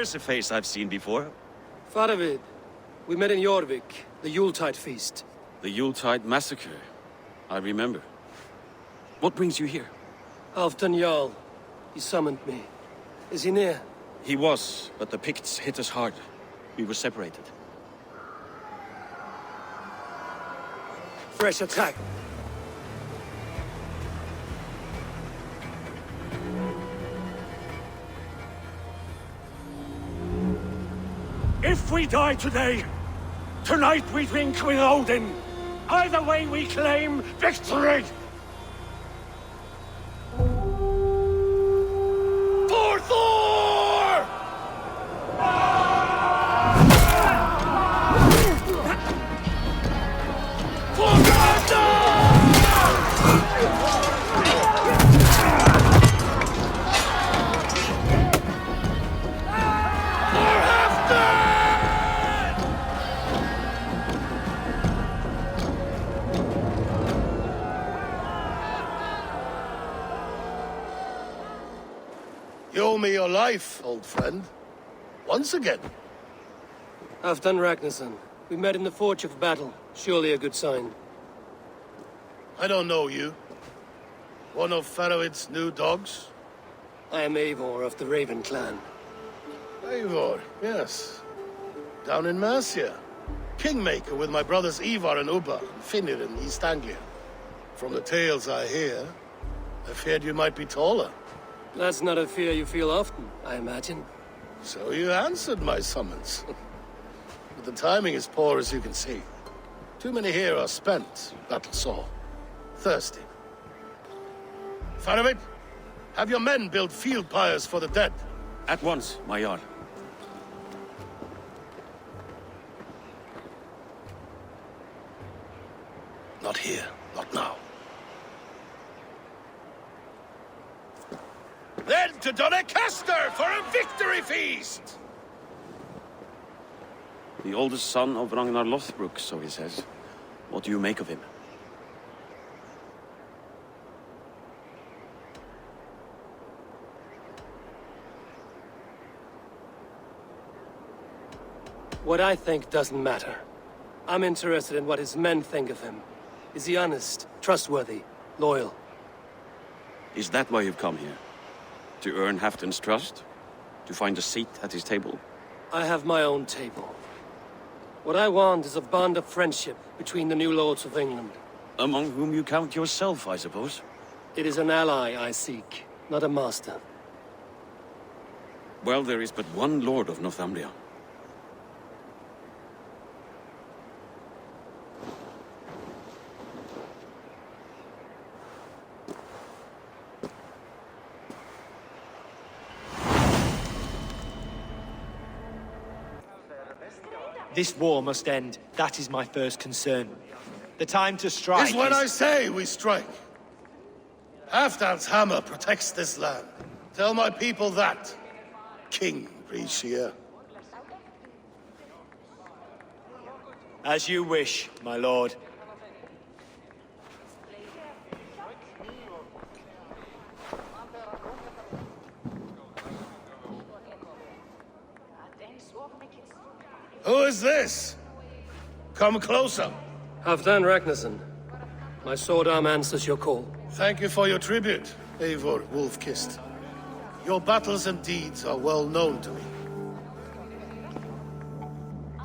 There's a face I've seen before. Faravid. We met in Jorvik, the Yuletide feast. The Yuletide massacre. I remember. What brings you here? Halfdan Jarl. He summoned me. Is he near? He was, but the Picts hit us hard. We were separated. Fresh attack. If we die today, tonight we drink with Odin. Either way we claim victory! For Thor! For You owe me your life, old friend. Once again. Halfdan Ragnarsson. We met in the Forge of Battle. Surely a good sign. I don't know you. One of Faroid's new dogs? I am Eivor of the Raven clan. Eivor, yes. Down in Mercia. Kingmaker with my brothers Eivor and Ubba, Finnr in East Anglia. From the tales I hear, I feared you might be taller. That's not a fear you feel often, I imagine. So you answered my summons. But the timing is poor, as you can see. Too many here are spent, battle-sore. Thirsty. Faroid, have your men build field pyres for the dead. At once, my Jarl. Not here, not now. Then to Doncaster for a victory feast! The oldest son of Ragnar Lothbrok, so he says. What do you make of him? What I think doesn't matter. I'm interested in what his men think of him. Is he honest, trustworthy, loyal? Is that why you've come here? To earn Halfdan's trust? To find a seat at his table? I have my own table. What I want is a bond of friendship between the new lords of England. Among whom you count yourself, I suppose? It is an ally I seek, not a master. Well, there is but one lord of Northumbria. This war must end. That is my first concern. The time to strike is when I say we strike. Halfdan's hammer protects this land. Tell my people that, King Mercia. As you wish, my lord. Who is this? Come closer. Halfdan Ragnarsson. My sword arm answers your call. Thank you for your tribute, Eivor Wolf-Kissed. Your battles and deeds are well known to me.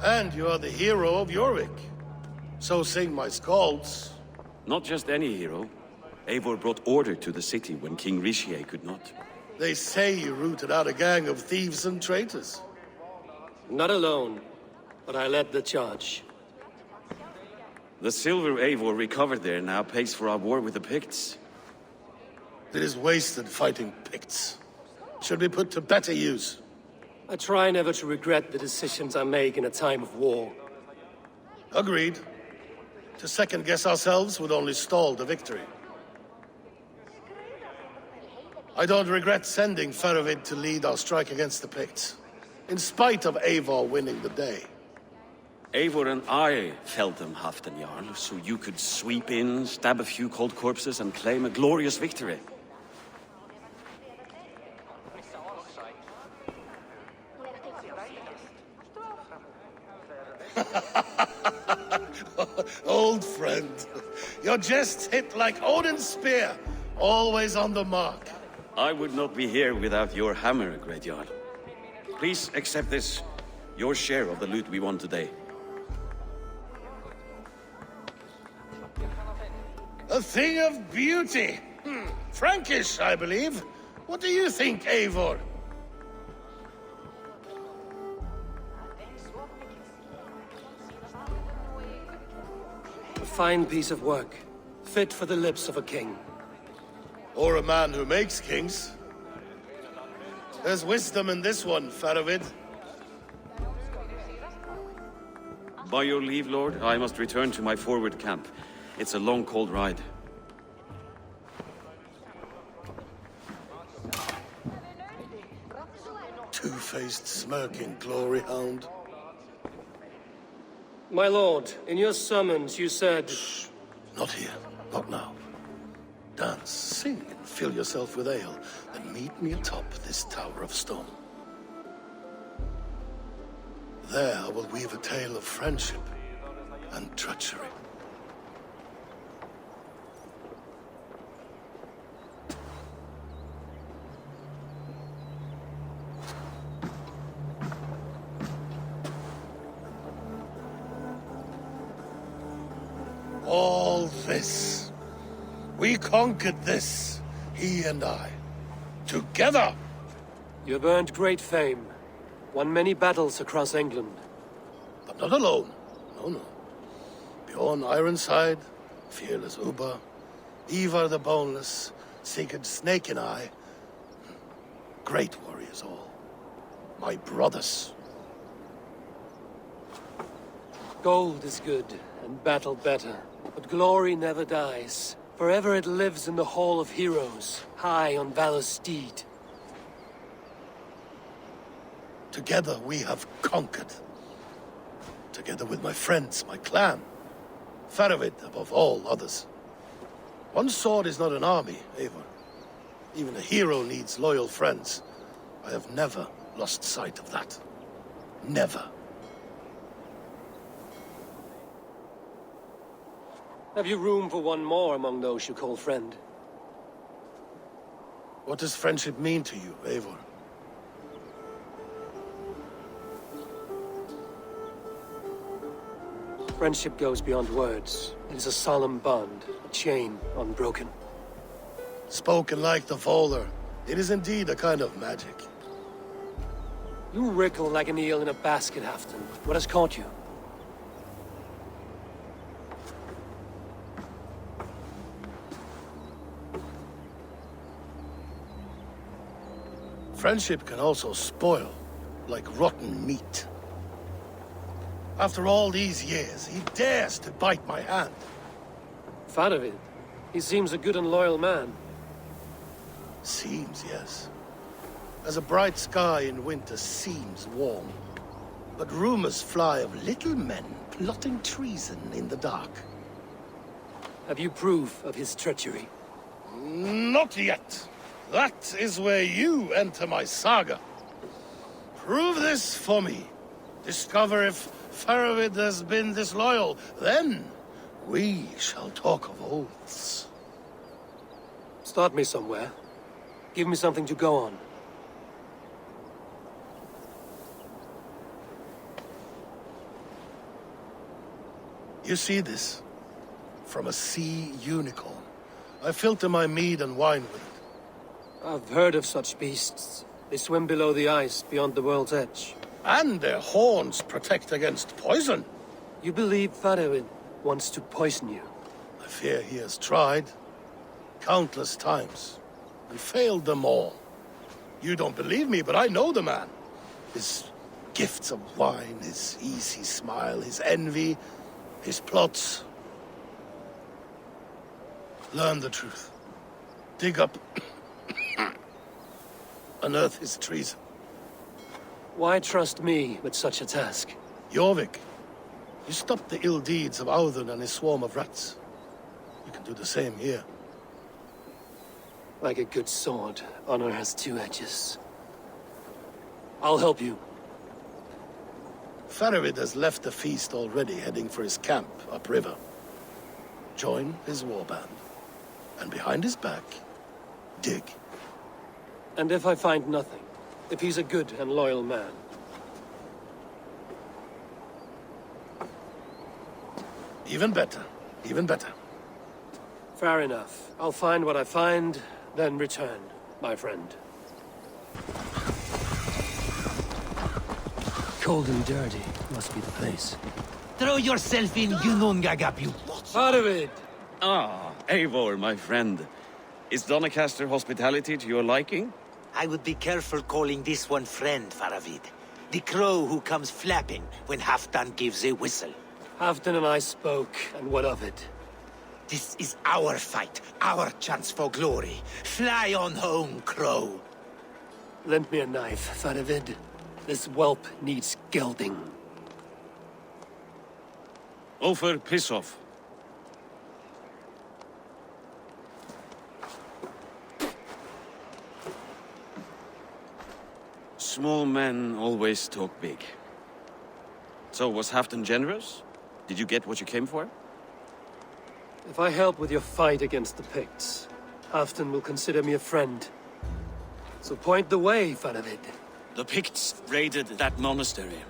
And you are the hero of Jorvik. So sing my skalds. Not just any hero. Eivor brought order to the city when King Rishier could not. They say you rooted out a gang of thieves and traitors. Not alone, but I led the charge. The silver Eivor recovered there now pays for our war with the Picts. It is wasted fighting Picts. Should be put to better use. I try never to regret the decisions I make in a time of war. Agreed. To second-guess ourselves would only stall the victory. I don't regret sending Farovid to lead our strike against the Picts, in spite of Eivor winning the day. Eivor and I felled them, Halfdan Jarl, so you could sweep in, stab a few cold corpses, and claim a glorious victory. old friend. Your jests hit like Odin's spear, always on the mark. I would not be here without your hammer, Great Jarl. Please accept this, your share of the loot we won today. A thing of beauty. Frankish, I believe. What do you think, Eivor? A fine piece of work, fit for the lips of a king. Or a man who makes kings. There's wisdom in this one, Faravid. By your leave, Lord, I must return to my forward camp. It's a long, cold ride. Two-faced, smirking glory hound. My lord, in your summons you said... Not here. Not now. Dance, sing, and fill yourself with ale, then meet me atop this tower of stone. There I will weave a tale of friendship and treachery. All this. We conquered this, he and I. Together! You have earned great fame. Won many battles across England. But not alone. No. Bjorn Ironside, fearless Uber, Eivor the Boneless, Sigurd Snake and I. Great warriors all. My brothers. Gold is good, and battle better. But glory never dies. Forever it lives in the Hall of Heroes, high on Valor's steed. Together we have conquered. Together with my friends, my clan. Faravid above all others. One sword is not an army, Eivor. Even a hero needs loyal friends. I have never lost sight of that. Never. Have you room for one more among those you call friend? What does friendship mean to you, Eivor? Friendship goes beyond words. It is a solemn bond, a chain unbroken. Spoken like the Volar, it is indeed a kind of magic. You wriggle like an eel in a basket, Halfton. What has caught you? Friendship can also spoil, like rotten meat. After all these years, he dares to bite my hand. Faravid. He seems a good and loyal man. Seems, yes. As a bright sky in winter seems warm. But rumors fly of little men plotting treason in the dark. Have you proof of his treachery? Not yet. That is where you enter my saga. Prove this for me. Discover if Faravid has been disloyal. Then we shall talk of oaths. Start me somewhere. Give me something to go on. You see this? From a sea unicorn. I filter my mead and wine with it. I've heard of such beasts. They swim below the ice, beyond the world's edge. And their horns protect against poison. You believe Faravid wants to poison you? I fear he has tried. Countless times. And failed them all. You don't believe me, but I know the man. His gifts of wine, his easy smile, his envy, his plots. Learn the truth. Dig up... unearth his treason. Why trust me with such a task? Jorvik, you stopped the ill deeds of Audun and his swarm of rats. You can do the same here. Like a good sword, honor has two edges. I'll help you. Faravid has left the feast already, heading for his camp upriver. join his warband. And behind his back, dig. And if I find nothing? If he's a good and loyal man? Even better. Even better. Fair enough. I'll find what I find, then return, my friend. Cold and dirty must be the place. Throw yourself in Gunungagapu. Arvid! Ah, Eivor, my friend. Is Doncaster hospitality to your liking? I would be careful calling this one friend, Faravid. The crow who comes flapping when Halfdan gives a whistle. Halfdan and I spoke, and what of it? This is our fight, our chance for glory. Fly on home, crow. Lend me a knife, Faravid. This whelp needs gelding. Ulfr, piss off. Small men always talk big. So, was Halfdan generous? Did you get what you came for? If I help with your fight against the Picts, Halfdan will consider me a friend. So point the way, Faravid. The Picts raided that monastery.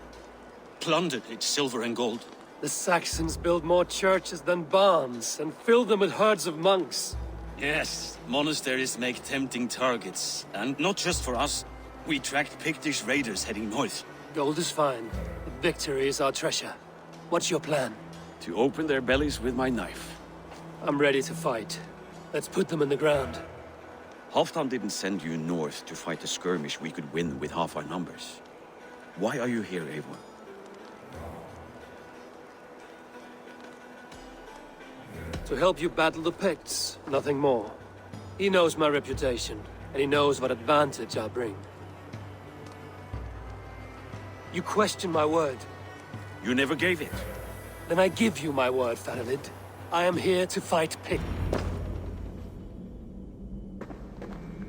Plundered its silver and gold. The Saxons build more churches than barns, and fill them with herds of monks. Yes, monasteries make tempting targets. And not just for us. We tracked Pictish raiders heading north. Gold is fine, but victory is our treasure. What's your plan? To open their bellies with my knife. I'm ready to fight. Let's put them in the ground. Halfdan didn't send you north to fight a skirmish we could win with half our numbers. Why are you here, Eivor? To help you battle the Picts, nothing more. He knows my reputation, and he knows what advantage I'll bring. You question my word. You never gave it. Then I give you my word, Faravid. I am here to fight Pict.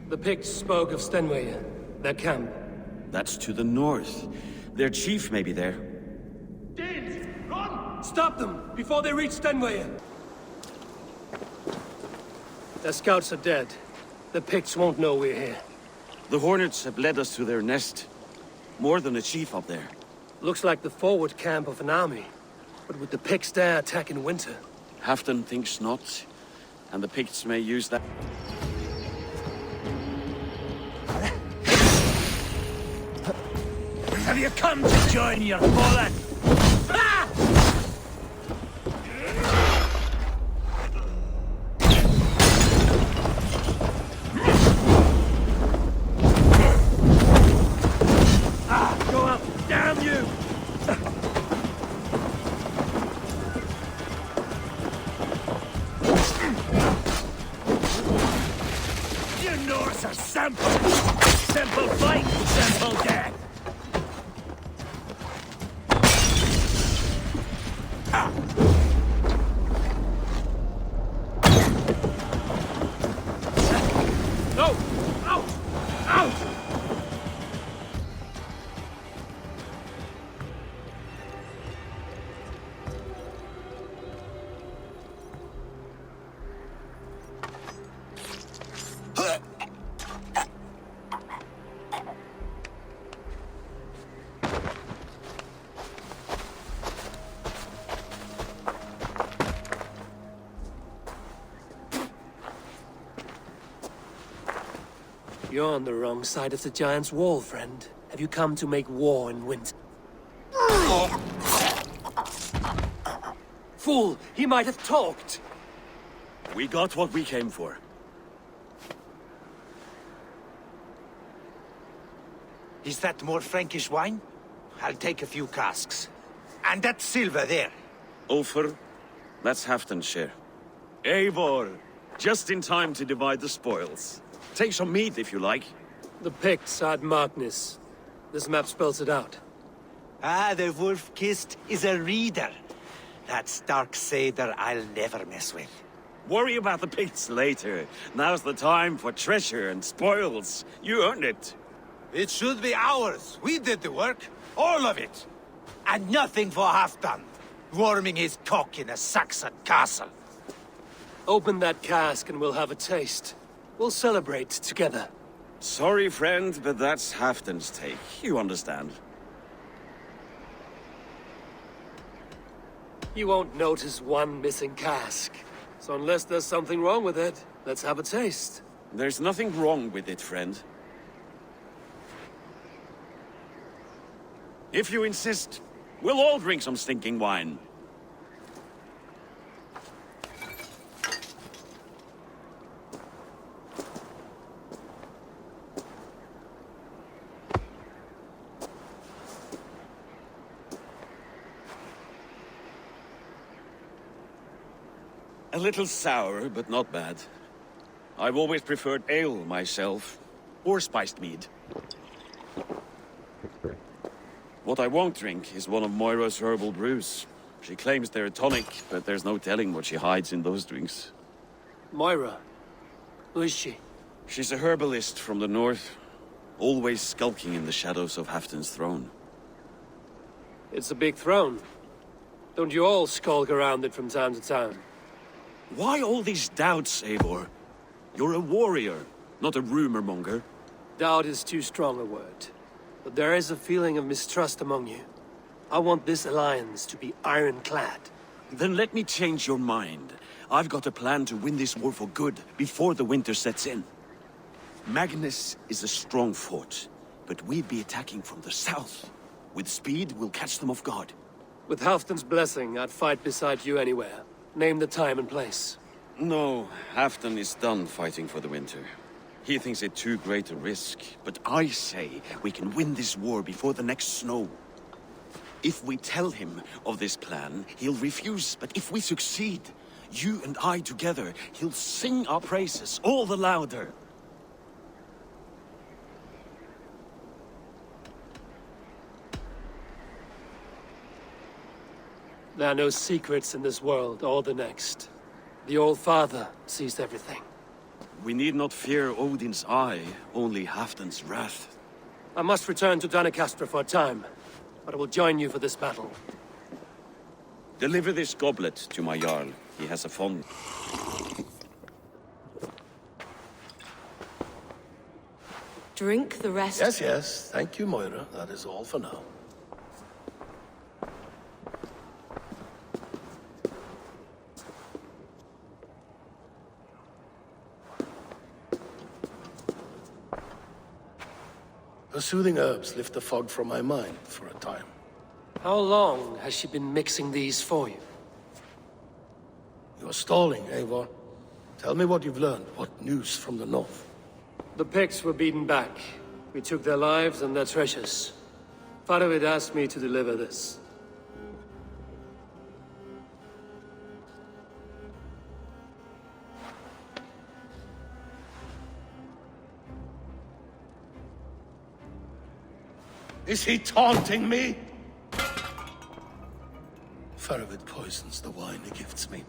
The Picts spoke of Stenway, their camp. That's to the north. Their chief may be there. Danes, run! Stop them, before they reach Stenway! Their scouts are dead. The Picts won't know we're here. The Hornets have led us to their nest. More than a chief up there. Looks like the forward camp of an army. But would the Picts dare attack in winter? Halfdan thinks not. And the Picts may use that. Have you come to join your fallen? Go up! Damn you! You Norse are simple! Simple fight, simple death! No! Out! Out! You're on the wrong side of the Giant's Wall, friend. Have you come to make war in winter? Fool! He might have talked! We got what we came for. Is that more Frankish wine? I'll take a few casks. And that silver there. Ulfr, that's Halfdan's share. Eivor, just in time to divide the spoils. Take some meat if you like. The Picts are at Magnus. This map spells it out. Ah, the wolf-kissed is a reader. That stark satyr I'll never mess with. Worry about the Picts later. Now's the time for treasure and spoils. You earned it. It should be ours. We did the work. All of it. And nothing for Halfdan, warming his cock in a Saxon castle. Open that cask and we'll have a taste. We'll celebrate together. Sorry, friend, but that's Halfdan's take. You understand. You won't notice one missing cask. So unless there's something wrong with it, let's have a taste. There's nothing wrong with it, friend. If you insist, we'll all drink some stinking wine. A little sour, but not bad. I've always preferred ale myself, or spiced mead. What I won't drink is one of Moira's herbal brews. She claims they're a tonic, but there's no telling what she hides in those drinks. Moira? Who is she? She's a herbalist from the north, always skulking in the shadows of Halfdan's throne. It's a big throne. Don't you all skulk around it from time to time? Why all these doubts, Eivor? You're a warrior, not a rumor monger. Doubt is too strong a word. But there is a feeling of mistrust among you. I want this alliance to be ironclad. Then let me change your mind. I've got a plan to win this war for good, before the winter sets in. Magnus is a strong fort, but we'd be attacking from the south. With speed, we'll catch them off guard. With Halfdan's blessing, I'd fight beside you anywhere. Name the time and place. No, Halfdan is done fighting for the winter. He thinks it too great a risk, but I say we can win this war before the next snow. If we tell him of this plan, he'll refuse, but if we succeed, you and I together, he'll sing our praises all the louder. There are no secrets in this world or the next. The Old Father sees everything. We need not fear Odin's eye, only Halfdan's wrath. I must return to Doncaster for a time, but I will join you for this battle. Deliver this goblet to my Jarl. He has a fond... Drink the rest. Yes, yes. Thank you, Moira. That is all for now. Her soothing herbs lift the fog from my mind for a time. How long has she been mixing these for you? You're stalling, Eivor. Tell me what you've learned. What news from the north? The Picts were beaten back. We took their lives and their treasures. Faravid asked me to deliver this. Is he taunting me? Faravid poisons the wine he gifts me.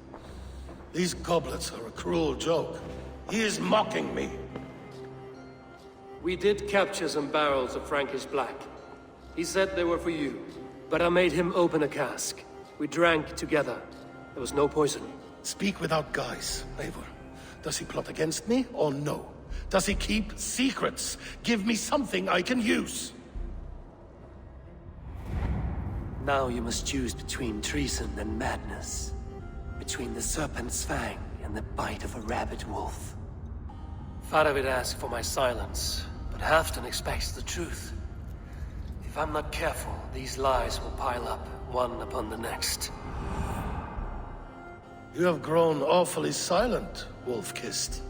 These goblets are a cruel joke. He is mocking me. We did capture some barrels of Frankish Black. He said they were for you, but I made him open a cask. We drank together. There was no poison. Speak without guise, Eivor. Does he plot against me or no? Does he keep secrets? Give me something I can use. Now you must choose between treason and madness. Between the serpent's fang and the bite of a rabid wolf. Faravid asked for my silence, but Halfdan expects the truth. If I'm not careful, these lies will pile up, one upon the next. You have grown awfully silent, wolf-kissed.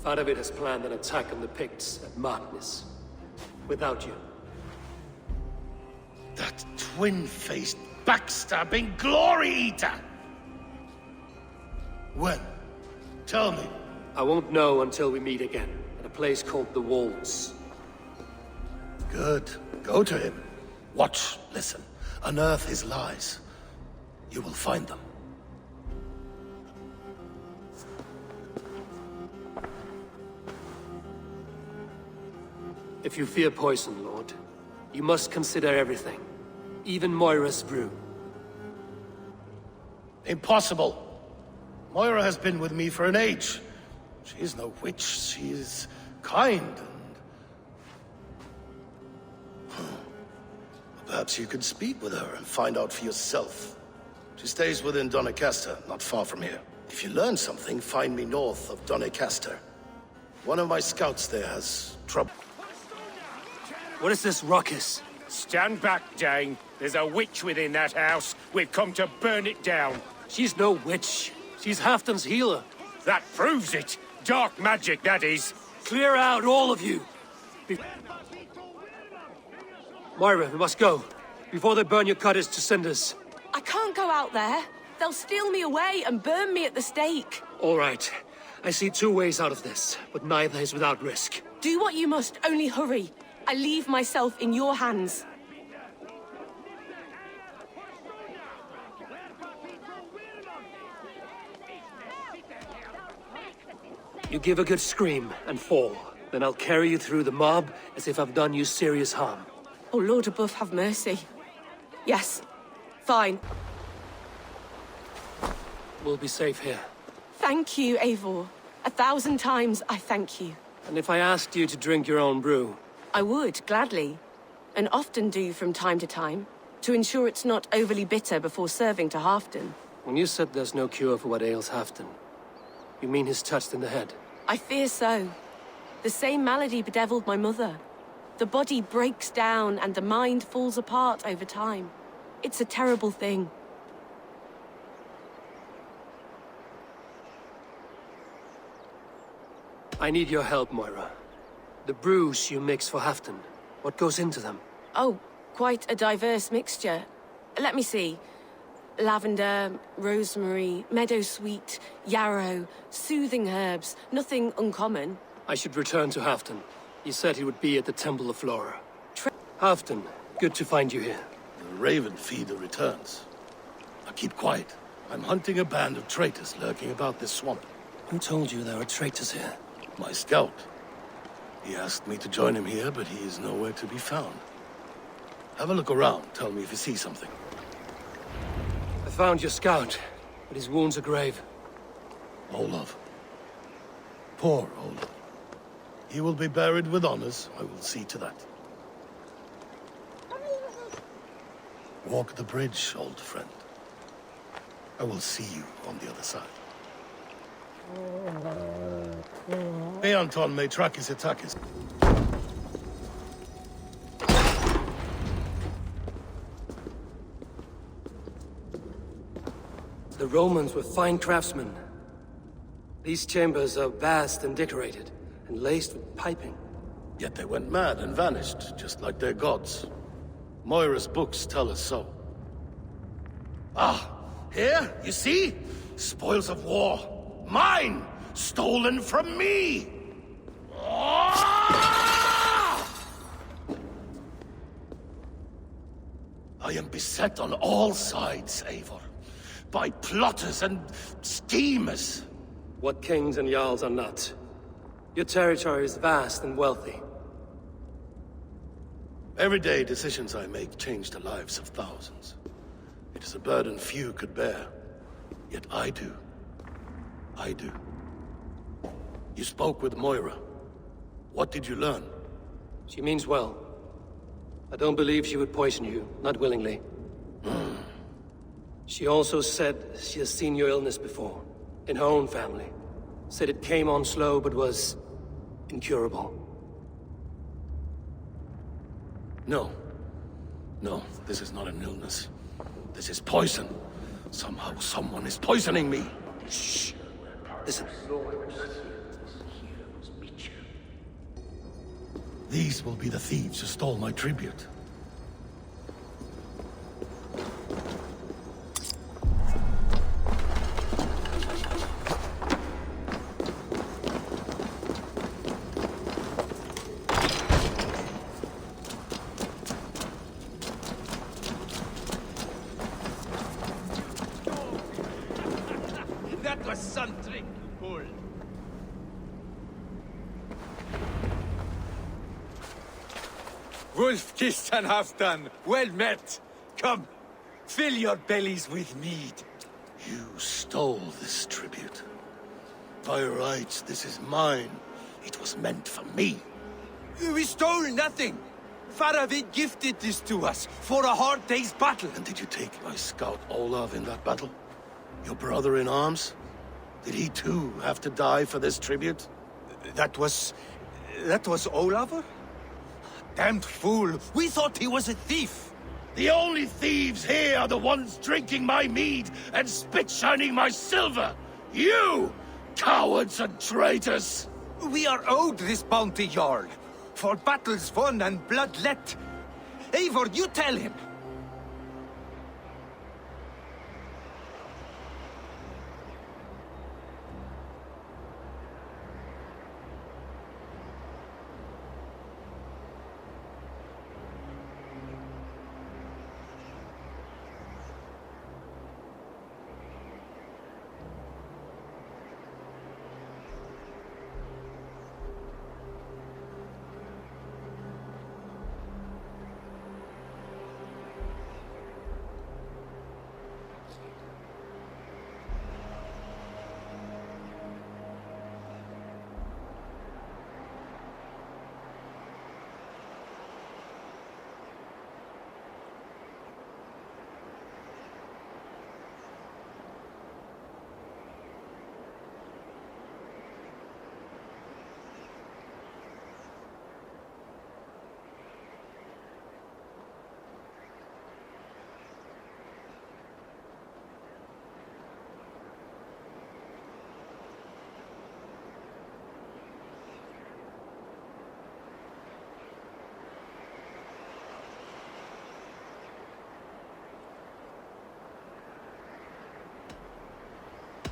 Faravid has planned an attack on the Picts at Magnus. Without you. That twin-faced, backstabbing glory eater! When? Tell me. I won't know until we meet again, at a place called the Walls. Good. Go to him. Watch, listen. Unearth his lies. You will find them. If you fear poison, Lord, you must consider everything. Even Moira's brew. Impossible. Moira has been with me for an age. She is no witch. She is kind and... Perhaps you could speak with her and find out for yourself. She stays within Doncaster, not far from here. If you learn something, find me north of Doncaster. One of my scouts there has trouble. What is this ruckus? Stand back, Dane. There's a witch within that house. We've come to burn it down. She's no witch. She's Halfdan's healer. That proves it. Dark magic, that is. Clear out, all of you! Moira, we must go. Before they burn your cottage to cinders. I can't go out there. They'll steal me away and burn me at the stake. All right. I see two ways out of this, but neither is without risk. Do what you must, only hurry. I leave myself in your hands. You give a good scream and fall. Then I'll carry you through the mob as if I've done you serious harm. Oh, Lord above, have mercy. Yes, fine. We'll be safe here. Thank you, Eivor. 1,000 times I thank you. And if I asked you to drink your own brew? I would, gladly. And often do from time to time, to ensure it's not overly bitter before serving to Halfdan. When you said there's no cure for what ails Halfdan, you mean he's touched in the head? I fear so. The same malady bedeviled my mother. The body breaks down and the mind falls apart over time. It's a terrible thing. I need your help, Moira. The brews you mix for Halfdan, what goes into them? Oh, quite a diverse mixture. Let me see. Lavender, rosemary, meadowsweet, yarrow, soothing herbs, nothing uncommon. I should return to Halfdan. He said he would be at the Temple of Flora. Halfdan, good to find you here. The Raven Feeder returns. Now keep quiet. I'm hunting a band of traitors lurking about this swamp. Who told you there are traitors here? My scout. He asked me to join him here, but he is nowhere to be found. Have a look around. Tell me if you see something. I found your scout, but his wounds are grave. Olaf. Poor Olaf. He will be buried with honors. I will see to that. Walk the bridge, old friend. I will see you on the other side. Eanton me trakis etakis. The Romans were fine craftsmen. These chambers are vast and decorated, and laced with piping. Yet they went mad and vanished, just like their gods. Moira's books tell us so. Ah, here, you see? Spoils of war. Mine! Stolen from me! Ah! I am beset on all sides, Eivor. By plotters and schemers. What kings and jarls are not. Your territory is vast and wealthy. Everyday decisions I make change the lives of thousands. It is a burden few could bear. Yet I do. I do. You spoke with Moira. What did you learn? She means well. I don't believe she would poison you, not willingly. She also said she has seen your illness before, in her own family. Said it came on slow, but was incurable. No. No, this is not an illness. This is poison. Somehow someone is poisoning me. Shh. Listen. These will be the thieves who stole my tribute. a sun trick, you fool. Wolf-kissed and half-done. Well met. Come, fill your bellies with mead. You stole this tribute. By rights, this is mine. It was meant for me. We stole nothing. Faravid gifted this to us for a hard day's battle. And did you take my scout Olav in that battle? Your brother in arms? Did he too have to die for this tribute? That was Olav? Damned fool. We thought he was a thief. The only thieves here are the ones drinking my mead and spit-shining my silver! You! Cowards and traitors! We are owed this bounty, Jarl. For battles won and blood let. Eivor, you tell him.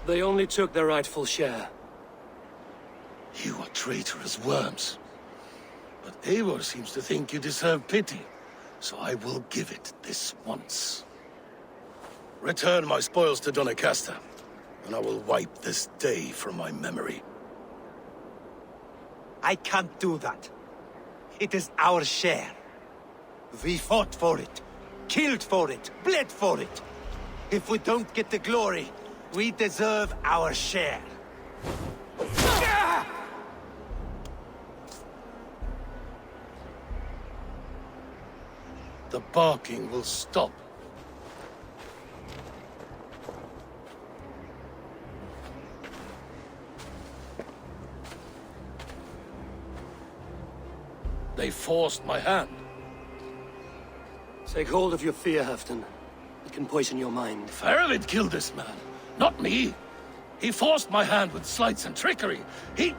They only took their rightful share. You are traitorous worms. But Eivor seems to think you deserve pity, so I will give it this once. Return my spoils to Doncaster, and I will wipe this day from my memory. I can't do that. It is our share. We fought for it, killed for it, bled for it. If we don't get the glory, we deserve our share. The barking will stop. They forced my hand. Take hold of your fear, Halfdan. It can poison your mind. Faravid killed this man, not me. He forced my hand with sleights and trickery. He...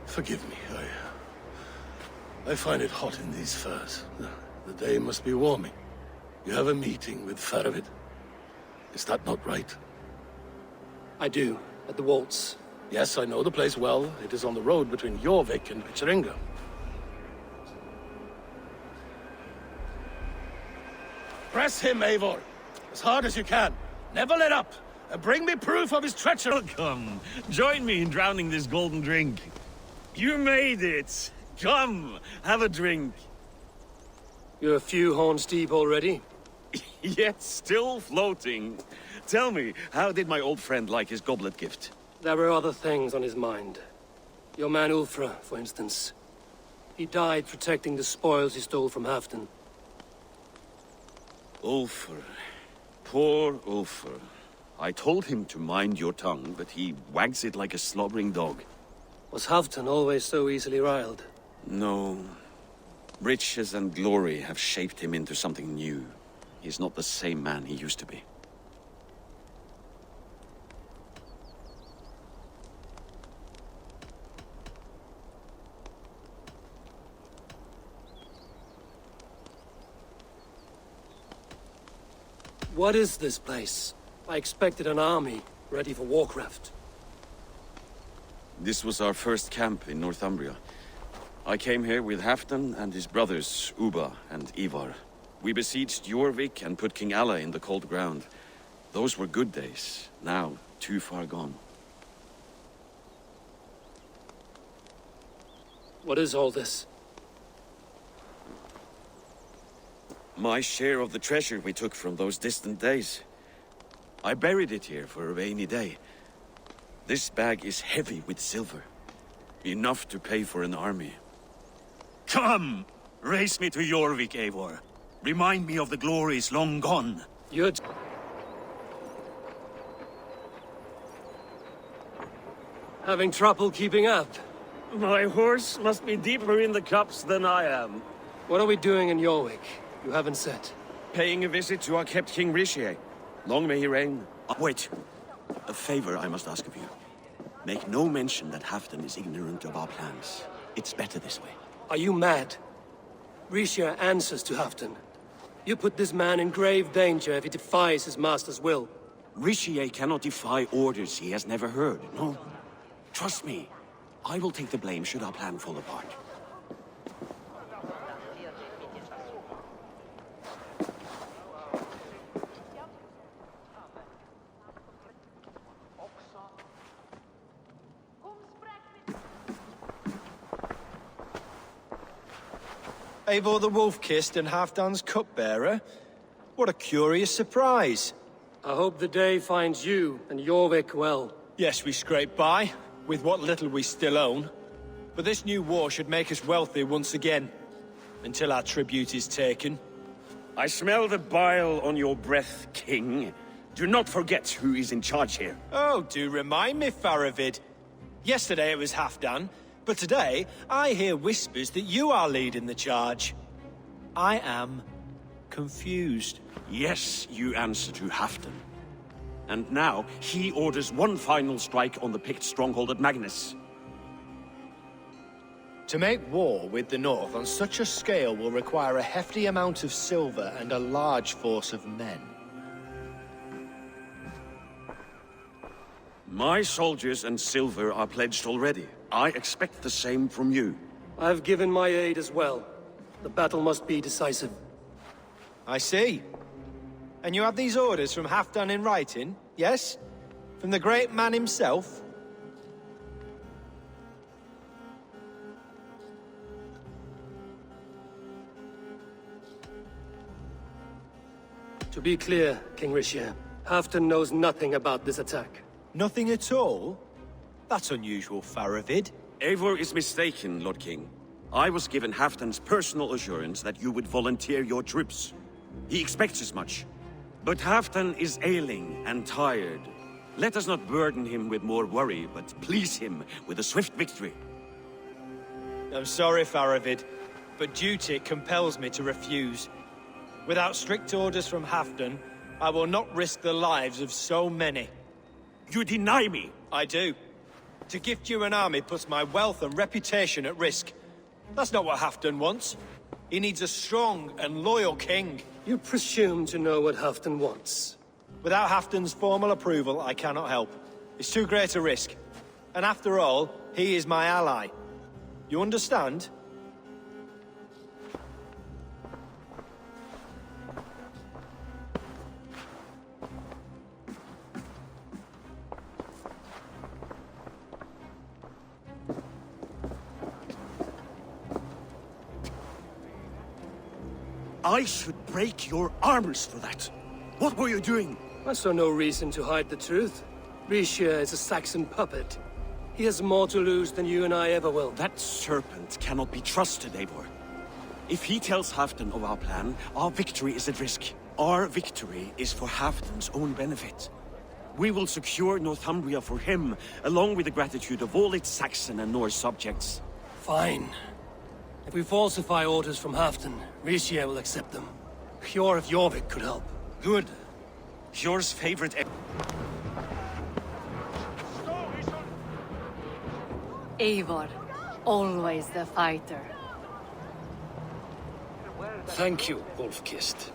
Forgive me, I find it hot in these furs. The day must be warming. You have a meeting with Faravid. Is that not right? I do, at the waltz. Yes, I know the place well. It is on the road between Jorvik and Picheringa. Press him, Eivor. As hard as you can. Never let up. And bring me proof of his treachery. Welcome. Join me in drowning this golden drink. You made it. Come, have a drink. You're a few horns deep already. Yet still floating. Tell me, how did my old friend like his goblet gift? There were other things on his mind. Your man Ulfra, for instance. He died protecting the spoils he stole from Halfdan. Ulfr. Poor Ulfr. I told him to mind your tongue, but he wags it like a slobbering dog. Was Halfdan always so easily riled? No. Riches and glory have shaped him into something new. He's not the same man he used to be. What is this place? I expected an army, ready for warcraft. This was our first camp in Northumbria. I came here with Halfdan and his brothers, Ubba and Eivor. We besieged Jorvik and put King Alla in the cold ground. Those were good days, now too far gone. What is all this? My share of the treasure we took from those distant days. I buried it here for a rainy day. This bag is heavy with silver. Enough to pay for an army. Come! Race me to Jorvik, Eivor. Remind me of the glories long gone. You're... having trouble keeping up? My horse must be deeper in the cups than I am. What are we doing in Jorvik? You haven't said. Paying a visit to our kept King Mercia. Long may he reign. Wait. A favor I must ask of you. Make no mention that Halfdan is ignorant of our plans. It's better this way. Are you mad? Mercia answers to Halfdan. You put this man in grave danger if he defies his master's will. Mercia cannot defy orders he has never heard, no? Trust me. I will take the blame should our plan fall apart. Eivor the Wolf-Kissed and Halfdan's cupbearer? What a curious surprise. I hope the day finds you and Jorvik well. Yes, we scrape by, with what little we still own. But this new war should make us wealthy once again. Until our tribute is taken. I smell the bile on your breath, King. Do not forget who is in charge here. Oh, do remind me, Faravid. Yesterday it was Halfdan, but today I hear whispers that you are leading the charge. I am confused. Yes, you answer to Halfdan. And now, he orders one final strike on the Pict stronghold at Magnus. To make war with the North on such a scale will require a hefty amount of silver and a large force of men. My soldiers and silver are pledged already. I expect the same from you. I've given my aid as well. The battle must be decisive. I see. And you have these orders from Halfdan in writing, yes? From the great man himself? To be clear, King Mercia, Halfdan knows nothing about this attack. Nothing at all? That's unusual, Faravid. Eivor is mistaken, Lord King. I was given Halfdan's personal assurance that you would volunteer your troops. He expects as much. But Halfdan is ailing and tired. Let us not burden him with more worry, but please him with a swift victory. I'm sorry, Faravid, but duty compels me to refuse. Without strict orders from Halfdan, I will not risk the lives of so many. You deny me! I do. To gift you an army puts my wealth and reputation at risk. That's not what Halfdan wants. He needs a strong and loyal king. You presume to know what Halfdan wants. Without Halfdan's formal approval, I cannot help. It's too great a risk. And after all, he is my ally. You understand? I should break your armors for that. What were you doing? I saw no reason to hide the truth. Mercia is a Saxon puppet. He has more to lose than you and I ever will. That serpent cannot be trusted, Eivor. If he tells Halfdan of our plan, our victory is at risk. Our victory is for Halfdan's own benefit. We will secure Northumbria for him, along with the gratitude of all its Saxon and Norse subjects. Fine. If we falsify orders from Halfdan, Mercia will accept them. Hjor of Jorvik could help. Good. Yours favorite... Eivor, always the fighter. Thank you, Wolf-Kissed.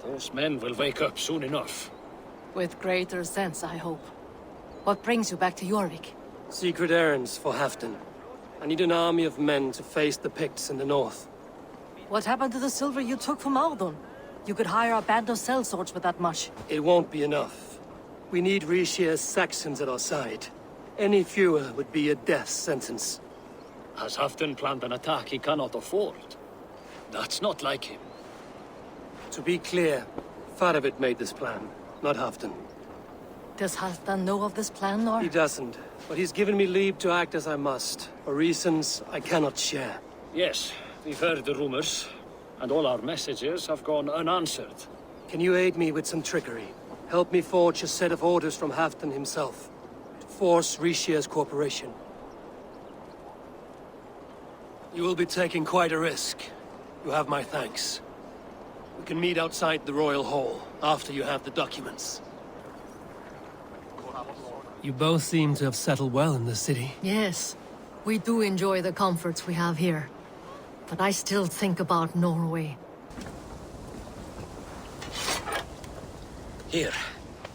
Those men will wake up soon enough. With greater sense, I hope. What brings you back to Jorvik? Secret errands for Halfdan. I need an army of men to face the Picts in the north. What happened to the silver you took from Aldon? You could hire a band of sellswords with that much. It won't be enough. We need Mercia's Saxons at our side. Any fewer would be a death sentence. Has Halfdan planned an attack he cannot afford? That's not like him. To be clear, Faravid made this plan, not Halfdan. Does Halfdan know of this plan, or? He doesn't, but he's given me leave to act as I must, for reasons I cannot share. Yes, we've heard the rumors, and all our messages have gone unanswered. Can you aid me with some trickery? Help me forge a set of orders from Halfdan himself, to force Mercia's cooperation. You will be taking quite a risk. You have my thanks. We can meet outside the Royal Hall, after you have the documents. You both seem to have settled well in the city. Yes, we do enjoy the comforts we have here. But I still think about Norway. Here,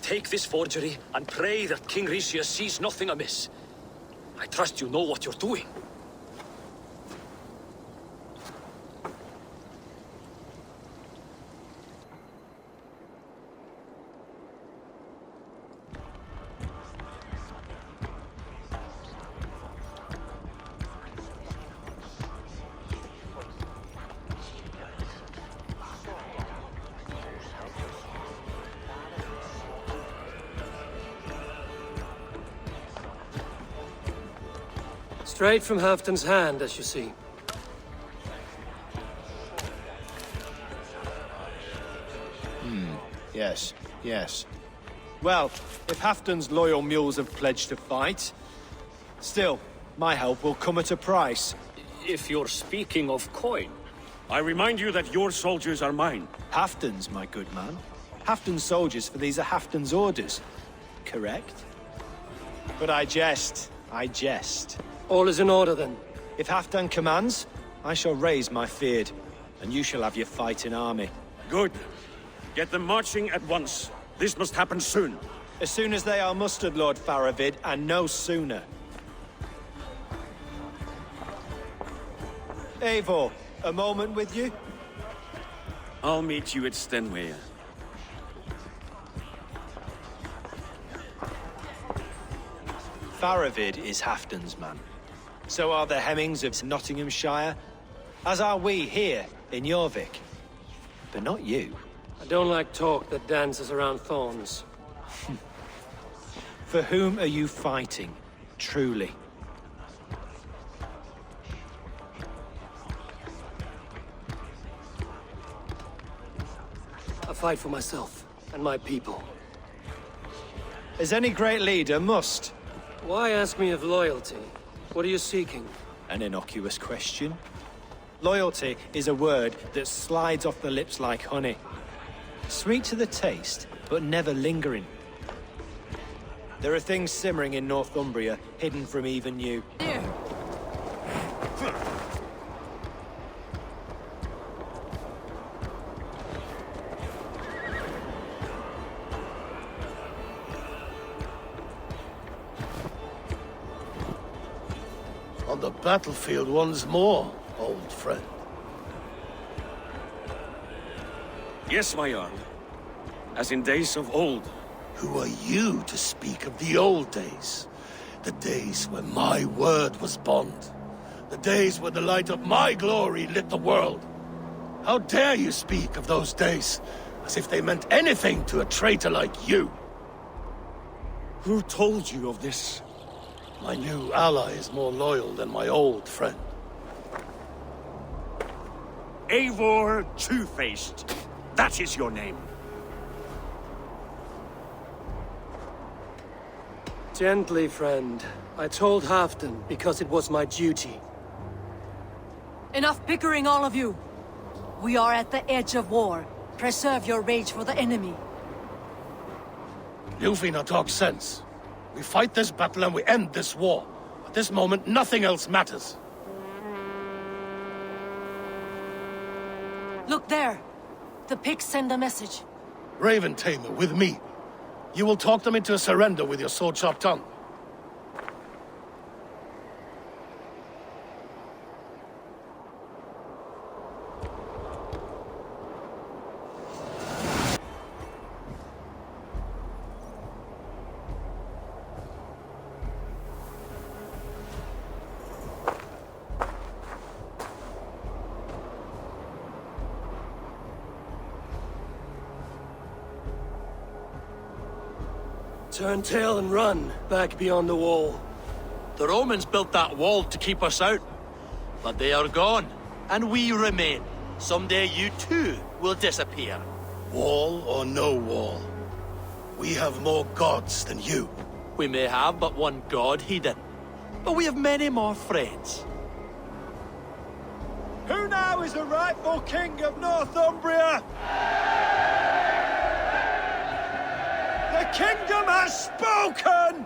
take this forgery and pray that King Mercia sees nothing amiss. I trust you know what you're doing. Straight from Halfdan's hand, as you see. Yes, yes. Well, if Halfdan's loyal mules have pledged to fight, still, my help will come at a price. If you're speaking of coin, I remind you that your soldiers are mine. Halfdan's, my good man. Halfdan's soldiers, for these are Halfdan's orders. Correct? But I jest. I jest. All is in order, then. If Halfdan commands, I shall raise my feared, and you shall have your fighting army. Good. Get them marching at once. This must happen soon. As soon as they are mustered, Lord Faravid, and no sooner. Eivor, a moment with you? I'll meet you at Stenway. Faravid is Halfdan's man. So are the Hemmings of Nottinghamshire, as are we here in Jorvik. But not you. I don't like talk that dances around thorns. For whom are you fighting, truly? I fight for myself and my people. As any great leader must. Why ask me of loyalty? What are you seeking? An innocuous question. Loyalty is a word that slides off the lips like honey. Sweet to the taste, but never lingering. There are things simmering in Northumbria, hidden from even you. Here. On the battlefield once more, old friend. Yes, my Jarl. As in days of old. Who are you to speak of the old days? The days when my word was bond. The days when the light of my glory lit the world. How dare you speak of those days, as if they meant anything to a traitor like you? Who told you of this? My new ally is more loyal than my old friend. Eivor Two-Faced. That is your name. Gently, friend. I told Halfdan because it was my duty. Enough bickering, all of you! We are at the edge of war. Preserve your rage for the enemy. Ljufina talks sense. We fight this battle and we end this war. At this moment, nothing else matters. Look there! The pigs send a message. Raven Tamer, with me. You will talk them into a surrender with your sword-sharp tongue. Turn tail and run, back beyond the wall. The Romans built that wall to keep us out. But they are gone, and we remain. Someday you too will disappear. Wall or no wall, we have more gods than you. We may have but one god, Hedon. But we have many more friends. Who now is the rightful king of Northumbria? The kingdom has spoken!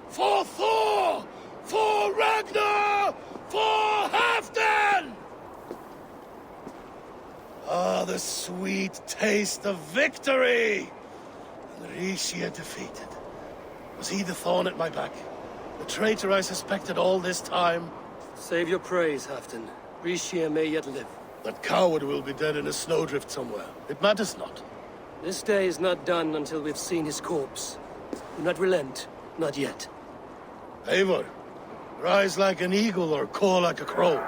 For Thor! For Ragnar! For Halfdan! Ah, the sweet taste of victory! And Mercia defeated. Was he the thorn at my back? The traitor I suspected all this time? Save your praise, Halfdan. Mercia may yet live. That coward will be dead in a snowdrift somewhere. It matters not. This day is not done until we've seen his corpse. Do not relent, not yet. Eivor, rise like an eagle or caw like a crow.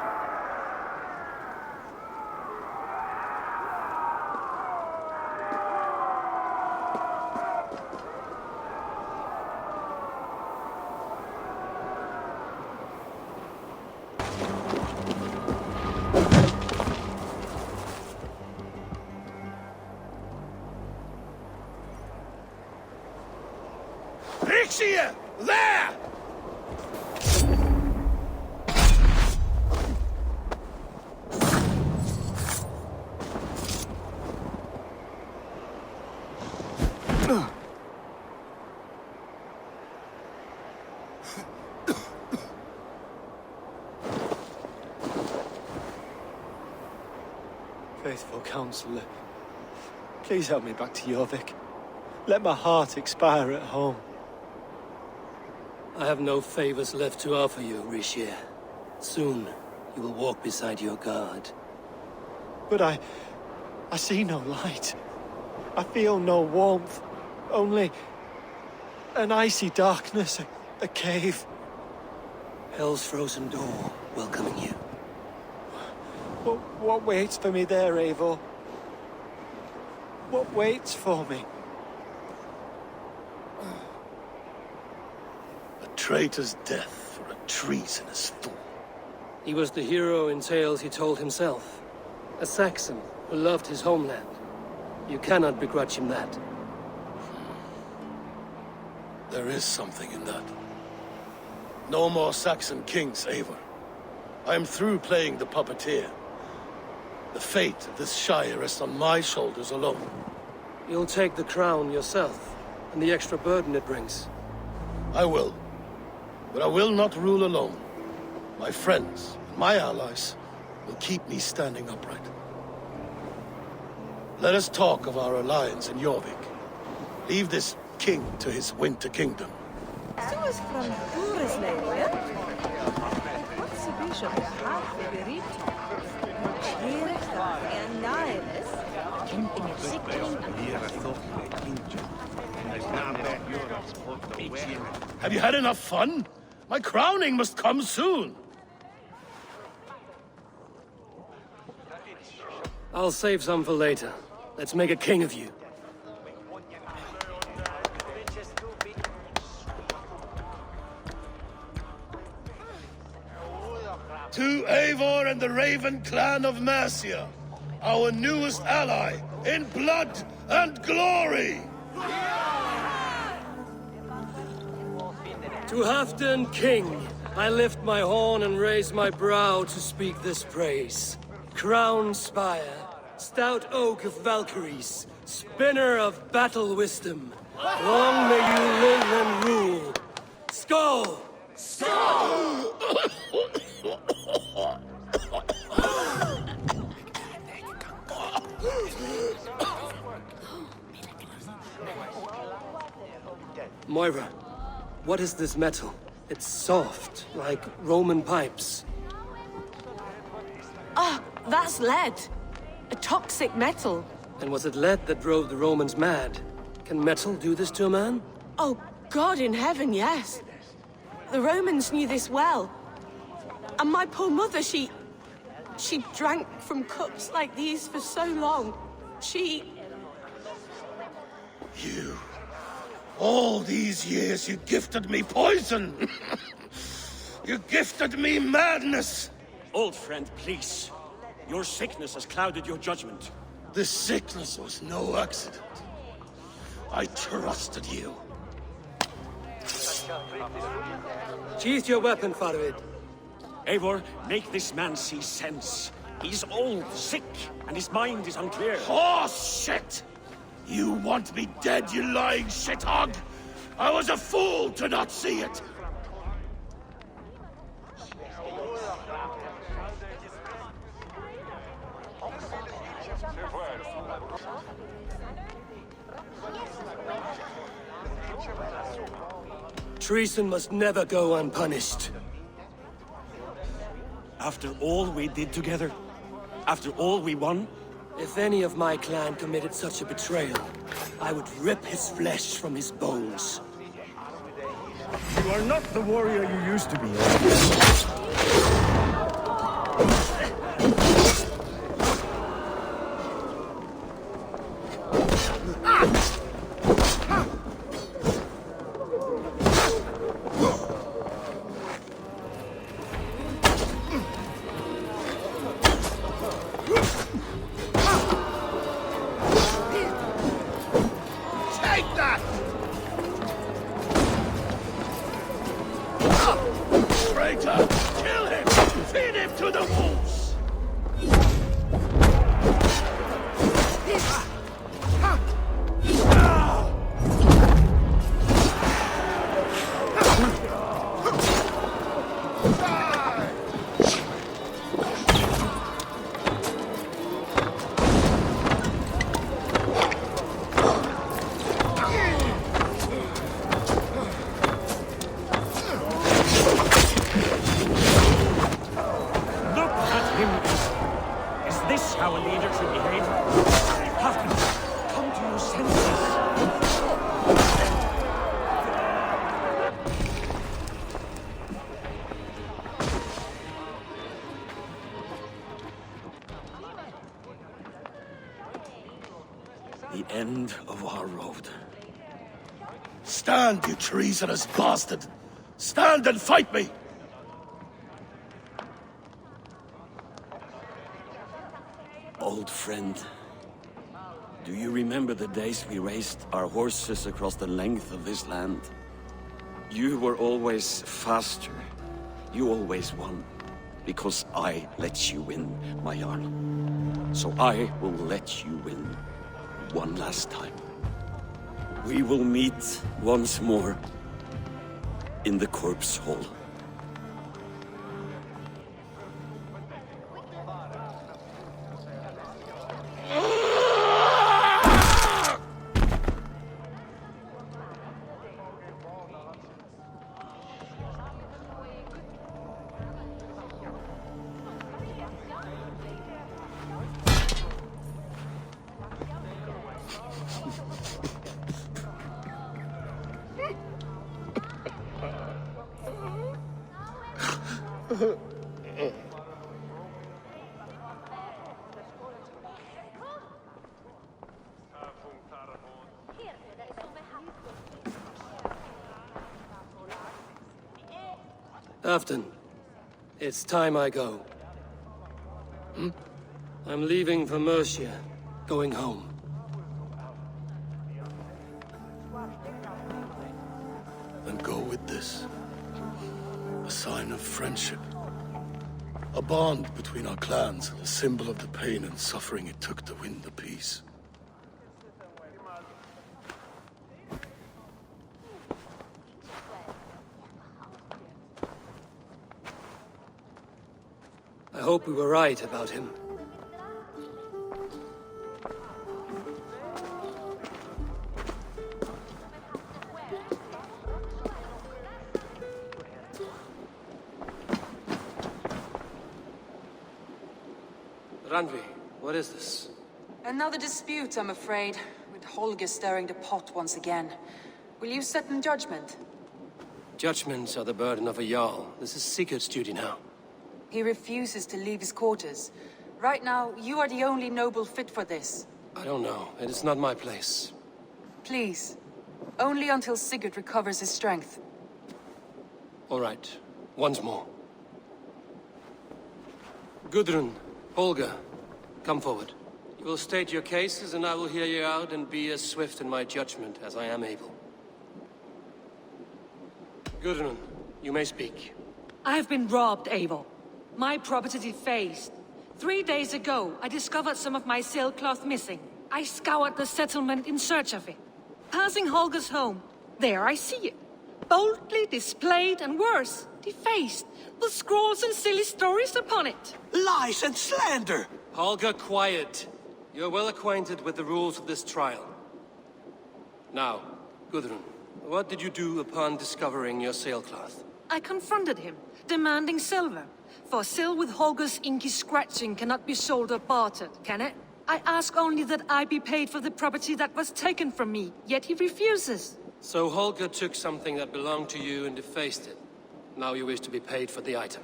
Mercia! There! Faithful counselor, please help me back to Jorvik. Let my heart expire at home. I have no favors left to offer you, Mercia. Soon, you will walk beside your guard. But I see no light. I feel no warmth. Only an icy darkness, a cave. Hell's frozen door welcoming you. What waits for me there, Eivor? What waits for me? A traitor's death for a treasonous fool. He was the hero in tales he told himself. A Saxon who loved his homeland. You cannot begrudge him that. There is something in that. No more Saxon kings, Eivor. I am through playing the puppeteer. The fate of this shire rests on my shoulders alone. You'll take the crown yourself, and the extra burden it brings. I will. But I will not rule alone. My friends and my allies will keep me standing upright. Let us talk of our alliance in Jorvik. Leave this king to his winter kingdom. Zoals van Boerisleeuw, hè? Wat ze bishop de haat verriet. Hierig en naaieres. Camping het sikkeling Have you had enough fun? My crowning must come soon. I'll save some for later. Let's make a king of you. To Eivor and the Raven clan of Mercia, our newest ally in blood and glory! To Halfdan, king, I lift my horn and raise my brow to speak this praise. Crown spire, stout oak of Valkyries, spinner of battle wisdom. Long may you live and rule. Skull! Moira, what is this metal? It's soft, like Roman pipes. Ah, that's lead. A toxic metal. And was it lead that drove the Romans mad? Can metal do this to a man? Oh, God in heaven, yes. The Romans knew this well. And my poor mother, she drank from cups like these for so long. You. All these years you gifted me poison. You gifted me madness. Old friend, please. Your sickness has clouded your judgment. This sickness was no accident. I trusted you. Sheath your weapon, Farvid. Eivor, make this man see sense. He's old, sick, and his mind is unclear. Horse shit! You want me dead, you lying shithog? I was a fool to not see it! Treason must never go unpunished. After all we did together? After all we won? If any of my clan committed such a betrayal, I would rip his flesh from his bones. You are not the warrior you used to be. The end of our road. Stand, you treasonous bastard! Stand and fight me! Old friend, do you remember the days we raced our horses across the length of this land? You were always faster. You always won. Because I let you win, my Jarl. So I will let you win one last time. We will meet once more in the corpse hall. Afton, it's time I go. I'm leaving for Mercia, going home. Then go with this. A sign of friendship. A bond between our clans, a symbol of the pain and suffering it took to win the peace. I hope we were right about him. Randvi, what is this? Another dispute, I'm afraid, with Holger stirring the pot once again. Will you sit in judgment? Judgments are the burden of a Jarl. This is Sigurd's duty now. He refuses to leave his quarters. Right now, you are the only noble fit for this. I don't know. It is not my place. Please. Only until Sigurd recovers his strength. All right. Once more. Gudrun, Holger, come forward. You will state your cases, and I will hear you out and be as swift in my judgment as I am able. Gudrun, you may speak. I have been robbed, Eivor. My property defaced. 3 days ago, I discovered some of my sailcloth missing. I scoured the settlement in search of it. Passing Holger's home, there I see it. Boldly displayed and worse, defaced, with scrawls and silly stories upon it. Lies and slander! Holger, quiet. You're well acquainted with the rules of this trial. Now, Gudrun, what did you do upon discovering your sailcloth? I confronted him, demanding silver. For sil with Holger's inky scratching cannot be sold or bartered, can it? I ask only that I be paid for the property that was taken from me, yet he refuses. So Holger took something that belonged to you and defaced it. Now you wish to be paid for the item.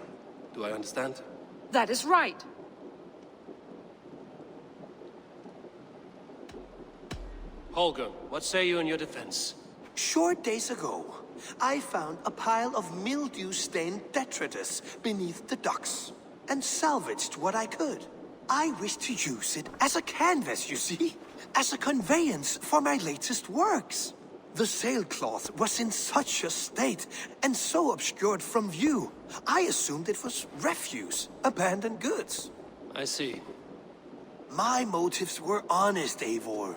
Do I understand? That is right. Holger, what say you in your defense? Short days ago, I found a pile of mildew-stained detritus beneath the docks, and salvaged what I could. I wish to use it as a canvas, you see? As a conveyance for my latest works. The sailcloth was in such a state, and so obscured from view, I assumed it was refuse, abandoned goods. I see. My motives were honest, Eivor.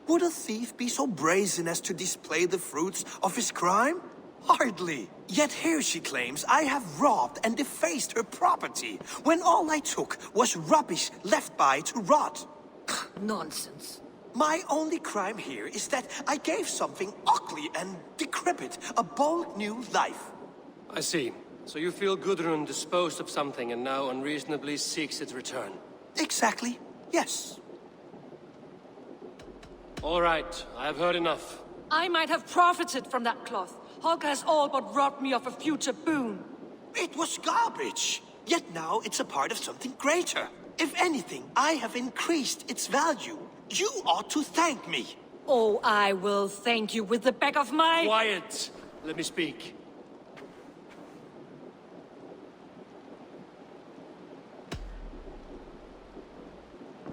Would a thief be so brazen as to display the fruits of his crime? Hardly. Yet here she claims I have robbed and defaced her property, when all I took was rubbish left by to rot. Nonsense. My only crime here is that I gave something ugly and decrepit a bold new life. I see. So you feel Gudrun disposed of something and now unreasonably seeks its return? Exactly, yes. All right, I have heard enough. I might have profited from that cloth. Holger has all but robbed me of a future boon. It was garbage. Yet now it's a part of something greater. If anything, I have increased its value. You ought to thank me. Oh, I will thank you with the back of my... Quiet! Let me speak.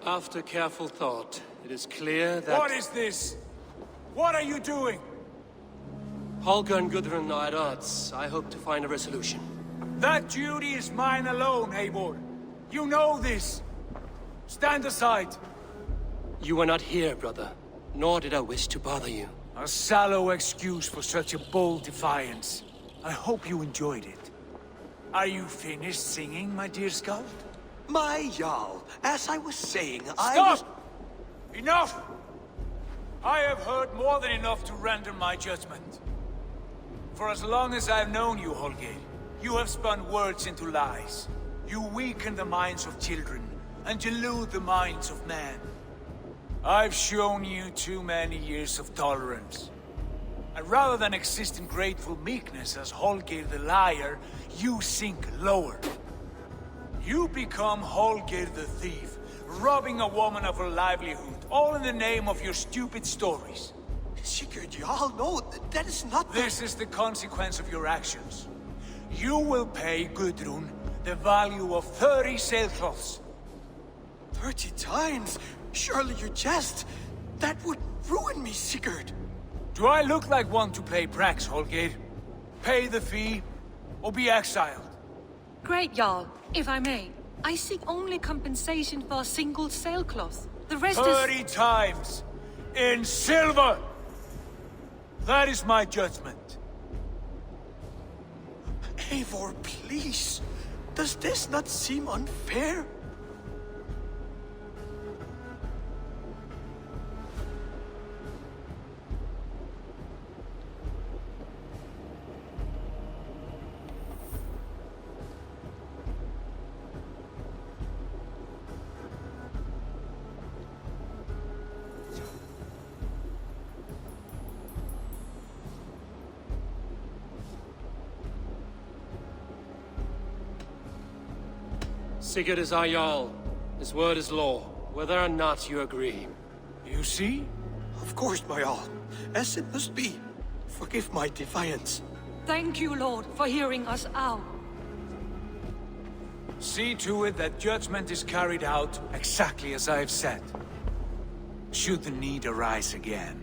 After careful thought, it is clear that... What is this? What are you doing? Holger and Gudrun are at odds. I hope to find a resolution. That duty is mine alone, Eivor. You know this. Stand aside. You were not here, brother. Nor did I wish to bother you. A sallow excuse for such a bold defiance. I hope you enjoyed it. Are you finished singing, my dear scout? My Jarl, as I was saying, Stop! Enough! I have heard more than enough to render my judgment. For as long as I've known you, Holger, you have spun words into lies. You weaken the minds of children, and delude the minds of men. I've shown you too many years of tolerance. And rather than exist in grateful meekness as Holger the liar, you sink lower. You become Holger the thief, robbing a woman of her livelihood, all in the name of your stupid stories. Sigurd, Jarl, no, that is not the... This is the consequence of your actions. You will pay Gudrun the value of 30 sailcloths. 30 times? Surely you jest. That would ruin me, Sigurd. Do I look like one to play pranks, Holger? Pay the fee, or be exiled. Great, Jarl. If I may, I seek only compensation for a single sailcloth. The rest 30 times! In silver! That is my judgment. Eivor, please. Does this not seem unfair? Sigurd is our Jarl. His word is law, whether or not you agree. You see? Of course, my all. As it must be. Forgive my defiance. Thank you, Lord, for hearing us out. See to it that judgment is carried out exactly as I have said. Should the need arise again,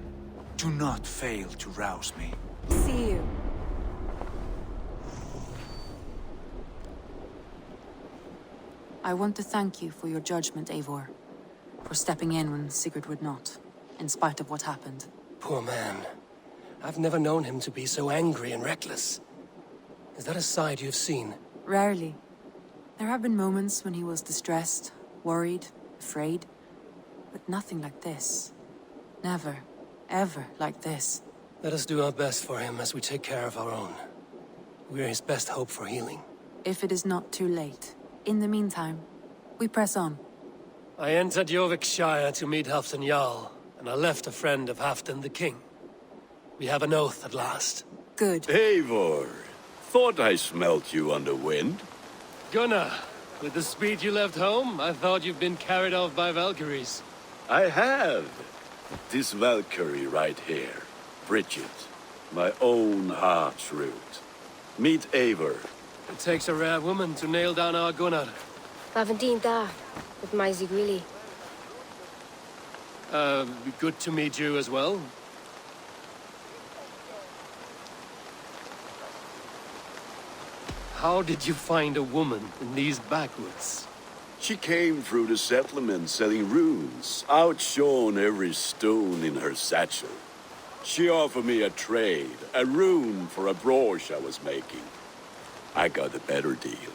do not fail to rouse me. See you. I want to thank you for your judgment, Eivor. For stepping in when Sigurd would not, in spite of what happened. Poor man. I've never known him to be so angry and reckless. Is that a side you've seen? Rarely. There have been moments when he was distressed, worried, afraid. But nothing like this. Never, ever like this. Let us do our best for him as we take care of our own. We're his best hope for healing. If it is not too late. In the meantime, we press on. I entered Jorvikshire to meet Halfdan Jarl, and I left a friend of Halfdan the King. We have an oath at last. Good. Eivor, thought I smelt you on the wind. Gunnar, with the speed you left home, I thought you'd been carried off by Valkyries. I have. This Valkyrie right here, Bridget, my own heart's root. Meet Eivor. It takes a rare woman to nail down our Gunnar. Lavendine da, with my Zigwili. Good to meet you as well. How did you find a woman in these backwoods? She came through the settlement selling runes, outshone every stone in her satchel. She offered me a trade, a rune for a brooch I was making. I got a better deal.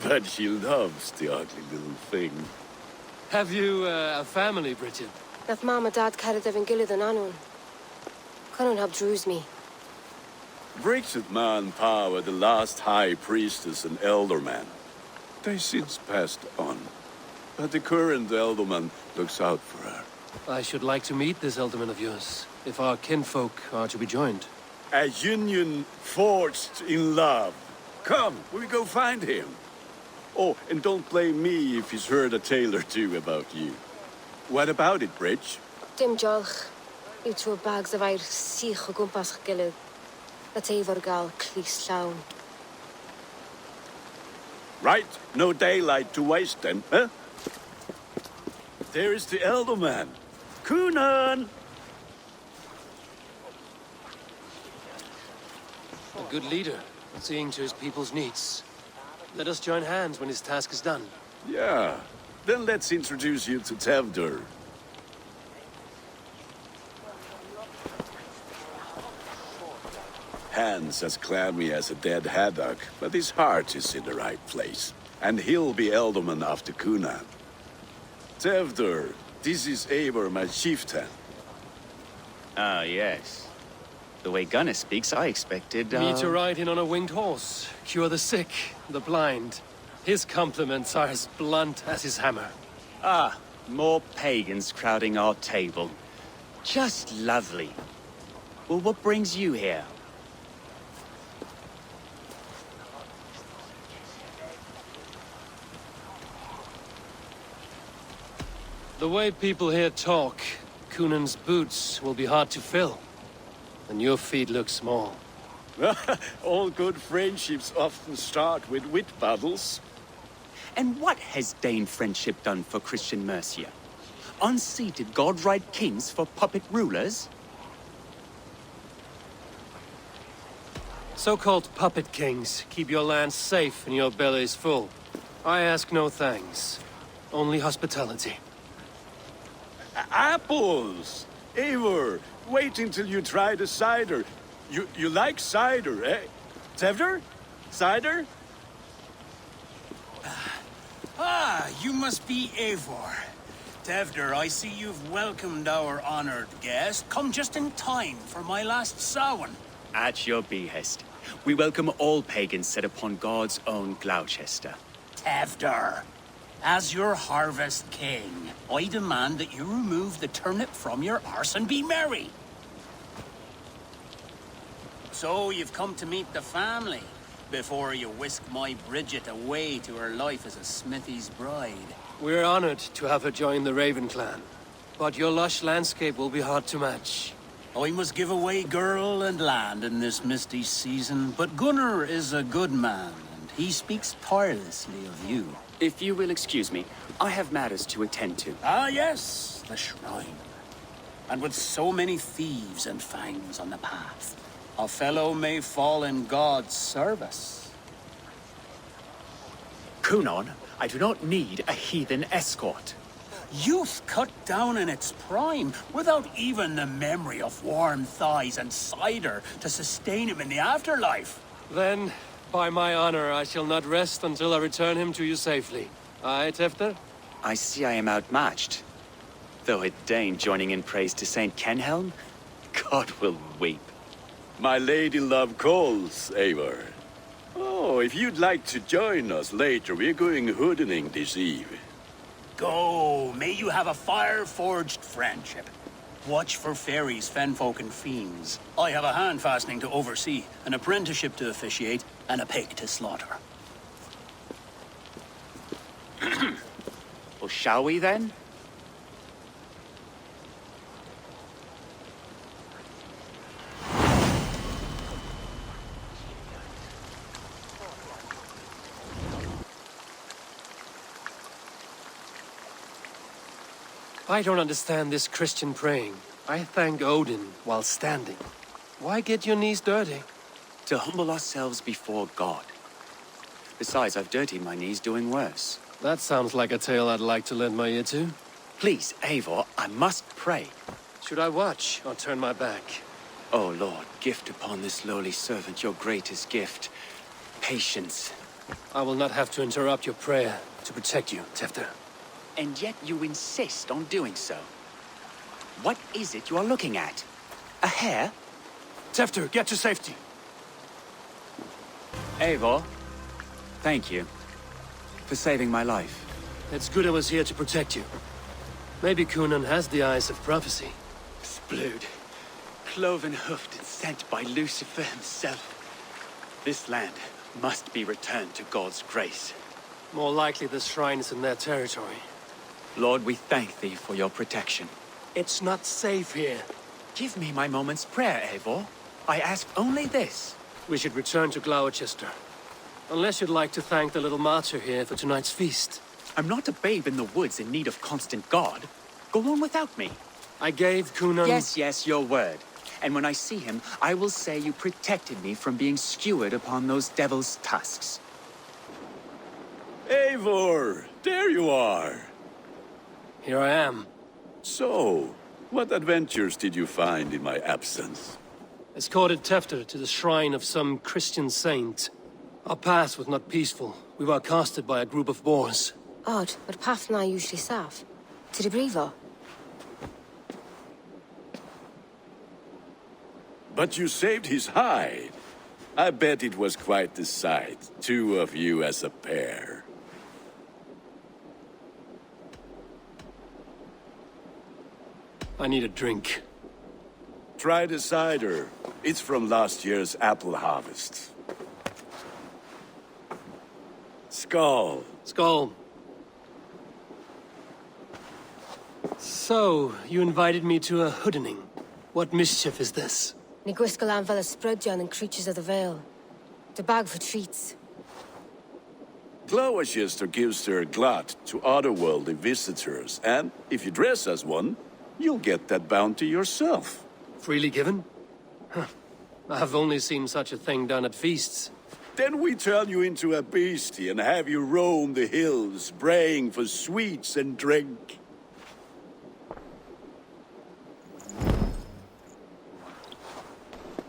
But she loves the ugly little thing. Have you a family, Bridget? Nath Mom and Dad carried Evan Gillid and Anun. Couldn't help drews me. Bridget Man Pa were the last high priestess and elderman. They since passed on. But the current elderman looks out for her. I should like to meet this elderman of yours, if our kinfolk are to be joined. A union forged in love. Come, we go find him. Oh, and don't blame me if he's heard a tale or two about you. What about it, Bridge? Dim Jolch. You two bags of air sich o gwmpas Gillid. That Eivor gal clis llawn. Right, no daylight to waste then, huh? There is the elder man. Coonan! A good leader, seeing to his people's needs. Let us join hands when his task is done. Yeah, then let's introduce you to Tevdur. Hans as clammy as a dead haddock, but his heart is in the right place. And he'll be elderman after Coonan. Tevdur, this is Eivor, my chieftain. Ah, yes. The way Gunnar speaks, I expected, Me to ride in on a winged horse, cure the sick, the blind. His compliments are as blunt as his hammer. Ah, more pagans crowding our table. Just lovely. Well, what brings you here? The way people here talk, Coonan's boots will be hard to fill. And your feet look small. All good friendships often start with wit battles. And what has Dane friendship done for Christian Mercia? Unseated godright kings for puppet rulers? So-called puppet kings keep your lands safe and your bellies full. I ask no thanks, only hospitality. Apples! Eivor, wait until you try the cider. You like cider, eh? Tevdur? Cider? Ah, you must be Eivor. Tevdur, I see you've welcomed our honored guest. Come just in time for my last Samhain. At your behest. We welcome all pagans set upon God's own Gloucester. Tevdur, as your harvest king, I demand that you remove the turnip from your arse and be merry. So you've come to meet the family. before you whisk my Bridget away to her life as a smithy's bride. We're honored to have her join the Raven clan. But your lush landscape will be hard to match. I must give away girl and land in this misty season, but Gunnar is a good man, and he speaks tirelessly of you. If you will excuse me, I have matters to attend to. Ah, yes, the shrine. And with so many thieves and fangs on the path, a fellow may fall in God's service. Kunon, I do not need a heathen escort. Youth cut down in its prime, without even the memory of warm thighs and cider to sustain him in the afterlife. Then, by my honor, I shall not rest until I return him to you safely. Aye, Tefter? I see I am outmatched. Though a Dane joining in praise to Saint Kenhelm, God will weep. My lady love calls, Eivor. Oh, if you'd like to join us later, we're going hoodening this eve. Go, may you have a fire-forged friendship. Watch for fairies, fenfolk, and fiends. I have a hand fastening to oversee, an apprenticeship to officiate, and a pig to slaughter. Well, shall we then? I don't understand this Christian praying. I thank Odin while standing. Why get your knees dirty? To humble ourselves before God. Besides, I've dirtied my knees doing worse. That sounds like a tale I'd like to lend my ear to. Please, Eivor, I must pray. Should I watch or turn my back? Oh Lord, gift upon this lowly servant your greatest gift. Patience. I will not have to interrupt your prayer to protect you, Tefter. And yet you insist on doing so. What is it you are looking at? A hare? Tefter, get to safety. Eivor, thank you for saving my life. It's good I was here to protect you. Maybe Kunan has the eyes of prophecy. Splood, cloven-hoofed and sent by Lucifer himself. This land must be returned to God's grace. More likely the shrine is in their territory. Lord, we thank thee for your protection. It's not safe here. Give me my moment's prayer, Eivor. I ask only this. We should return to Gloucester. Unless you'd like to thank the little martyr here for tonight's feast. I'm not a babe in the woods in need of constant guard. Go on without me. I gave Kunan... Yes, your word. And when I see him, I will say you protected me from being skewered upon those devil's tusks. Eivor, there you are. Here I am. So, what adventures did you find in my absence? Escorted Tefter to the shrine of some Christian saint. Our path was not peaceful. We were accosted by a group of boars. Odd, but path na usually safe. To the Brevo. But you saved his hide. I bet it was quite the sight, two of you as a pair. I need a drink. Try the cider. It's from last year's apple harvest. Skull. Skull. So, you invited me to a hoodening. What mischief is this? Ní gwisgal an fel Sprudjan and Creatures of the Vale. The bag for treats. Gloucester gives their glut to otherworldly visitors, and if you dress as one, you'll get that bounty yourself. Freely given? Huh. I've only seen such a thing done at feasts. Then we turn you into a beastie and have you roam the hills, braying for sweets and drink.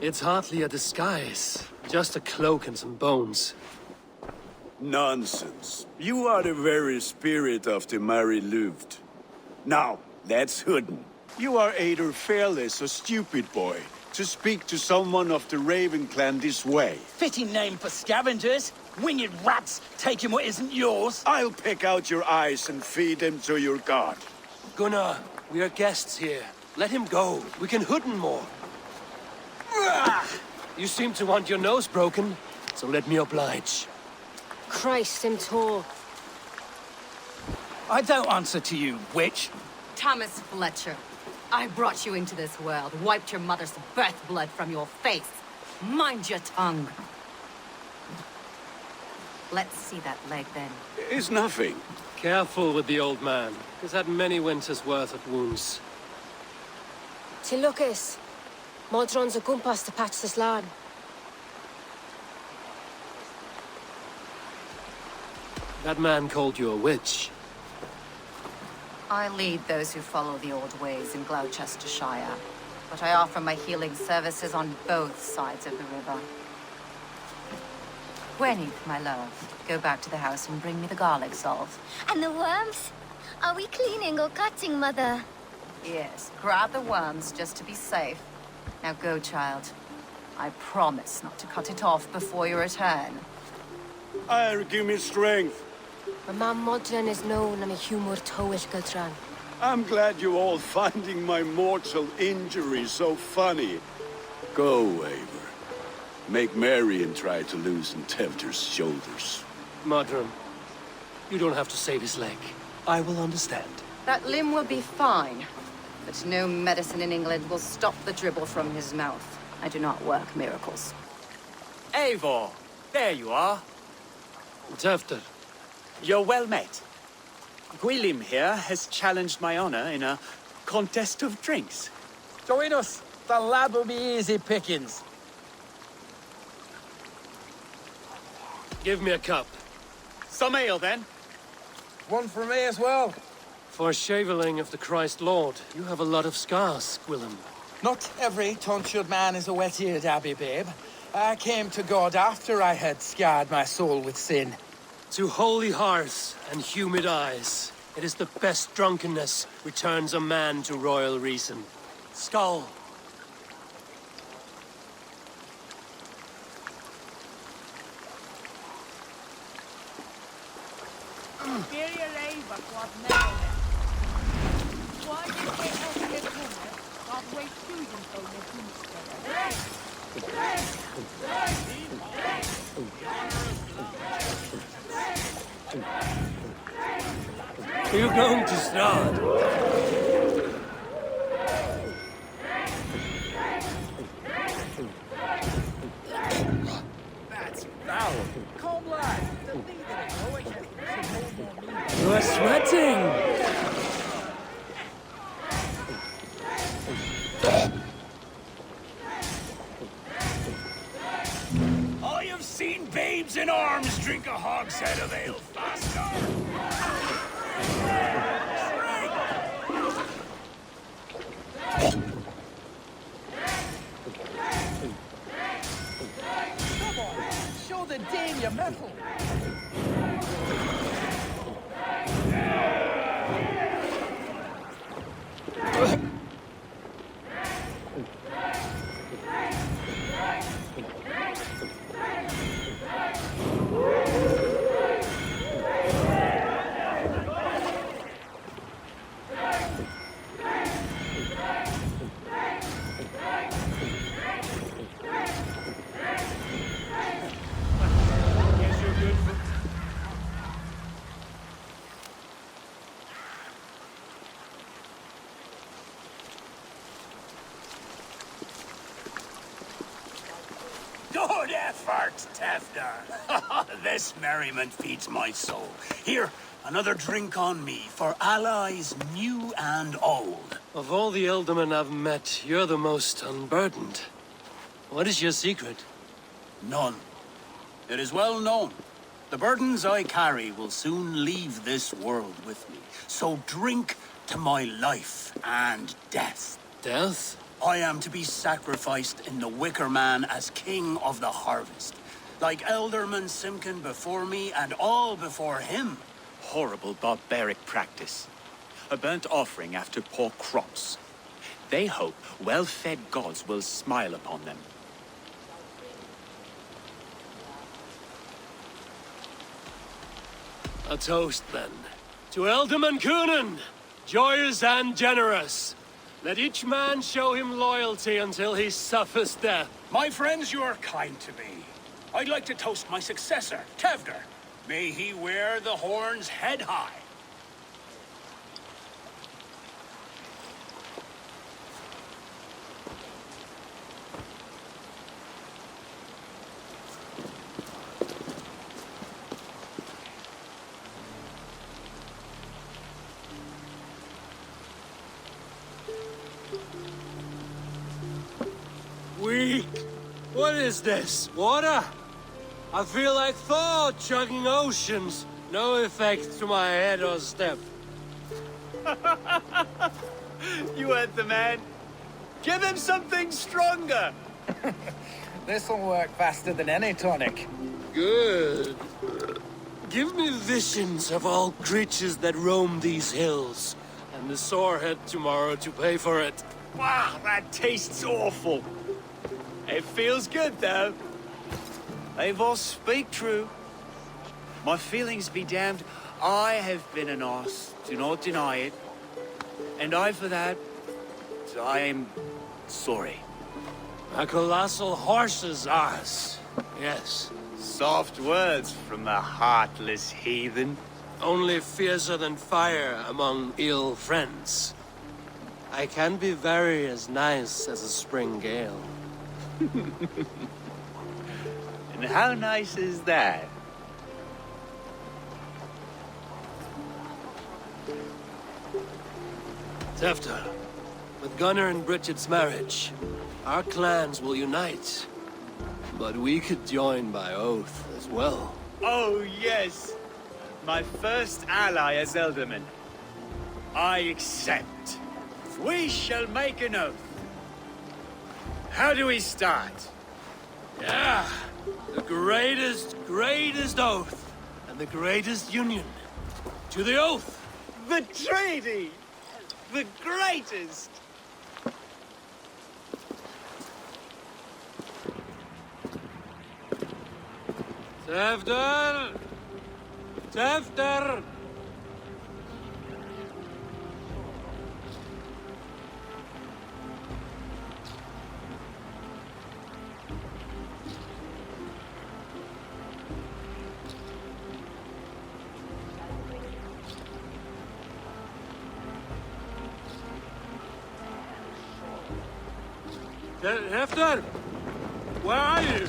It's hardly a disguise. Just a cloak and some bones. Nonsense. You are the very spirit of the Mary Louved. Now, let's hooden. You are either fearless or stupid, boy, to speak to someone of the Raven clan this way. Fitting name for scavengers. Winged rats taking what isn't yours. I'll pick out your eyes and feed them to your god. Gunnar, we are guests here. Let him go. We can hooden more. You seem to want your nose broken. so let me oblige. Christ, him tall. I don't answer to you, witch. Thomas Fletcher, I brought you into this world, wiped your mother's birth blood from your face. Mind your tongue. Let's see that leg, then. It's nothing. Careful with the old man. He's had many winters' worth of wounds. Ti Lucas. Modron's a gumpas to patch this lad. That man called you a witch. I lead those who follow the old ways in Gloucestershire, but I offer my healing services on both sides of the river. Gweneth, my love, go back to the house and bring me the garlic salve. And the worms? Are we cleaning or cutting, Mother? Yes, grab the worms just to be safe. Now go, child. I promise not to cut it off before your return. Give me strength. My mam Modron is known am a humor towish gudran. I'm glad you all finding my mortal injury so funny. Go, Eivor. Make merry and try to loosen Tevter's shoulders. Modron, you don't have to save his leg. I will understand. That limb will be fine, but no medicine in England will stop the dribble from his mouth. I do not work miracles. Eivor, there you are. Tevter. You're well met. Gwilym here has challenged my honor in a contest of drinks. Join us. The lad will be easy pickings. Give me a cup. Some ale, then. One for me as well. For shaveling of the Christ Lord, you have a lot of scars, Gwilym. Not every tonsured man is a wet-eared abbey, babe. I came to God after I had scarred my soul with sin. To holy hearts and humid eyes, it is the best drunkenness returns a man to royal reason. Skull. Are you going to start? That's foul. Come, lad. You are sweating! I have seen babes in arms drink a hogshead of ale faster. Come on, show the Dane your mettle. Good effort, Tefter. This merriment feeds my soul. Here, another drink on me for allies new and old. Of all the ealdormen I've met, you're the most unburdened. What is your secret? None. It is well known. The burdens I carry will soon leave this world with me. So drink to my life and death. Death? I am to be sacrificed in the Wicker Man as king of the harvest. Like Elderman Simkin before me and all before him. Horrible barbaric practice. A burnt offering after poor crops. They hope well-fed gods will smile upon them. A toast, then. To Ealdorman Coonan, joyous and generous. Let each man show him loyalty until he suffers death. My friends, you are kind to me. I'd like to toast my successor, Tevder. May he wear the horns head high. Weak. What is this? Water? I feel like Thor chugging oceans. No effect to my head or step. You heard the man. Give him something stronger. This'll work faster than any tonic. Good. Give me visions of all creatures that roam these hills, and the sorehead tomorrow to pay for it. Wow, that tastes awful. It feels good, though. Eivor, speak true. My feelings be damned. I have been an ass, do not deny it. And I, for that, I am sorry. A colossal horse's ass. Yes. Soft words from the heartless heathen. Only fiercer than fire among ill friends. I can be very as nice as a spring gale. And how nice is that? Tefter, with Gunnar and Bridget's marriage, our clans will unite. But we could join by oath as well. Oh, yes. My first ally as Elderman. I accept. We shall make an oath. How do we start? Yeah, the greatest oath, and the greatest union. To the oath! The treaty! The greatest! Tefter! Tefter! Tefter! Where are you?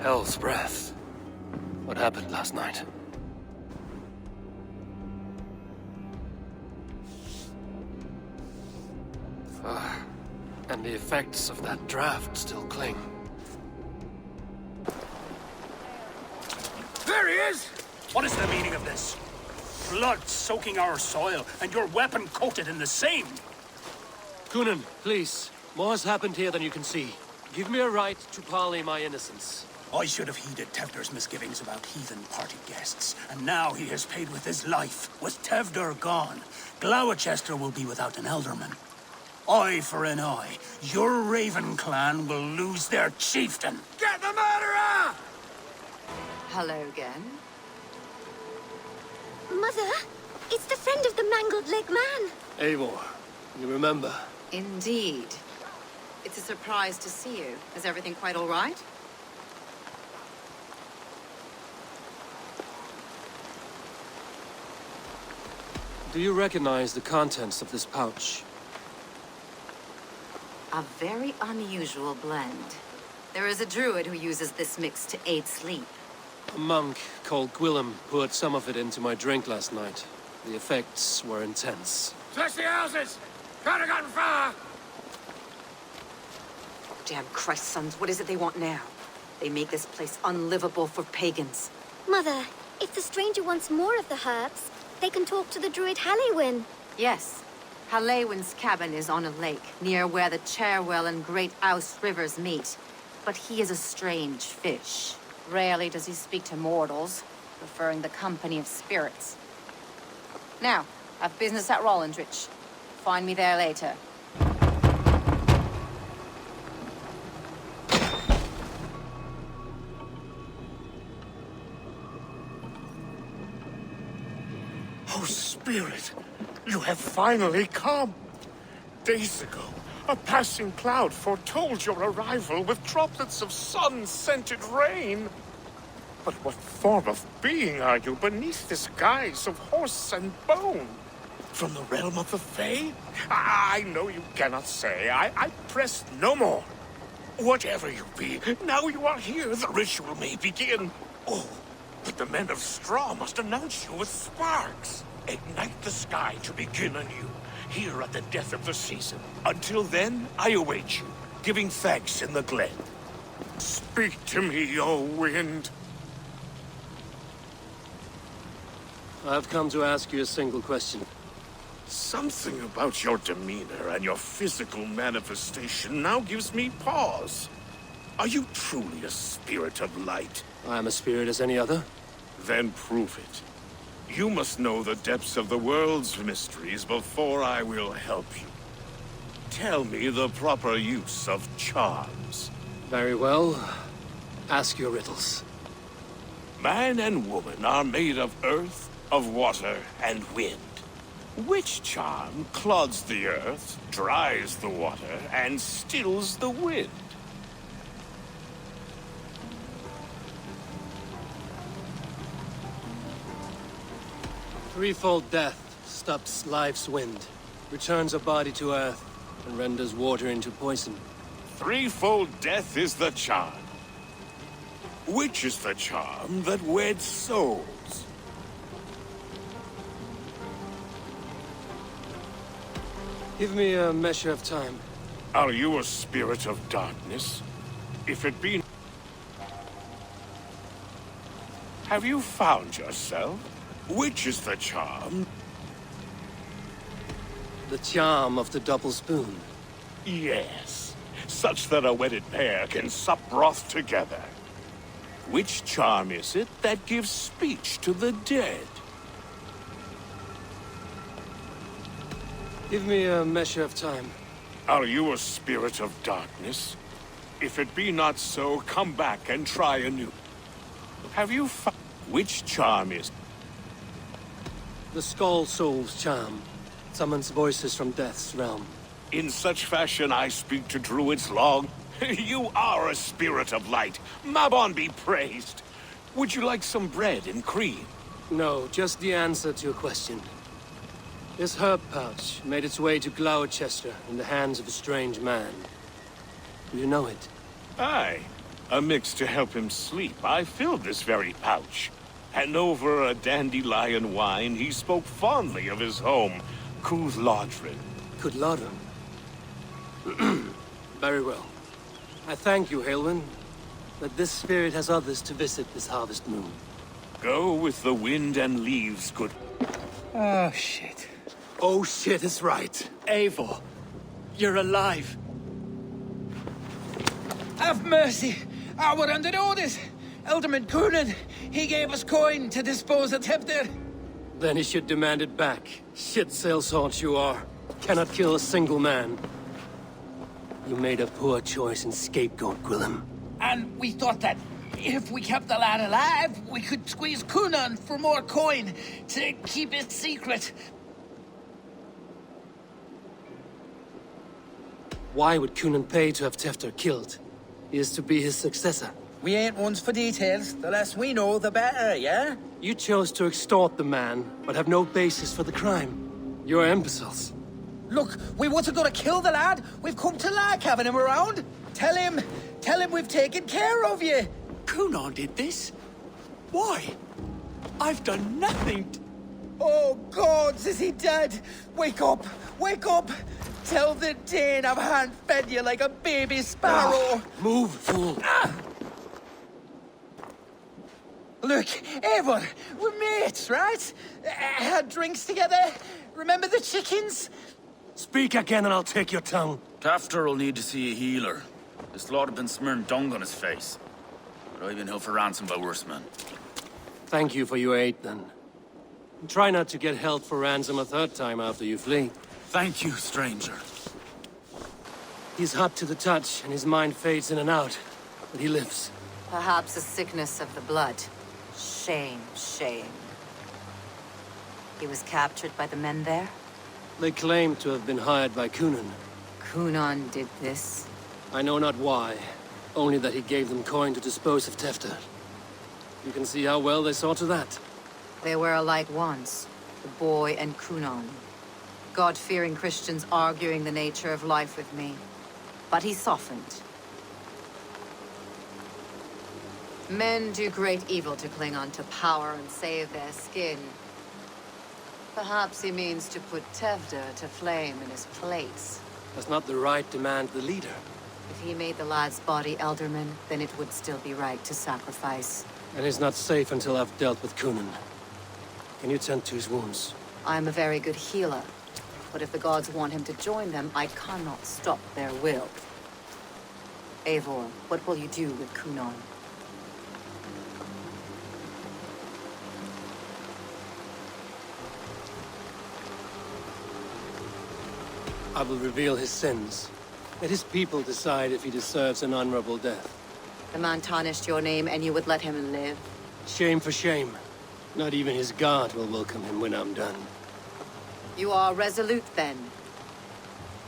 Hell's breath. What happened last night? And the effects of that draft still cling. There he is! What is the meaning of this? Blood soaking our soil, and your weapon coated in the same! Kunin, please. More has happened here than you can see. Give me a right to parley my innocence. I should have heeded Tevder's misgivings about heathen party guests, and now he has paid with his life. With Tevder gone, Gloucester will be without an elderman. Eye for an eye. Your Raven clan will lose their chieftain. Get the murderer! Hello again. Mother, it's the friend of the mangled leg man. Eivor, you remember? Indeed. It's a surprise to see you. Is everything quite all right? Do you recognize the contents of this pouch? A very unusual blend. There is a druid who uses this mix to aid sleep. A monk called Gwillem poured some of it into my drink last night. The effects were intense. Search the houses! Could have gotten far! Damn Christ, sons, what is it they want now? They make this place unlivable for pagans. Mother, if the stranger wants more of the herbs, they can talk to the druid Halewyn. Yes. Halewyn's cabin is on a lake, near where the Cherwell and Great Ouse rivers meet. But he is a strange fish. Rarely does he speak to mortals, preferring the company of spirits. Now, I've business at Rollindrich. Find me there later. Oh, Spirit, you have finally come. Days ago, a passing cloud foretold your arrival with droplets of sun-scented rain. But what form of being are you beneath this guise of horse and bone? From the realm of the Fae? I know you cannot say. I press no more. Whatever you be, now you are here, the ritual may begin. Oh, but the men of straw must announce you with sparks. Ignite the sky to begin anew, here at the death of the season. Until then, I await you, giving thanks in the glen. Speak to me, O wind. I've come to ask you a single question. Something about your demeanor and your physical manifestation now gives me pause. Are you truly a spirit of light? I am a spirit as any other. Then prove it. You must know the depths of the world's mysteries before I will help you. Tell me the proper use of charms. Very well. Ask your riddles. Man and woman are made of earth, of water, and wind. Which charm clods the earth, dries the water, and stills the wind? Threefold death stops life's wind, returns a body to earth, and renders water into poison. Threefold death is the charm. Which is the charm that weds souls? Give me a measure of time. Are you a spirit of darkness? If it be... Have you found yourself? Which is the charm? The charm of the double spoon. Yes. Such that a wedded pair can sup broth together. Which charm is it that gives speech to the dead? Give me a measure of time. Are you a spirit of darkness? If it be not so, come back and try anew. Have you found... Which charm is... The Skull Soul's charm. Summons voices from Death's realm. In such fashion I speak to druids long. You are a spirit of light. Mabon be praised. Would you like some bread and cream? No, just the answer to your question. This herb pouch made its way to Gloucester in the hands of a strange man. Do you know it? Aye. A mix to help him sleep. I filled this very pouch. And over a dandelion wine, he spoke fondly of his home, Cooth-Lodrin. Cooth-Lodrin? Very well. I thank you, Halwyn, but this spirit has others to visit this harvest moon. Go with the wind and leaves, good... Oh, shit. Oh shit is right. Eivor, you're alive. Have mercy! We're under orders! Alderman Coonan, he gave us coin to dispose of Templar. Then he should demand it back. Shit sails haunt you are. Cannot kill a single man. You made a poor choice in scapegoat, Gwillem. And we thought that if we kept the lad alive, we could squeeze Coonan for more coin to keep it secret. Why would Cunan pay to have Tefter killed? He is to be his successor. We ain't ones for details. The less we know, the better, yeah? You chose to extort the man, but have no basis for the crime. You're imbeciles. Look, we wasn't gonna kill the lad. We've come to like having him around. Tell him we've taken care of you. Cunan did this? Why? I've done nothing. Oh, gods, is he dead? Wake up! Wake up! Tell the Dane I've hand-fed you like a baby sparrow. Move, fool. Look, Eivor, we're mates, right? Had drinks together. Remember the chickens? Speak again and I'll take your tongue. Tefter will need to see a healer. This lord had been smearing dung on his face. But I've been held for ransom by worse men. Thank you for your aid, then. Try not to get held for ransom a third time after you flee. Thank you, stranger. He's hot to the touch, and his mind fades in and out. But he lives. Perhaps a sickness of the blood. Shame, shame. He was captured by the men there? They claim to have been hired by Cunan. Cunan did this? I know not why. Only that he gave them coin to dispose of Tefter. You can see how well they saw to that. They were alike once, the boy and Cunan. God-fearing Christians arguing the nature of life with me. But he softened. Men do great evil to cling on to power and save their skin. Perhaps he means to put Tefter to flame in his place. Does not the right demand the leader? If he made the lad's body Elderman, then it would still be right to sacrifice. And he's not safe until I've dealt with Cunan. Can you tend to his wounds? I'm a very good healer. But if the gods want him to join them, I cannot stop their will. Eivor, what will you do with Cunan? I will reveal his sins. Let his people decide if he deserves an honorable death. The man tarnished your name and you would let him live? Shame for shame. Not even his guard will welcome him when I'm done. You are resolute then.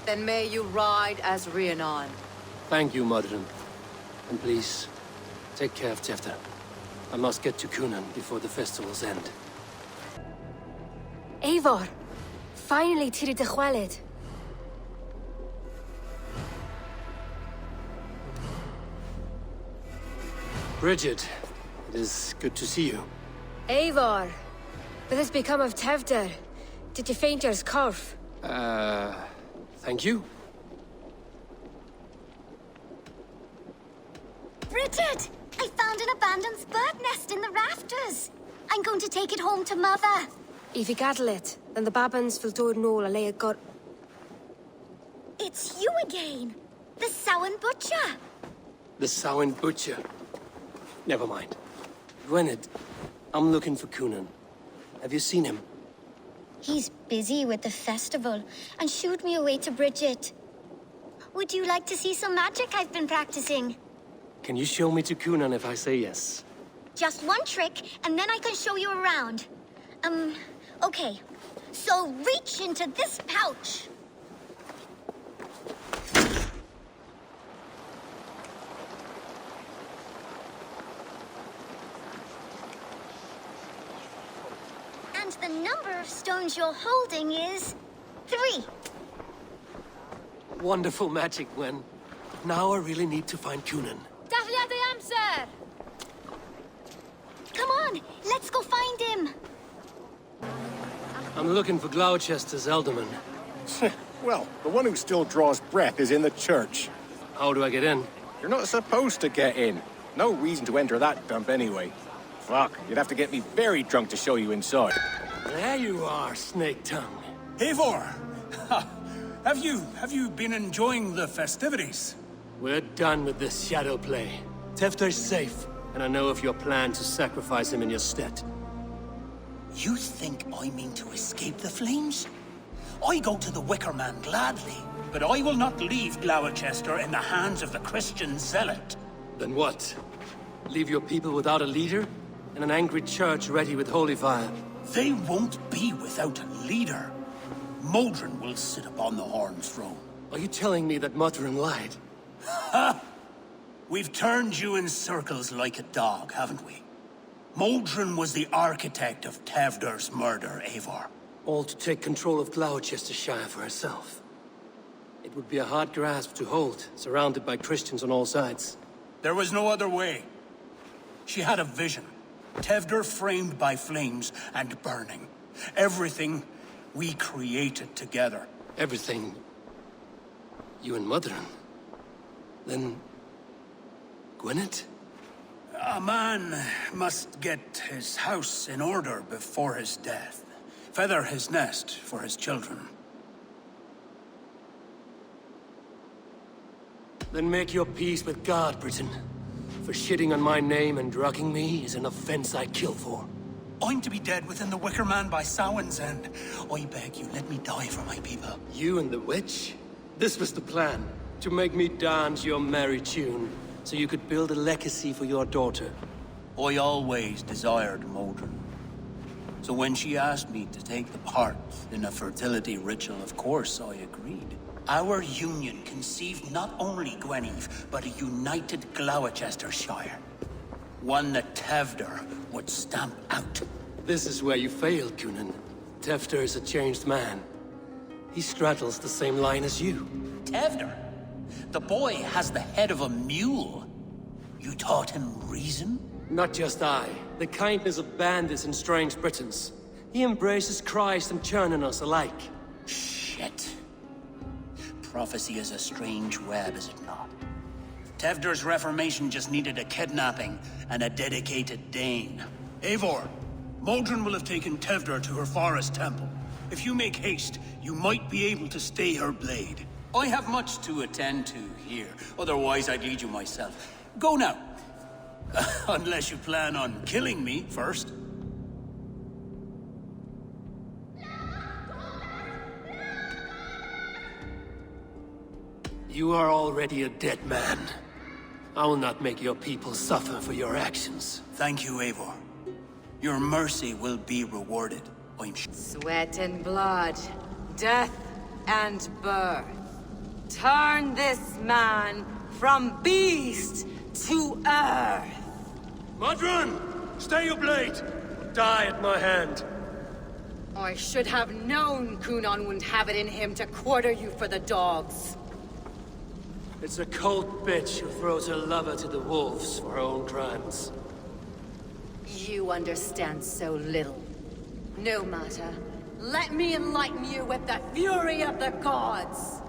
Then may you ride as Rhiannon. Thank you, Modron. And please, take care of Tefter. I must get to Cunan before the festival's end. Eivor, finally tiri de chwaled. Bridget, it is good to see you. Eivor, what has become of Tefter? Did you faint your scarf? Thank you. Bridget! I found an abandoned bird nest in the rafters. I'm going to take it home to Mother. If you gaddle it, then the babans will do no a got. It's you again! The Samhain Butcher! The Samhain Butcher. Never mind. Gwynedd, I'm looking for Cunan. Have you seen him? He's busy with the festival and shooed me away to Bridget. Would you like to see some magic I've been practicing? Can you show me to Cunan if I say yes? Just one trick, and then I can show you around. Okay. So reach into this pouch. And the number of stones you're holding is 3. Wonderful magic, Gwen. Now I really need to find Cunan. Daflia de Amser! Come on, let's go find him. I'm looking for Gloucester's Elderman. Well, the one who still draws breath is in the church. How do I get in? You're not supposed to get in. No reason to enter that dump anyway. Fuck, you'd have to get me very drunk to show you inside. There you are, Snake Tongue. Eivor! Have you been enjoying the festivities? We're done with this shadow play. Tefter's safe, and I know of your plan to sacrifice him in your stead. You think I mean to escape the flames? I go to the Wicker Man gladly, but I will not leave Gloucester in the hands of the Christian zealot. Then what? Leave your people without a leader? And an angry church ready with holy fire? They won't be without a leader. Modron will sit upon the Horn's throne. Are you telling me that Modron lied? Ha! We've turned you in circles like a dog, haven't we? Modron was the architect of Tewdwr's murder, Eivor. All to take control of Gloucestershire for herself. It would be a hard grasp to hold, surrounded by Christians on all sides. There was no other way. She had a vision. Tewdwr framed by flames and burning. Everything we created together. Everything... you and Modron? Then... Gwynedd? A man must get his house in order before his death. Feather his nest for his children. Then make your peace with God, Britain. For shitting on my name and drugging me is an offense I kill for. I'm to be dead within the Wicker Man by Samhain's end. I beg you, let me die for my people. You and the witch? This was the plan. To make me dance your merry tune, so you could build a legacy for your daughter. I always desired Modron. So when she asked me to take the part in a fertility ritual, of course I agreed. Our union conceived not only Gweneve, but a united Gloucestershire. One that Tewdwr would stamp out. This is where you failed, Cunan. Tewdwr is a changed man. He straddles the same line as you. Tewdwr? The boy has the head of a mule. You taught him reason? Not just I. The kindness of bandits and strange Britons. He embraces Christ and churning us alike. Shit. Prophecy is a strange web, is it not? Tewdwr's reformation just needed a kidnapping and a dedicated Dane. Eivor, Modron will have taken Tewdwr to her forest temple. If you make haste, you might be able to stay her blade. I have much to attend to here, otherwise I'd lead you myself. Go now. Unless you plan on killing me first. You are already a dead man. I will not make your people suffer for your actions. Thank you, Eivor. Your mercy will be rewarded, I'm sure. Sweat and blood, death and birth. Turn this man from beast to earth. Modron! Stay your blade! Die at my hand. I should have known Cunan wouldn't have it in him to quarter you for the dogs. It's a cold bitch who throws her lover to the wolves for her own crimes. You understand so little. No matter. Let me enlighten you with the fury of the gods!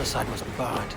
other side must be barred.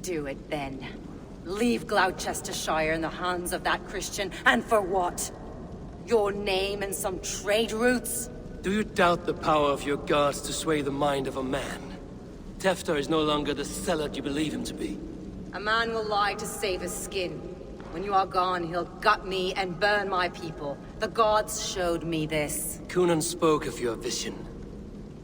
Do it then. Leave Gloucestershire in the hands of that Christian, and for what? Your name and some trade routes? Do you doubt the power of your gods to sway the mind of a man? Tefter is no longer the zealot you believe him to be. A man will lie to save his skin. When you are gone, he'll gut me and burn my people. The gods showed me this. Cunan spoke of your vision.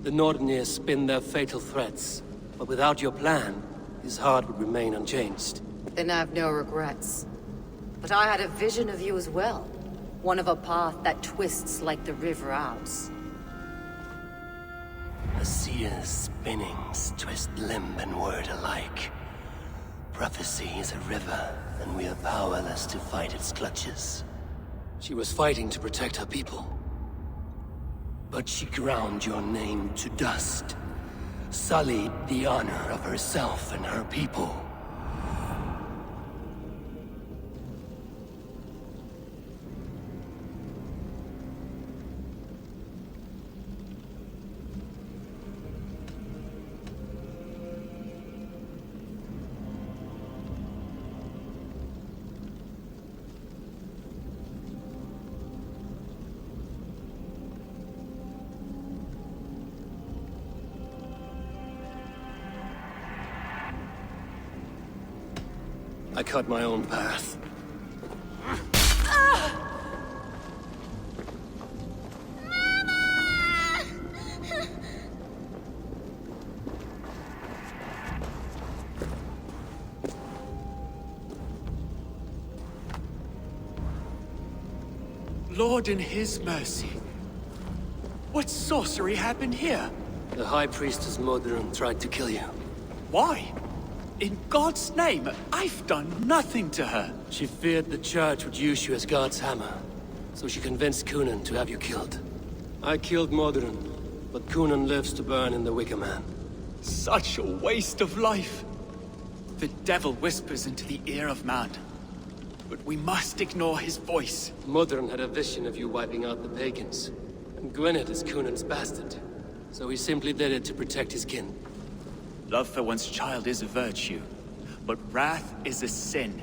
The Northerners spin their fatal threats, but without your plan, his heart would remain unchanged. Then I have no regrets. But I had a vision of you as well. One of a path that twists like the River Ouse. A seer's spinnings twist limb and word alike. Prophecy is a river, and we are powerless to fight its clutches. She was fighting to protect her people. But she ground your name to dust. Sullied the honor of herself and her people. I cut my own path. Lord in his mercy. What sorcery happened here? The High Priestess Modron tried to kill you. Why? In God's name, I've done nothing to her. She feared the Church would use you as God's hammer, so she convinced Cunan to have you killed. I killed Modron, but Cunan lives to burn in the Wicker Man. Such a waste of life. The devil whispers into the ear of man, but we must ignore his voice. Modron had a vision of you wiping out the pagans, and Gwynedd is Cunan's bastard, so he simply did it to protect his kin. Love for one's child is a virtue, but wrath is a sin.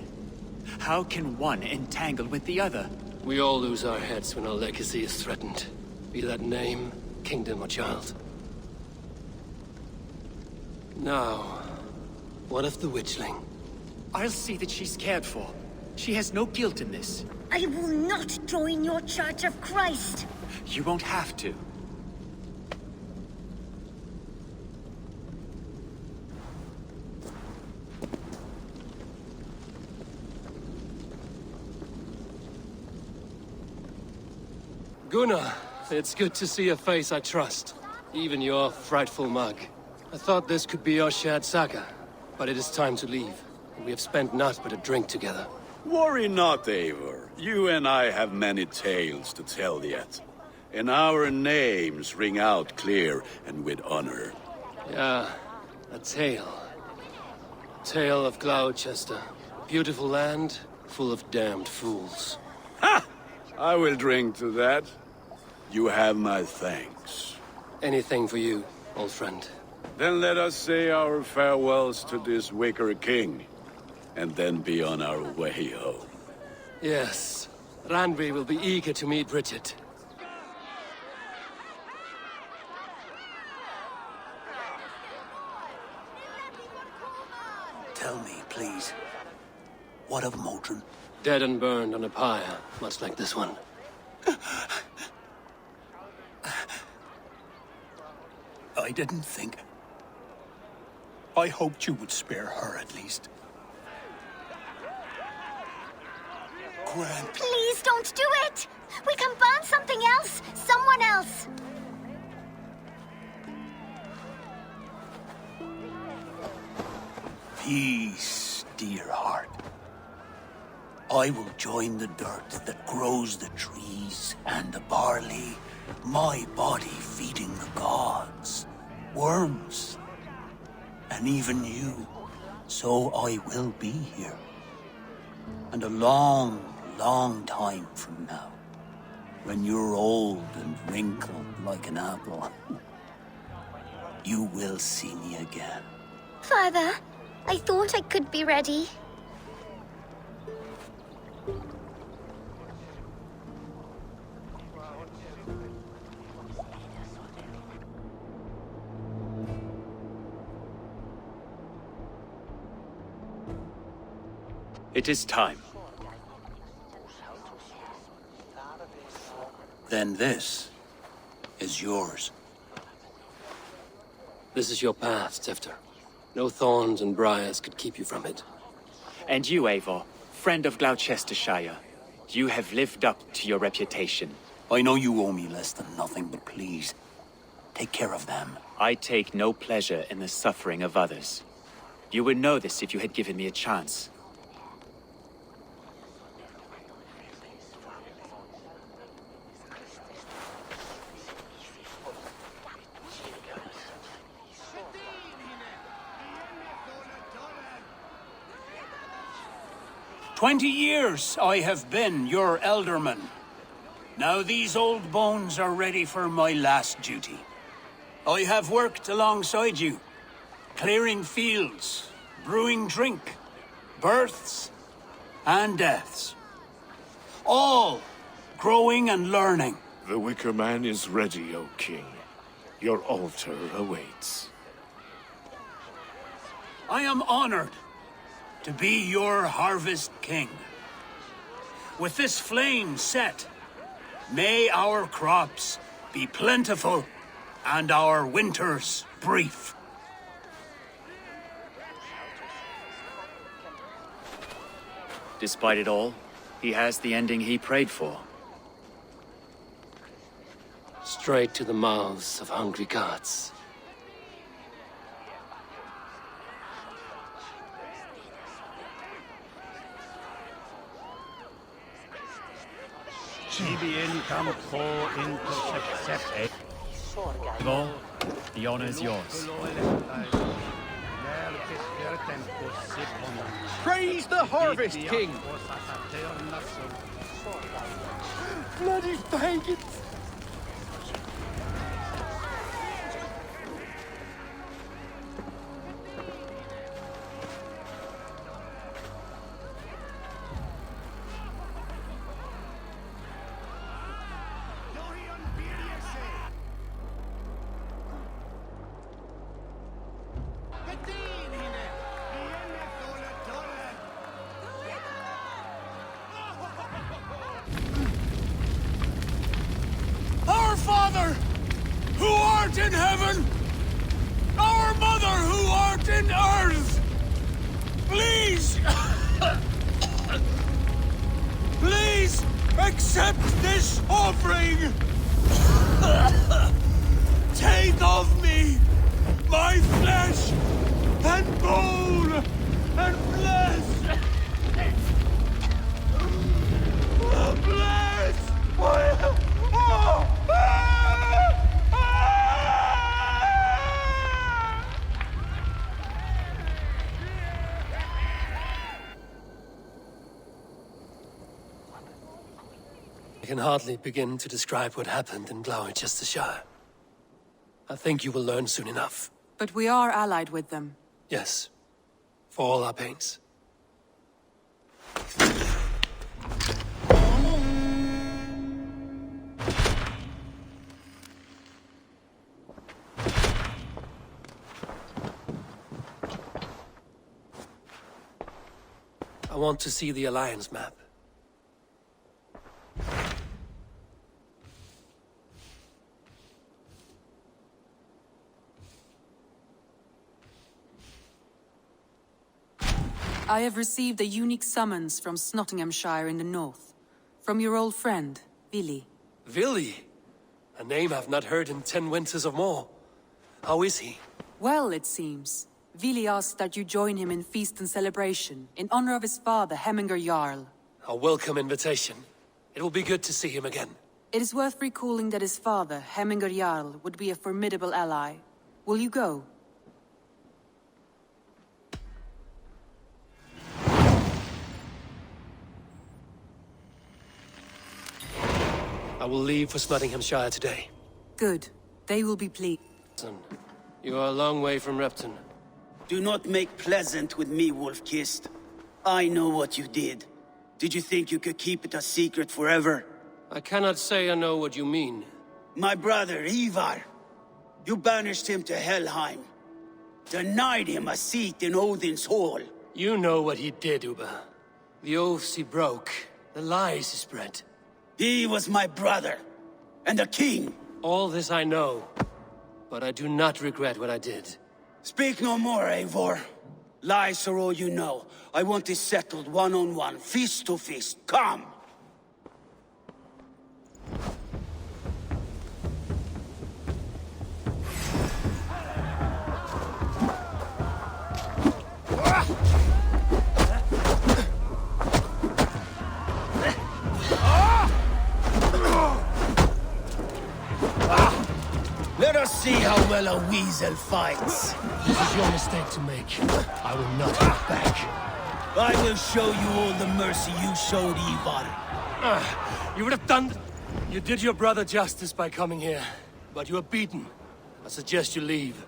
How can one entangle with the other? We all lose our heads when our legacy is threatened, be that name, kingdom, or child. Now, what of the witchling? I'll see that she's cared for. She has no guilt in this. I will not join your Church of Christ. You won't have to. Gunnar, it's good to see a face I trust. Even your frightful mug. I thought this could be our shared saga, but it is time to leave. We have spent naught but a drink together. Worry not, Eivor. You and I have many tales to tell yet. and our names ring out clear and with honor. Yeah, a tale. Tale of Gloucester. Beautiful land, full of damned fools. Ha! I will drink to that. You have my thanks. Anything for you, old friend. Then let us say our farewells to this wicker king, and then be on our way home. Yes, Randvi will be eager to meet Bridget. Tell me, please, what of Modron? Dead and burned on a pyre, much like this one. I didn't think. I hoped you would spare her at least. Grant. Please don't do it! We can burn something else! Someone else! Peace, dear heart. I will join the dirt that grows the trees and the barley, my body feeding the gods, worms, and even you. So I will be here. And a long, long time from now, when you're old and wrinkled like an apple, you will see me again. Father, I thought I could be ready. It is time. Then this is yours. This is your path, Tifter. No thorns and briars could keep you from it. And you, Eivor, friend of Gloucestershire, you have lived up to your reputation. I know you owe me less than nothing, but please, take care of them. I take no pleasure in the suffering of others. You would know this if you had given me a chance. "20 years I have been your elderman. Now these old bones are ready for my last duty. I have worked alongside you, clearing fields, brewing drink, births and deaths. All growing and learning. The Wicker Man is ready, O King. Your altar awaits. I am honored to be your harvest king. With this flame set, may our crops be plentiful and our winters brief. Despite it all, he has the ending he prayed for. Straight to the mouths of hungry gods. Go. The honor is yours. Praise the Harvest King! Bloody faggots! Our Father, who art in heaven, our Mother, who art in earth, please, please accept this offering. Take of me my flesh and bone and bless. Bless. I can hardly begin to describe what happened in Gloucestershire. I think you will learn soon enough. But we are allied with them. Yes. For all our pains. I want to see the Alliance map. I have received a unique summons from Nottinghamshire in the north. From your old friend, Vili. Vili? A name I've not heard in 10 winters or more. How is he? Well, it seems. Vili asked that you join him in feast and celebration, in honor of his father, Hemminger Jarl. A welcome invitation. It will be good to see him again. It is worth recalling that his father, Hemminger Jarl, would be a formidable ally. Will you go? I will leave for Nottinghamshire today. Good. They will be pleased. You are a long way from Repton. Do not make pleasant with me, Wolf-Kissed. I know what you did. Did you think you could keep it a secret forever? I cannot say I know what you mean. My brother, Eivor. You banished him to Helheim. Denied him a seat in Odin's hall. You know what he did, Uber. The oaths he broke. The lies he spread. He was my brother. And a king. All this I know. But I do not regret what I did. Speak no more, Eivor. Lies are all you know. I want this settled one-on-one, fist to fist. Come! Let us see how well a weasel fights. This is your mistake to make. I will not look back. I will show you all the mercy you showed Eivor. You would have done... You did your brother justice by coming here, but you were beaten. I suggest you leave.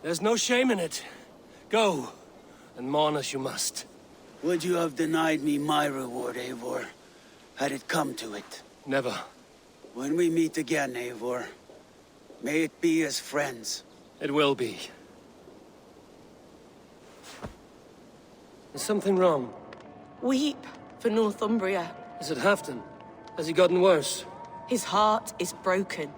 There's no shame in it. Go, and mourn as you must. Would you have denied me my reward, Eivor, had it come to it? Never. When we meet again, Eivor, may it be as friends. It will be. Is something wrong? Weep for Northumbria. Is it Halfdan? Has he gotten worse? His heart is broken.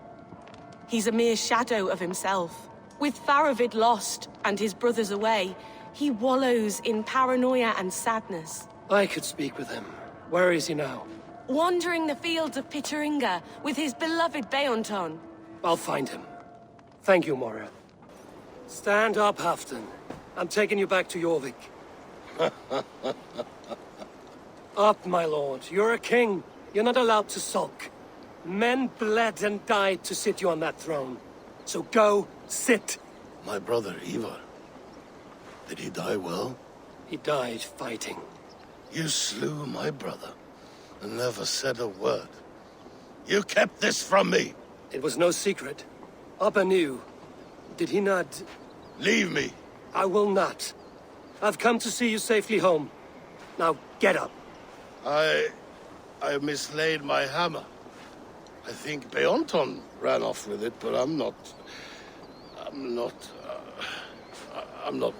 He's a mere shadow of himself. With Faravid lost and his brothers away, he wallows in paranoia and sadness. I could speak with him. Where is he now? Wandering the fields of Pitteringa with his beloved Beonton. I'll find him. Thank you, Moira. Stand up, Halfdan. I'm taking you back to Jorvik. Up, my lord. You're a king. You're not allowed to sulk. Men bled and died to sit you on that throne. So go, sit. My brother, Eivor. Did he die well? He died fighting. You slew my brother and never said a word. You kept this from me. It was no secret. Abba knew. Did he not... Leave me. I will not. I've come to see you safely home. Now, get up. I mislaid my hammer. I think Beonton ran off with it, but I'm not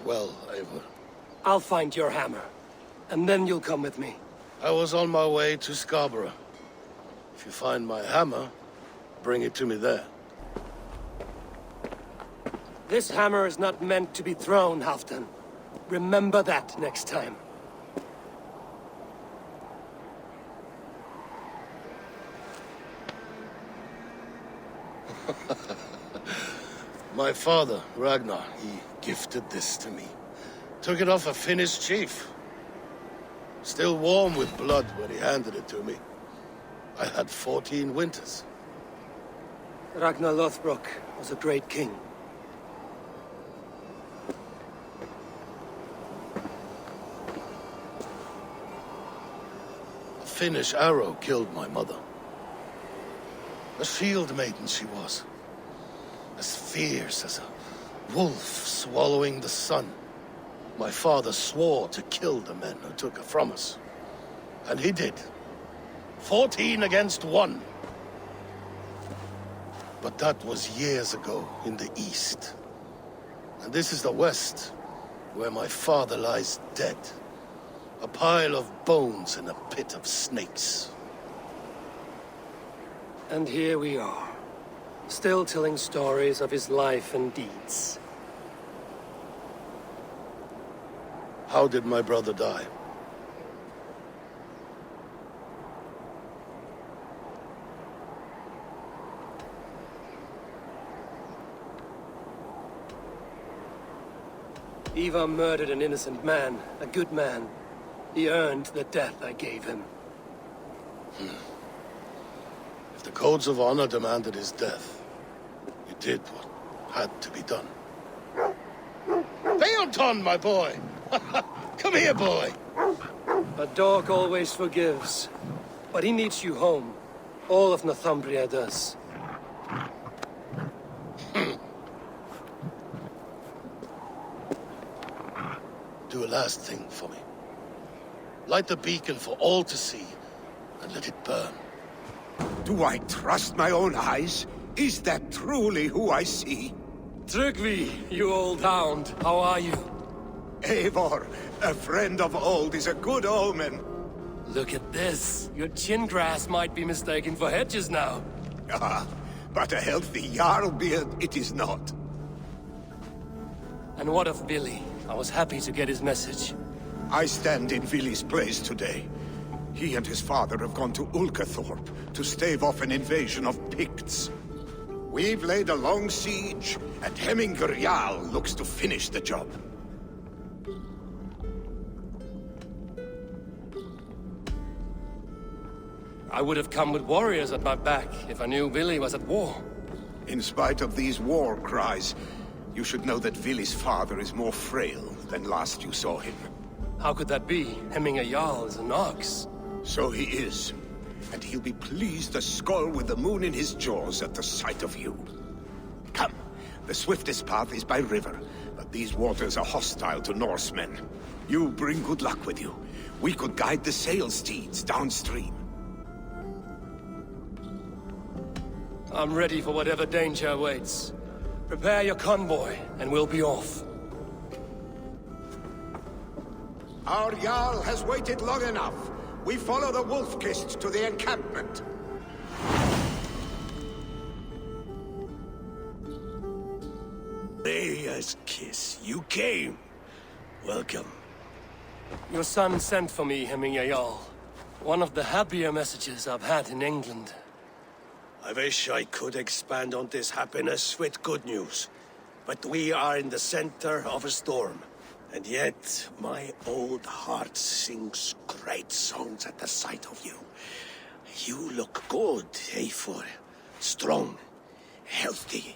well, Eivor. I'll find your hammer, and then you'll come with me. I was on my way to Scarborough. If you find my hammer, bring it to me there. This hammer is not meant to be thrown, Halfdan. Remember that next time. My father, Ragnar, he gifted this to me. Took it off a Finnish chief. Still warm with blood when he handed it to me. I had 14 winters. Ragnar Lothbrok was a great king. Finnish arrow killed my mother. A shield maiden she was. As fierce as a wolf swallowing the sun. My father swore to kill the men who took her from us. And he did. 14 against 1. But that was years ago in the east. And this is the west, where my father lies dead. A pile of bones in a pit of snakes. And here we are, still telling stories of his life and deeds. How did my brother die? Eivor murdered an innocent man, a good man. He earned the death I gave him. If the codes of honor demanded his death, you did what had to be done. Theoton, my boy! Come here, boy! A dog always forgives. But he needs you home. All of Northumbria does. Do a last thing for me. Light the beacon for all to see, and let it burn. Do I trust my own eyes? Is that truly who I see? Tryggvi, you old hound, how are you? Eivor, a friend of old is a good omen. Look at this. Your chin grass might be mistaken for hedges now. Ah, but a healthy Jarl beard it is not. And what of Billy? I was happy to get his message. I stand in Vili's place today. He and his father have gone to Ulkathorpe to stave off an invasion of Picts. We've laid a long siege, and Hemminger Jarl looks to finish the job. I would have come with warriors at my back if I knew Billy was at war. In spite of these war cries, you should know that Vili's father is more frail than last you saw him. How could that be? Hemminger Jarl is an ox. So he is. And he'll be pleased to skull with the moon in his jaws at the sight of you. Come, the swiftest path is by river, but these waters are hostile to Norsemen. You bring good luck with you. We could guide the sail steeds downstream. I'm ready for whatever danger awaits. Prepare your convoy, and we'll be off. Our Jarl has waited long enough. We follow the Wolf-Kist to the encampment. Leia's kiss. You came. Welcome. Your son sent for me, Hemminger Jarl. One of the happier messages I've had in England. I wish I could expand on this happiness with good news. But we are in the center of a storm. And yet, my old heart sings great songs at the sight of you. You look good, Eivor. Strong, healthy.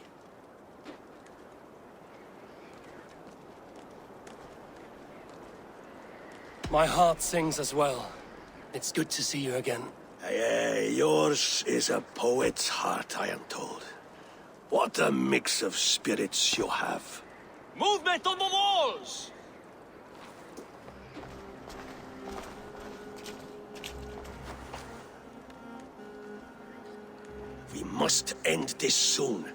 My heart sings as well. It's good to see you again. Yours is a poet's heart, I am told. What a mix of spirits you have. Movement on the walls! We must end this soon,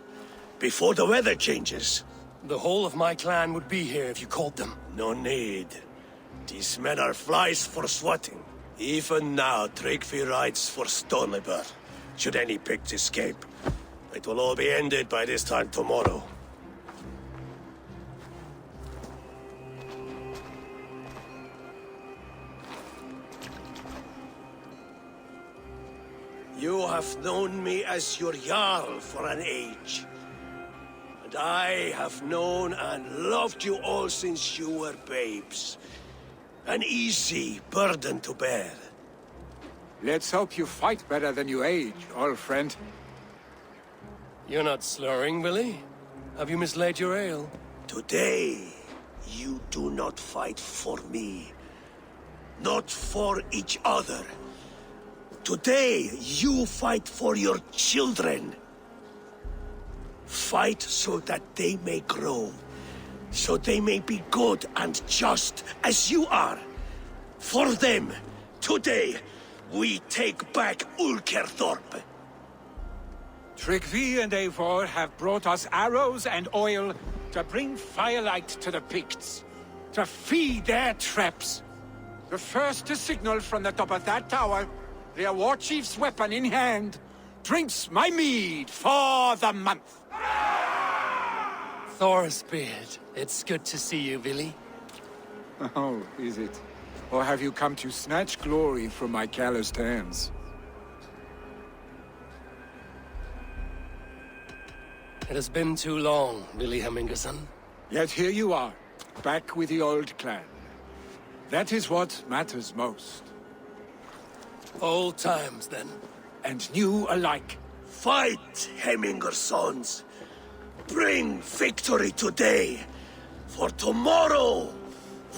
before the weather changes. The whole of my clan would be here if you called them. No need. These men are flies for swatting. Even now, Tryggvi rides for Stonebur, should any Picts escape. It will all be ended by this time tomorrow. You have known me as your Jarl for an age. And I have known and loved you all since you were babes. An easy burden to bear. Let's hope you fight better than you age, old friend. You're not slurring, Billy? Have you mislaid your ale? Today, you do not fight for me. Not for each other. Today, you fight for your children. Fight so that they may grow. So they may be good and just as you are. For them, today, we take back Ulkerthorpe. Tryggvi and Eivor have brought us arrows and oil to bring firelight to the Picts, to feed their traps. The first to signal from the top of that tower, their war chief's weapon in hand, drinks my mead for the month. Thorsbeard, it's good to see you, Billy. Oh, is it? Or have you come to snatch glory from my calloused hands? It has been too long, Billy Hemmingerson. Yet here you are, back with the old clan. That is what matters most. Old times, then. And new alike. Fight, Hemminger sons. Bring victory today. For tomorrow,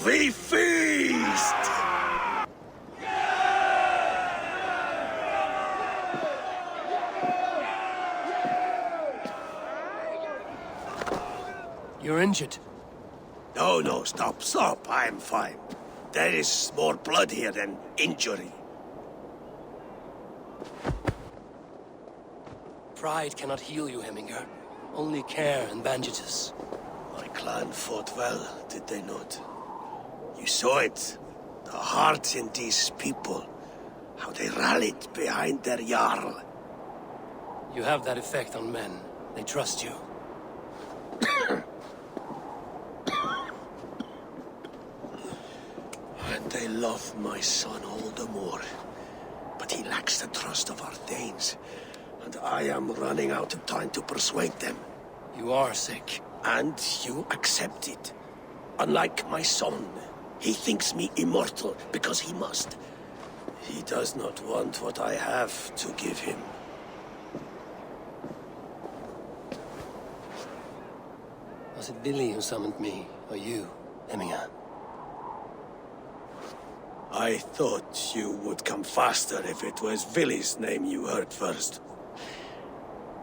we feast! You're injured. No, stop. I'm fine. There is more blood here than injury. Pride cannot heal you, Hemminger. Only care and bandages. My clan fought well, did they not? You saw it. The heart in these people. How they rallied behind their Jarl. You have that effect on men. They trust you. And they love my son all the more. But he lacks the trust of our Danes. And I am running out of time to persuade them. You are sick. And you accept it. Unlike my son, he thinks me immortal because he must. He does not want what I have to give him. Was it Billy who summoned me, or you, Hemminger? I thought you would come faster if it was Villy's name you heard first.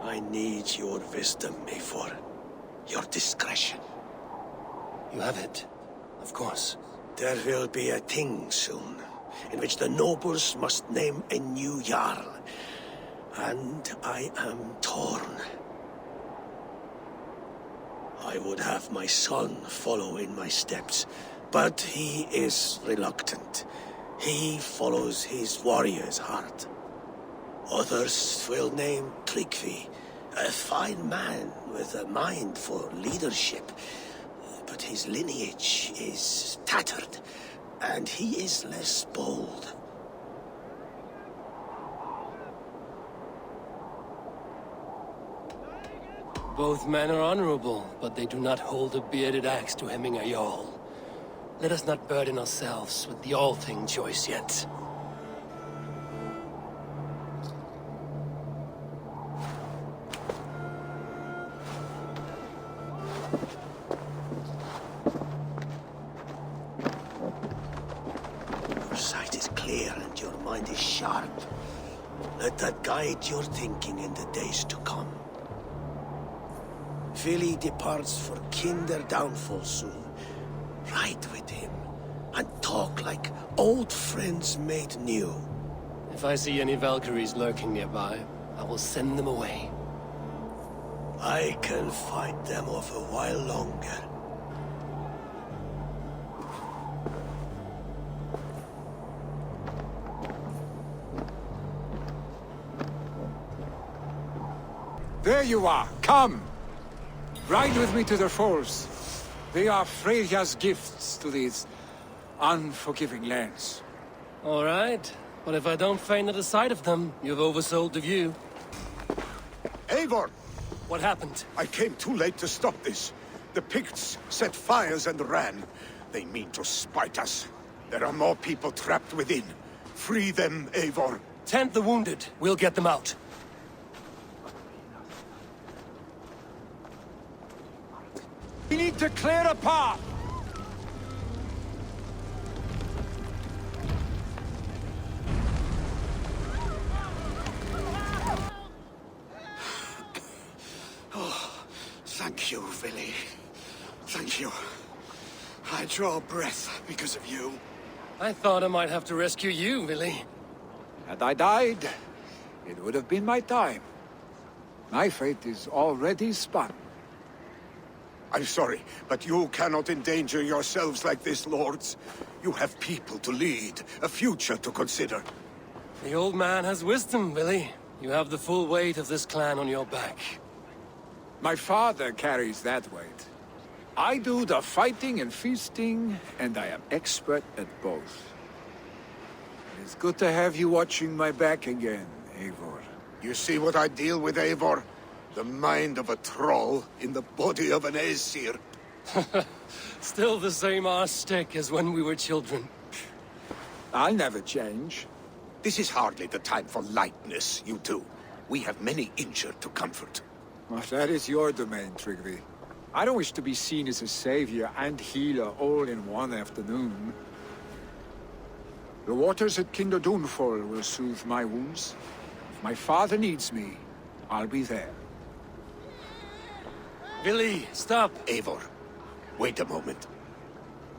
I need your wisdom, Eivor. Your discretion. You have it, of course. There will be a thing soon, in which the nobles must name a new Jarl. And I am torn. I would have my son follow in my steps, but he is reluctant. He follows his warrior's heart. Others will name Tryggvi, a fine man with a mind for leadership. But his lineage is tattered, and he is less bold. Both men are honorable, but they do not hold a bearded axe to Hemminger Jarl. Let us not burden ourselves with the all-thing choice yet. Your sight is clear and your mind is sharp. Let that guide your thinking in the days to come. Vili departs for kinder downfall soon. Ride with him, and talk like old friends made new. If I see any Valkyries lurking nearby, I will send them away. I can fight them off a while longer. There you are, come! Ride with me to the falls. They are Freya's gifts to these unforgiving lands. All right, but if I don't faint at the sight of them, you've oversold the view. Eivor! What happened? I came too late to stop this. The Picts set fires and ran. They mean to spite us. There are more people trapped within. Free them, Eivor. Tend the wounded. We'll get them out. We need to clear a path! Thank you, Willie. Thank you. I draw breath because of you. I thought I might have to rescue you, Willie. Had I died, it would have been my time. My fate is already spun. I'm sorry, but you cannot endanger yourselves like this, lords. You have people to lead, a future to consider. The old man has wisdom, Willie. You have the full weight of this clan on your back. My father carries that weight. I do the fighting and feasting, and I am expert at both. It is good to have you watching my back again, Eivor. You see what I deal with, Eivor? The mind of a troll in the body of an Aesir. Still the same arse stick as when we were children. I'll never change. This is hardly the time for lightness, you two. We have many injured to comfort. Well, that is your domain, Trigby. I don't wish to be seen as a savior and healer all in one afternoon. The waters at Kinder Dunfall will soothe my wounds. If my father needs me, I'll be there. Willie, stop! Eivor, wait a moment.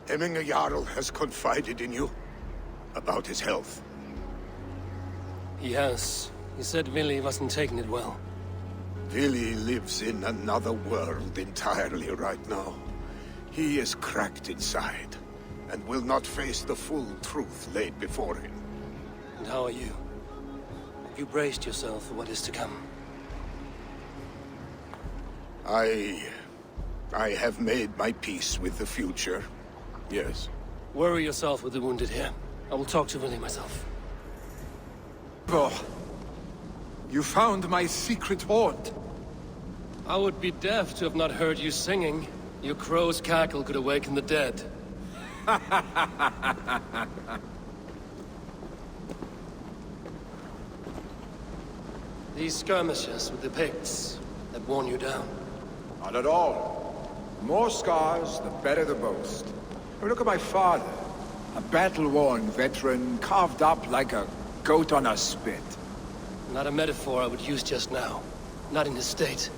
Hemminger Jarl has confided in you about his health. He has. He said Willie wasn't taking it well. Willie lives in another world entirely right now. He is cracked inside, and will not face the full truth laid before him. And how are you? Have you braced yourself for what is to come? I have made my peace with the future, yes. Worry yourself with the wounded here. I will talk to Willie myself. Oh, you found my secret haunt. I would be deaf to have not heard you singing. Your crow's cackle could awaken the dead. These skirmishes with the Picts that worn you down. Not at all. The more scars, the better the boast. Look at my father. A battle-worn veteran, carved up like a goat on a spit. Not a metaphor I would use just now. Not in his state.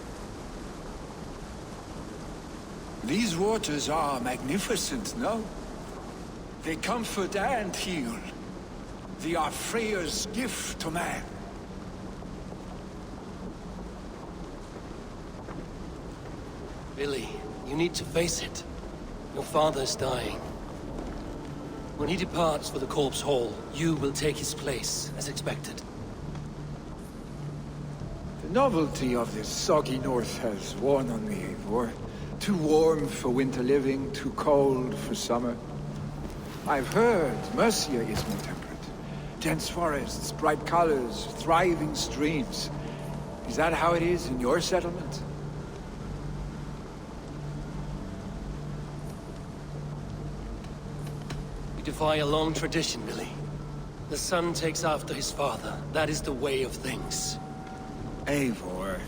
These waters are magnificent, no? They comfort and heal. They are Freya's gift to man. Billy, you need to face it. Your father's dying. When he departs for the Corpse Hall, you will take his place, as expected. The novelty of this soggy north has worn on me, Eivor. Too warm for winter living, too cold for summer. I've heard Mercia is more temperate. Dense forests, bright colors, thriving streams. Is that how it is in your settlement? You defy a long tradition, Billy. The son takes after his father. That is the way of things. Eivor.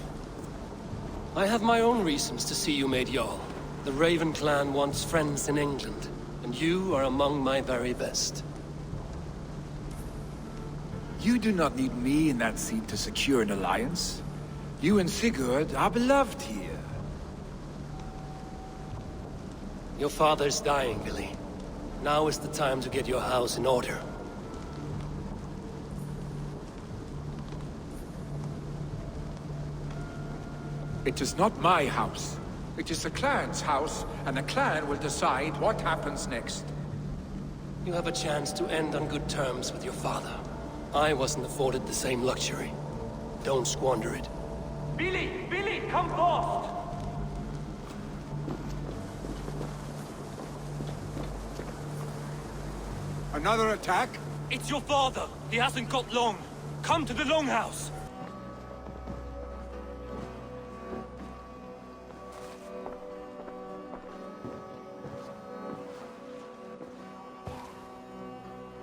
I have my own reasons to see you made Jarl. The Raven clan wants friends in England, and you are among my very best. You do not need me in that seat to secure an alliance. You and Sigurd are beloved here. Your father's dying, Billy. Now is the time to get your house in order. It is not my house. It is the clan's house, and the clan will decide what happens next. You have a chance to end on good terms with your father. I wasn't afforded the same luxury. Don't squander it. Billy! Billy, come forth! Another attack? It's your father! He hasn't got long! Come to the Longhouse!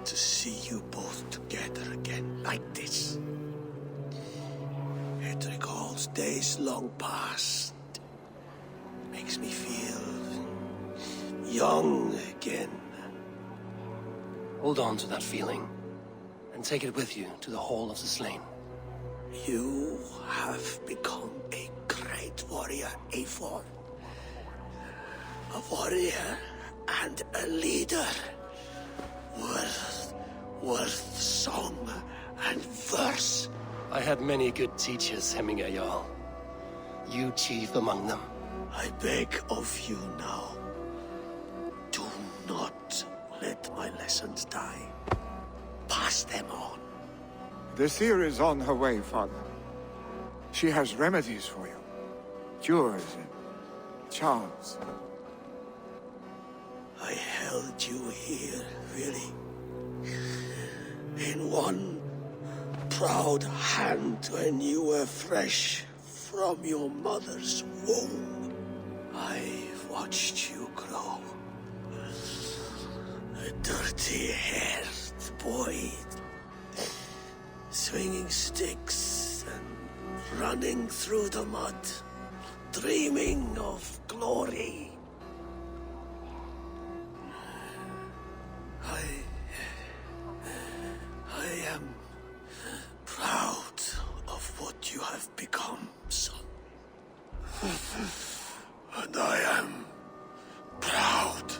To see you both together again like this. It recalls days long past. Makes me feel young again. Hold on to that feeling, and take it with you to the Hall of the Slain. You have become a great warrior Eivor. A warrior and a leader. Worth song and verse. I had many good teachers, Hemminger Jarl. You chief among them. I beg of you now. Do not let my lessons die. Pass them on. The seer is on her way, Father. She has remedies for you. Cures and charms. I held you here, really. In one proud hand when you were fresh from your mother's womb. I've watched you grow. A dirty-haired boy, swinging sticks and running through the mud, dreaming of glory. I am proud of what you have become, son. And I am proud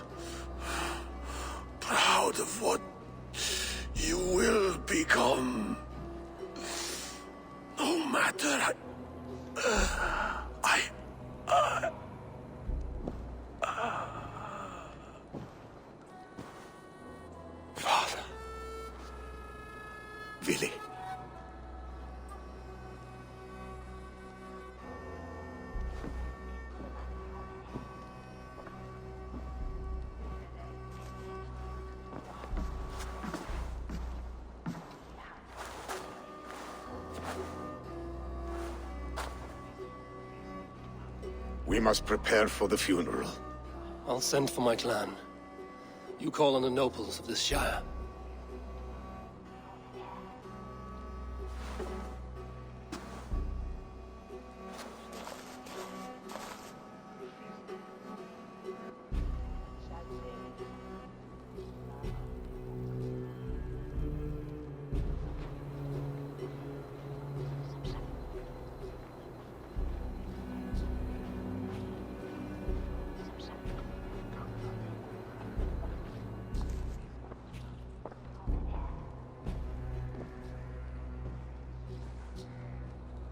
of what you will become. No matter. Father. Vili. We must prepare for the funeral. I'll send for my clan. You call on the nobles of this shire.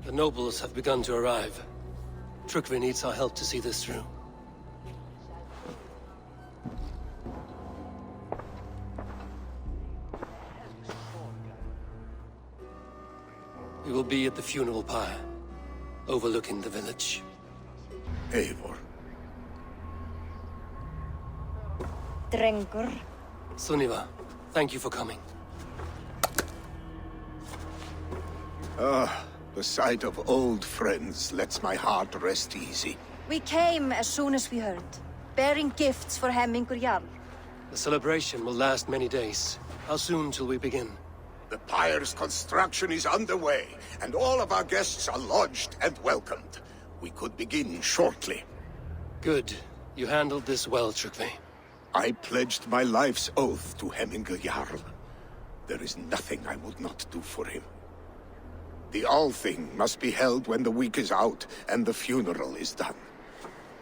The nobles have begun to arrive. Trukvi needs our help to see this through. We will be at the funeral pyre, overlooking the village. Eivor. Drengur. Sunniva, thank you for coming. The sight of old friends lets my heart rest easy. We came as soon as we heard, bearing gifts for Hemmingur Jarl. The celebration will last many days. How soon till we begin? The pyre's construction is underway, and all of our guests are lodged and welcomed. We could begin shortly. Good. You handled this well, Trukvi. I pledged my life's oath to Hemmingur Jarl. There is nothing I would not do for him. The Althing must be held when the week is out and the funeral is done.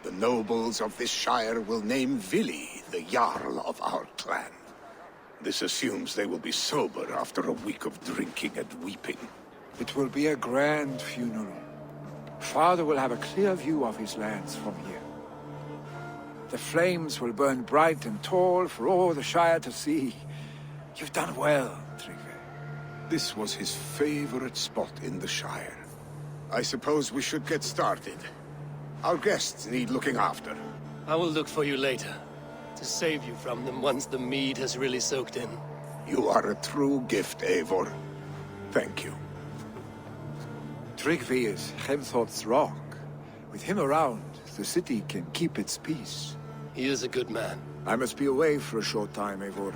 The nobles of this shire will name Vili the Jarl of our clan. This assumes they will be sober after a week of drinking and weeping. It will be a grand funeral. Father will have a clear view of his lands from here. The flames will burn bright and tall for all the Shire to see. You've done well, Trygve. This was his favorite spot in the Shire. I suppose we should get started. Our guests need looking after. I will look for you later, to save you from them once the mead has really soaked in. You are a true gift, Eivor. Thank you. Trygve is Hemthorp's rock. With him around, the city can keep its peace. He is a good man. I must be away for a short time, Eivor.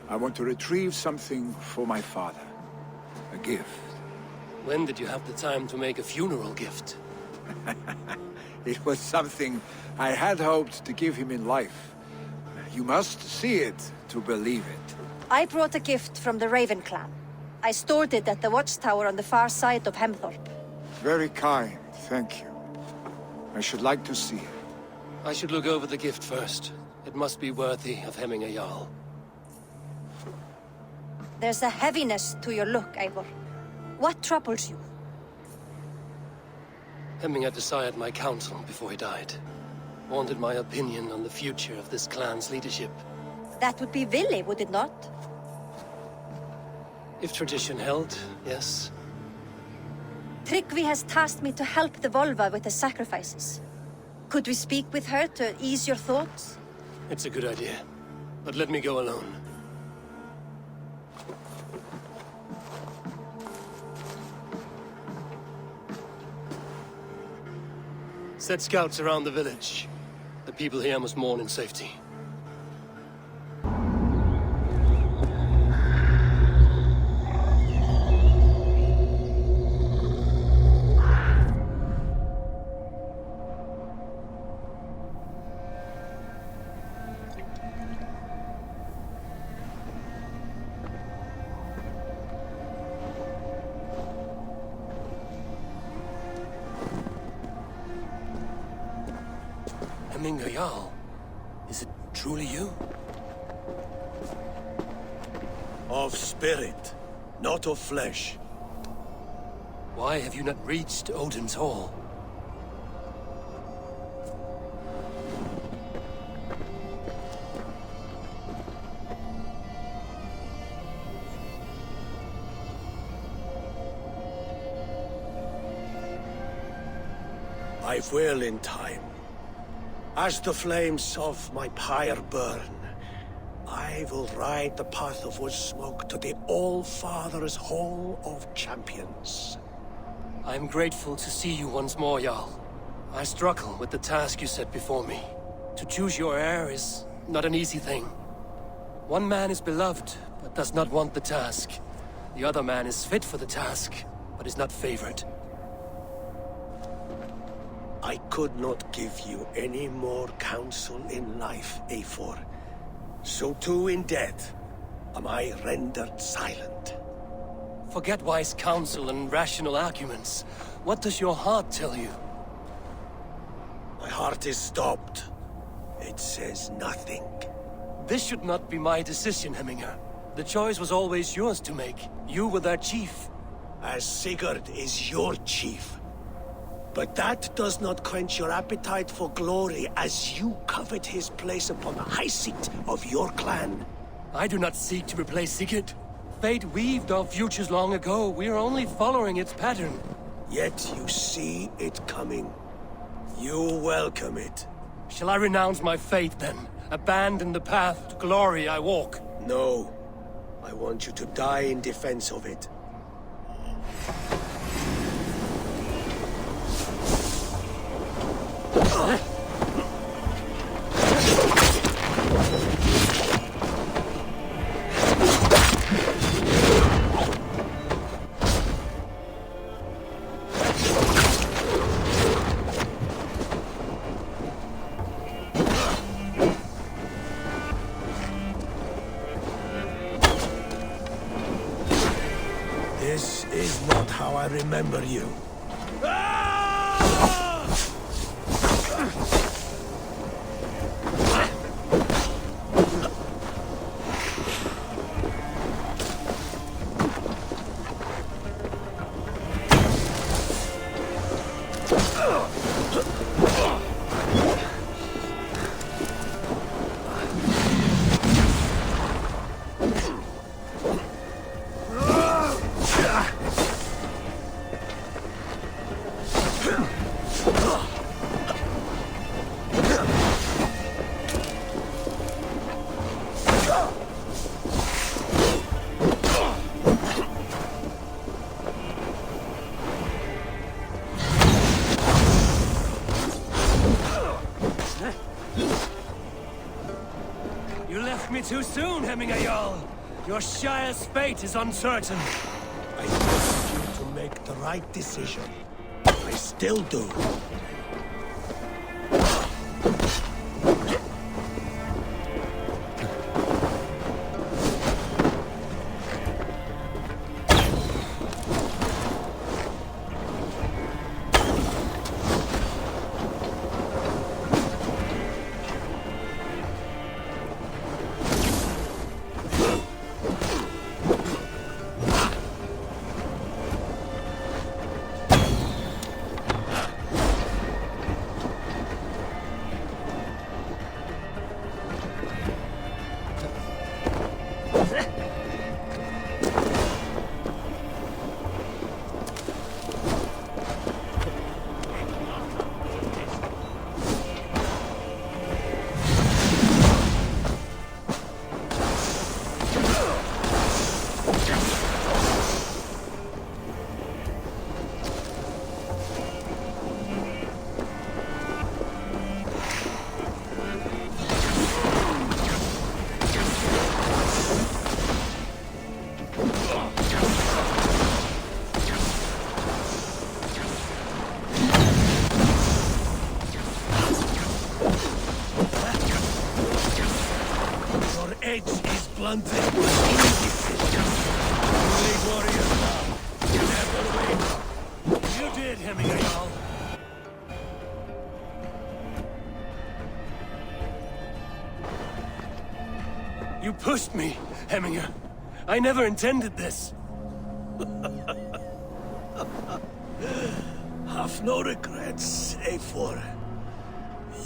I want to retrieve something for my father. A gift. When did you have the time to make a funeral gift? It was something I had hoped to give him in life. You must see it to believe it. I brought a gift from the Raven clan. I stored it at the watchtower on the far side of Hemthorpe. Very kind, thank you. I should like to see it. I should look over the gift first. It must be worthy of Hemming a Jarl. There's a heaviness to your look, Eivor. What troubles you? Hemming had desired my counsel before he died. Wanted my opinion on the future of this clan's leadership. That would be Vili, would it not? If tradition held, yes. Tryggvi has tasked me to help the Volva with the sacrifices. Could we speak with her to ease your thoughts? It's a good idea. But let me go alone. Set scouts around the village. The people here must mourn in safety. Hemming a Jarl? Is it truly you? Of spirit, not of flesh. Why have you not reached Odin's Hall? I will in time. As the flames of my pyre burn, I will ride the path of wood smoke to the All-Father's Hall of Champions. I am grateful to see you once more, Jarl. I struggle with the task you set before me. To choose your heir is not an easy thing. One man is beloved, but does not want the task. The other man is fit for the task, but is not favored. I could not give you any more counsel in life, Eivor. So too in death am I rendered silent. Forget wise counsel and rational arguments. What does your heart tell you? My heart is stopped. It says nothing. This should not be my decision, Hemminger. The choice was always yours to make. You were their chief. As Sigurd is your chief. But that does not quench your appetite for glory as you covet his place upon the high seat of your clan. I do not seek to replace Sigurd. Fate weaved our futures long ago. We are only following its pattern. Yet you see it coming. You welcome it. Shall I renounce my faith then? Abandon the path to glory I walk? No. I want you to die in defense of it. This is not how I remember you. Too soon, Hemming a Jarl. Your Shire's fate is uncertain. I trust you to make the right decision. I still do. edge is blunted with easy decisions. You lead warriors now. Never win. You did, Hemingway. You pushed me, Hemminger. I never intended this. Have no regrets, Eivor.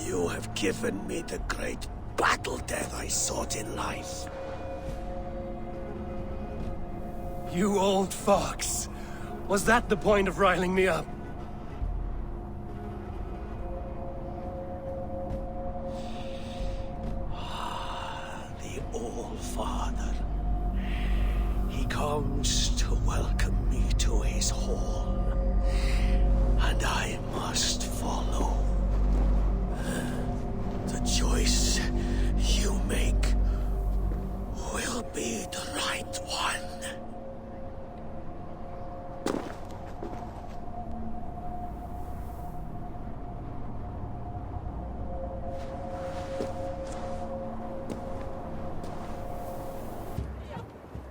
You have given me the great battle death I sought in life. You old fox. Was that the point of riling me up? The Old Father. He comes to welcome me to his hall. And I must follow. The choice you make will be the right one.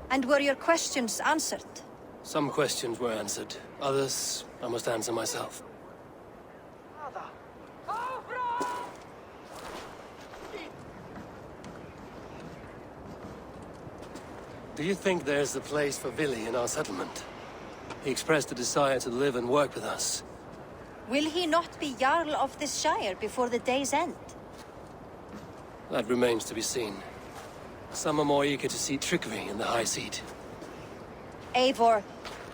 And were your questions answered? Some questions were answered. Others, I must answer myself. Do you think there's a place for Vili in our settlement? He expressed a desire to live and work with us. Will he not be Jarl of this shire before the day's end? That remains to be seen. Some are more eager to see Tryggvi in the high seat. Eivor,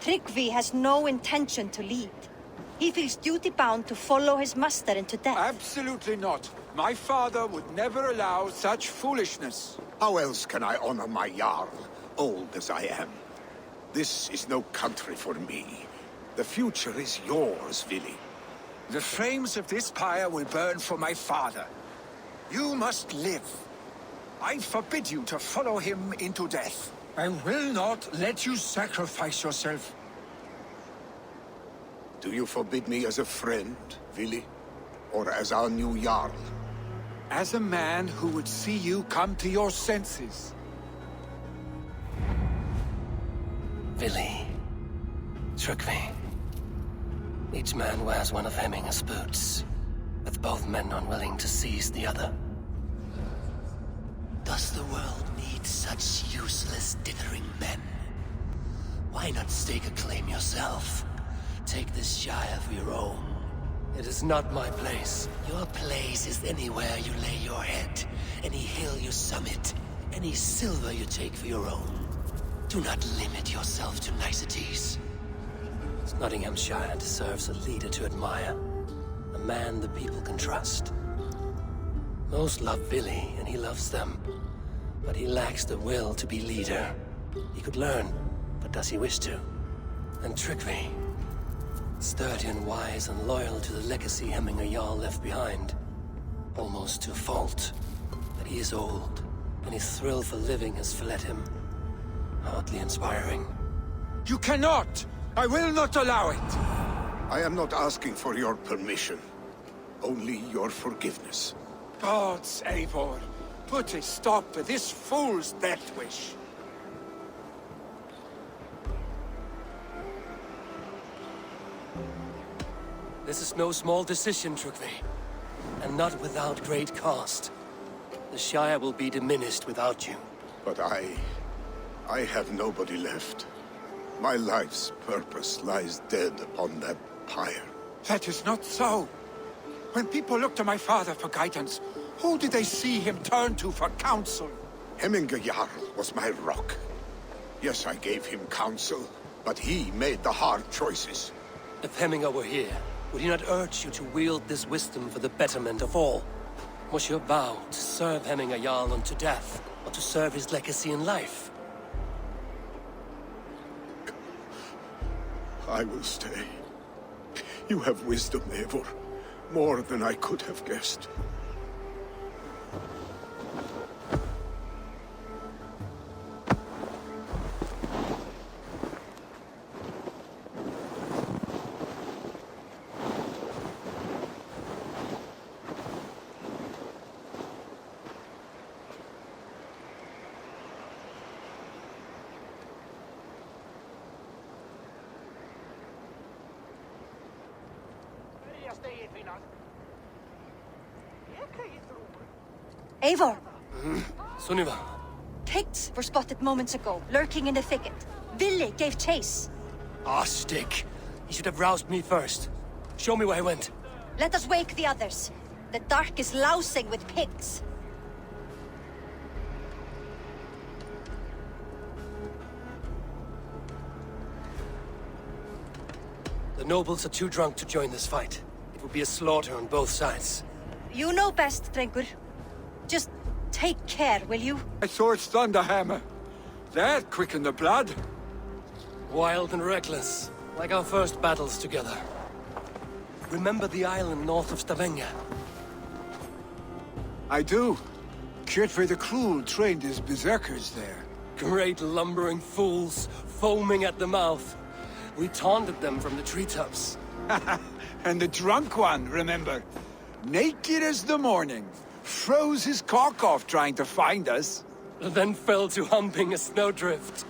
Tryggvi has no intention to lead. He feels duty-bound to follow his master into death. Absolutely not. My father would never allow such foolishness. How else can I honor my Jarl, old as I am? This is no country for me. The future is yours, Vili. The flames of this pyre will burn for my father. You must live. I forbid you to follow him into death. I will not let you sacrifice yourself. Do you forbid me as a friend, Vili? Or as our new Jarl? As a man who would see you come to your senses. Vili. Tryggvi. Each man wears one of Hemminger's boots, with both men unwilling to seize the other. Does the world need such useless, dithering men? Why not stake a claim yourself? Take this shire for your own. It is not my place. Your place is anywhere you lay your head, any hill you summit, any silver you take for your own. Do not limit yourself to niceties. Nottinghamshire deserves a leader to admire. A man the people can trust. Most love Vili, and he loves them. But he lacks the will to be leader. He could learn, but does he wish to? And Tryggvi, sturdy and wise and loyal to the legacy Hemminger Jarl left behind. Almost to a fault. But he is old, and his thrill for living has fled him. Hardly inspiring. You cannot! I will not allow it! I am not asking for your permission. Only your forgiveness. Gods, Eivor, put a stop to this fool's death wish. This is no small decision, Tryggvi. And not without great cost. The Shire will be diminished without you. But I have nobody left. My life's purpose lies dead upon that pyre. That is not so. When people look to my father for guidance, who did they see him turn to for counsel? Hemminger Jarl was my rock. Yes, I gave him counsel, but he made the hard choices. If Hemminger were here, would he not urge you to wield this wisdom for the betterment of all? Was your vow to serve Hemminger Jarl unto death, or to serve his legacy in life? I will stay. You have wisdom, Eivor. More than I could have guessed. Eivor! Sunniva. Picts were spotted moments ago, lurking in the thicket. Vili gave chase. Ah, stick. He should have roused me first. Show me where he went. Let us wake the others. The dark is lousing with Picts. The nobles are too drunk to join this fight. It would be a slaughter on both sides. You know best, Drengur. Just take care, will you? My sword's Thunderhammer. That quickened the blood. Wild and reckless, like our first battles together. Remember the island north of Stavanger? I do. Kjotve the Cruel trained his berserkers there. Great lumbering fools, foaming at the mouth. We taunted them from the treetops. And the drunk one, remember? Naked as the morning. Froze his cock off trying to find us. Then fell to humping a snowdrift.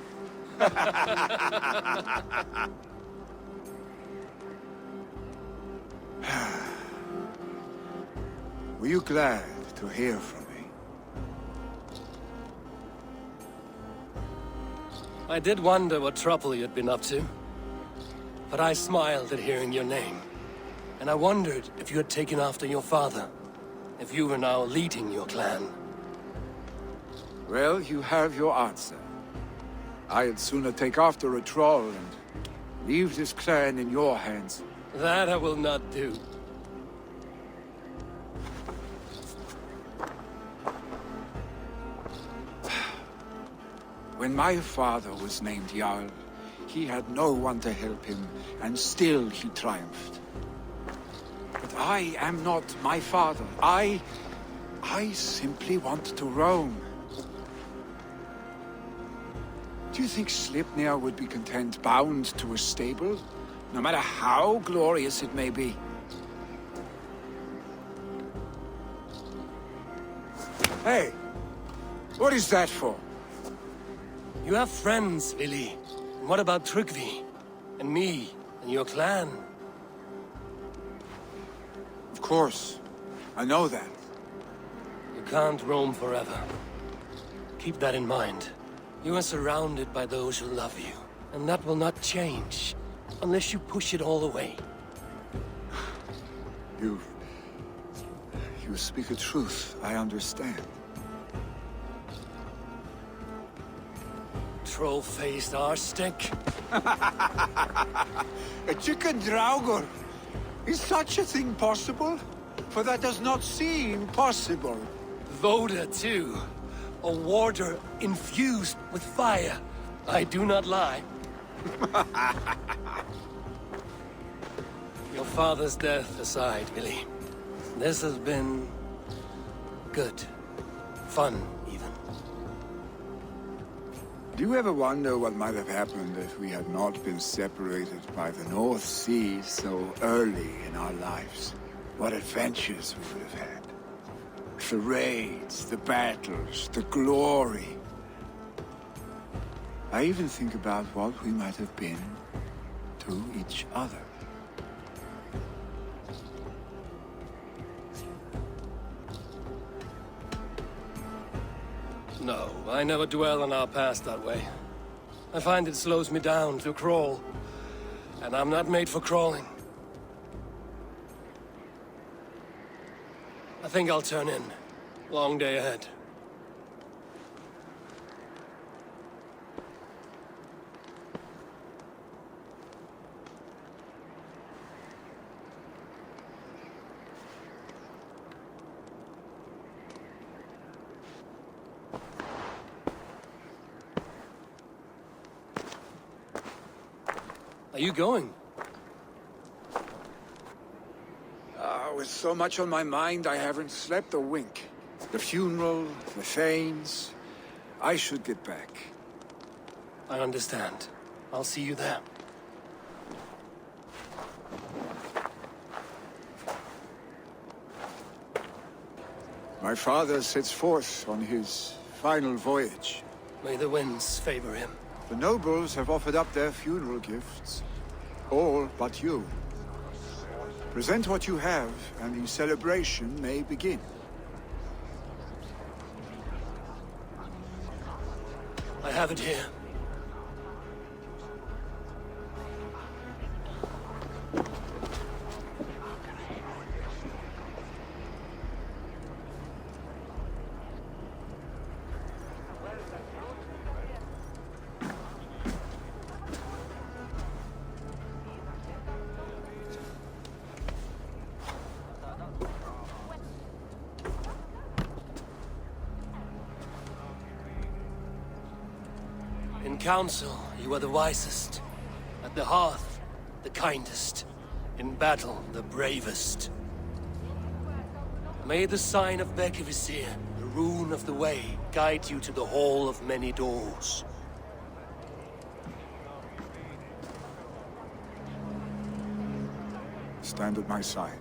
Were you glad to hear from me? I did wonder what trouble you'd been up to. But I smiled at hearing your name. And I wondered if you had taken after your father. If you were now leading your clan. Well, you have your answer. I'd sooner take after a troll and leave this clan in your hands. That I will not do. When my father was named Jarl, he had no one to help him, and still he triumphed. But I am not my father. I simply want to roam. Do you think Sleipnir would be content bound to a stable, no matter how glorious it may be? Hey! What is that for? You have friends, Vili. And what about Tryggvi? And me? And your clan? Of course. I know that. You can't roam forever. Keep that in mind. You are surrounded by those who love you. And that will not change. Unless you push it all away. You speak a truth. I understand. Troll-faced arse-stick. A chicken Draugr! Is such a thing possible? For that does not seem possible. Voda, too. A warder infused with fire. I do not lie. Your father's death aside, Vili. This has been... good. Fun, even. Do you ever wonder what might have happened if we had not been separated by the North Sea so early in our lives? What adventures we would have had. The raids, the battles, the glory. I even think about what we might have been to each other. No, I never dwell on our past that way. I find it slows me down to crawl. And I'm not made for crawling. I think I'll turn in. Long day ahead. Are you going? With so much on my mind, I haven't slept a wink. The funeral, the Thanes... I should get back. I understand. I'll see you there. My father sets forth on his final voyage. May the winds favor him. The nobles have offered up their funeral gifts. All but you. Present what you have, and the celebration may begin. I have it here. In council, you are the wisest. At the hearth, the kindest. In battle, the bravest. May the sign of Bekivisir, the rune of the way, guide you to the Hall of Many Doors. Stand at my side.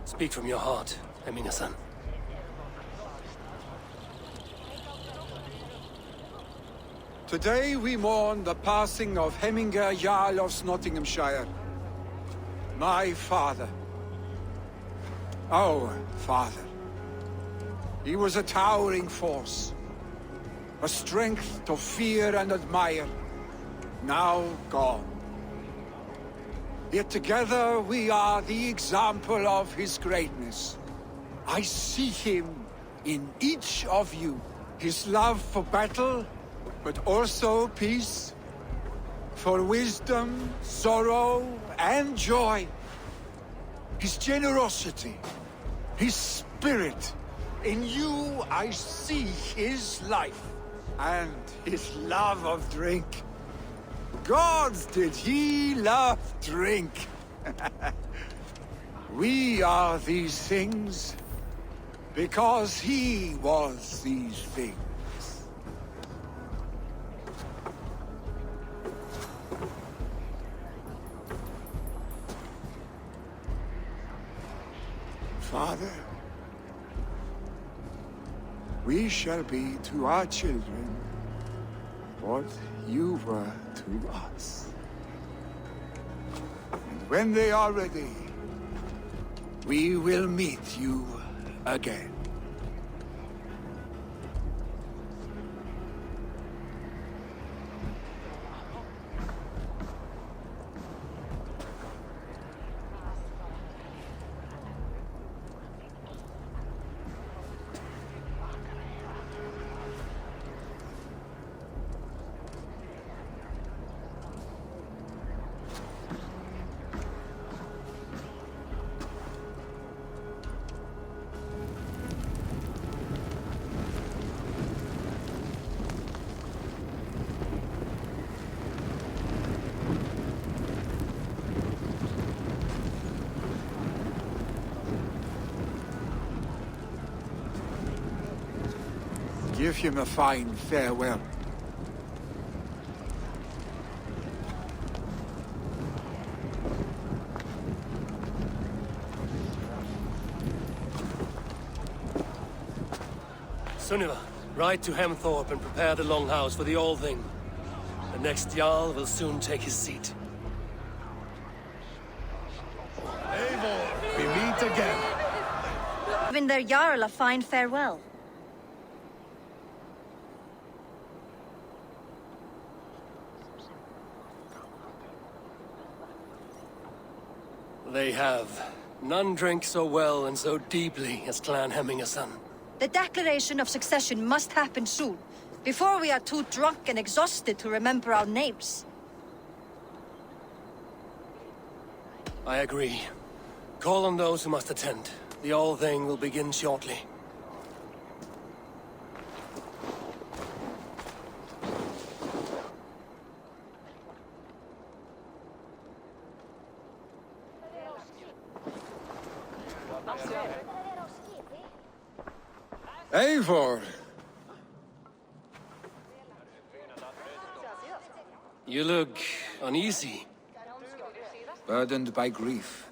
Speak from your heart, Hassan. Today we mourn the passing of Hemminger Jarl of Nottinghamshire. My father. Our father. He was a towering force. A strength to fear and admire. Now gone. Yet together we are the example of his greatness. I see him in each of you. His love for battle, but also peace. For wisdom, sorrow, and joy. His generosity, his spirit. In you I see his life, and his love of drink. Gods, did he love drink! We are these things because he was these things. Father, we shall be to our children what you were to us. And when they are ready, we will meet you again. Give him a fine farewell. Sunniva, ride to Hemthorpe and prepare the Longhouse for the All-Thing. The next Jarl will soon take his seat. Eivor, we meet again. Giving their Jarl a fine farewell. They have. None drink so well and so deeply as Clan Hemmingerson. The declaration of succession must happen soon, before we are too drunk and exhausted to remember our names. I agree. Call on those who must attend. The All-Thing will begin shortly. Eivor! You look uneasy. Burdened by grief,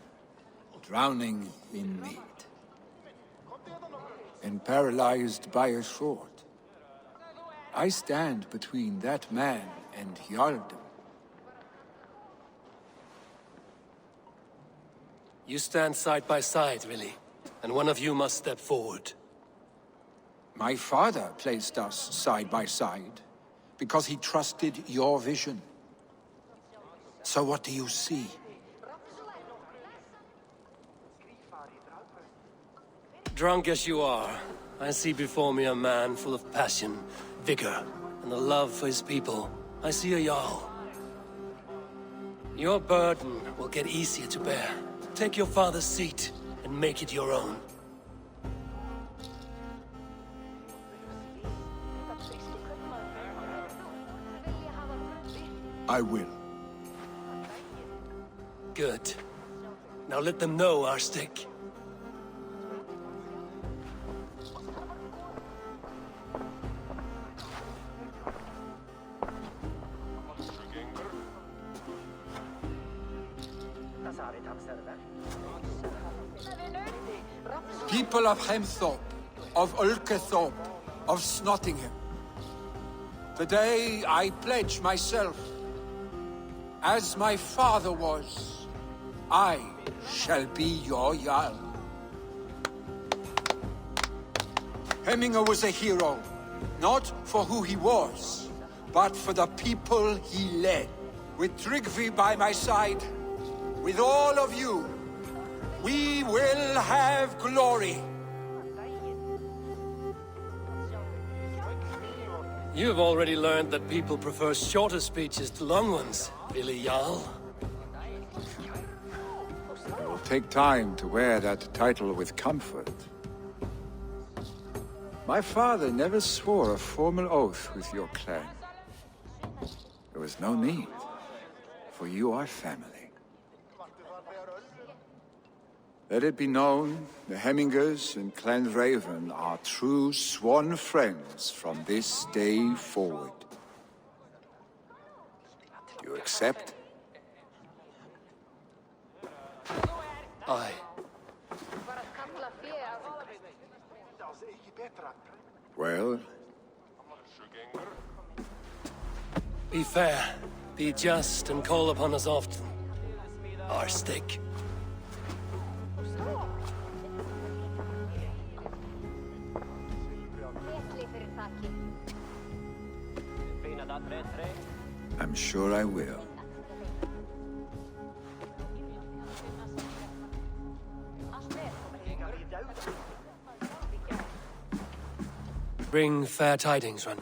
drowning in need, and paralyzed by a sword. I stand between that man and Jarldom. You stand side by side, really, and one of you must step forward. My father placed us side by side because he trusted your vision. So what do you see? Drunk as you are, I see before me a man full of passion, vigor, and a love for his people. I see a Jarl. Your burden will get easier to bear. Take your father's seat and make it your own. I will. Good. Now let them know our stick. People of Hemthorpe, of Ulkethorpe, of Snottingham. Today I pledge myself, as my father was, I shall be your Jarl. Hemminger was a hero, not for who he was, but for the people he led. With Tryggvi by my side, with all of you, we will have glory. You have already learned that people prefer shorter speeches to long ones, Billy Jarl. It will take time to wear that title with comfort. My father never swore a formal oath with your clan. There was no need, for you are family. Let it be known, the Hemmingers and Clan Raven are true sworn friends from this day forward. Do you accept? Aye. Well? Be fair, be just, and call upon us often. Our stick. I'm sure I will. Bring fair tidings, Runry.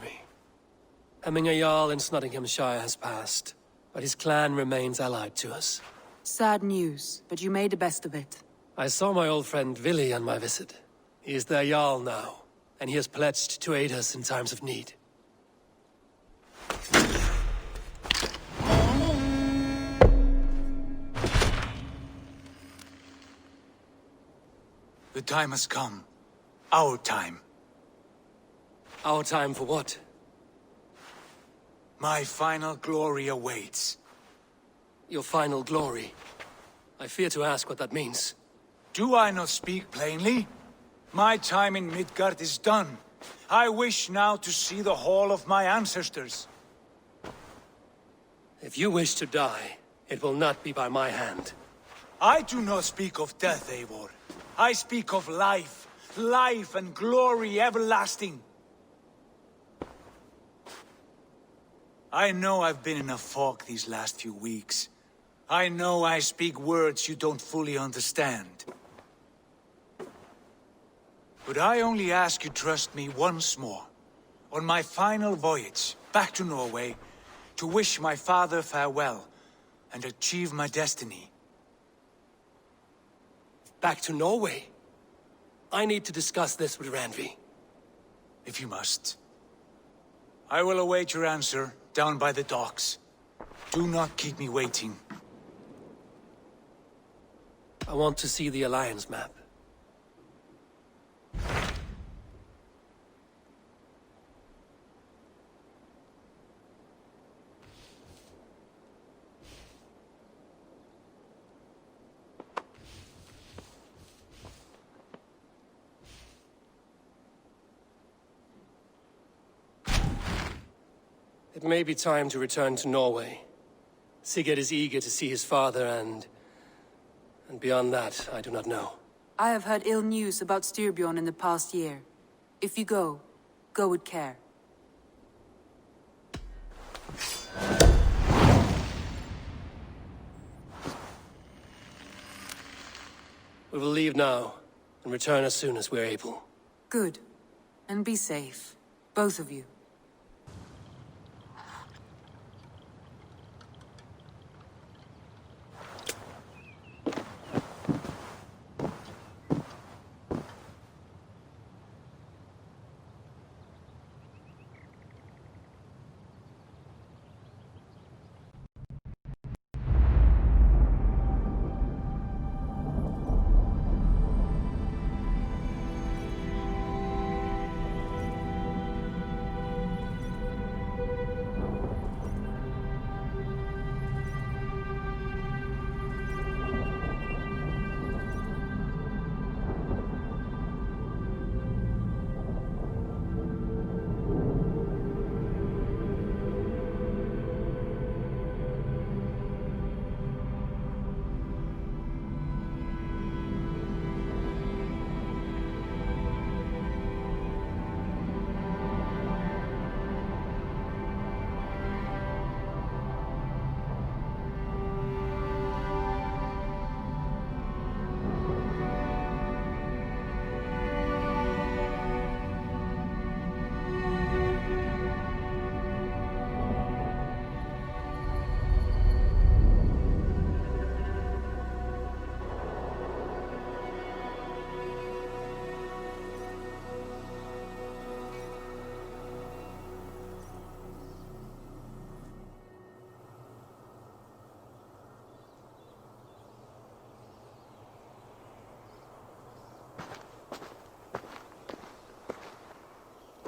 Hemminger Jarl in Snottinghamshire has passed, but his clan remains allied to us. Sad news, but you made the best of it. I saw my old friend Vili on my visit. He is their Jarl now, and he has pledged to aid us in times of need. The time has come. Our time. Our time for what? My final glory awaits. Your final glory? I fear to ask what that means. Do I not speak plainly? My time in Midgard is done. I wish now to see the hall of my ancestors. If you wish to die, it will not be by my hand. I do not speak of death, Eivor. I speak of life. Life and glory everlasting. I know I've been in a fog these last few weeks. I know I speak words you don't fully understand. But I only ask you trust me once more, on my final voyage back to Norway, to wish my father farewell and achieve my destiny. Back to Norway? I need to discuss this with Randvi. If you must. I will await your answer down by the docks. Do not keep me waiting. I want to see the Alliance map. It may be time to return to Norway. Sigurd is eager to see his father and beyond that, I do not know. I have heard ill news about Styrbjorn in the past year. If you go, go with care. We will leave now, and return as soon as we're able. Good. And be safe. Both of you.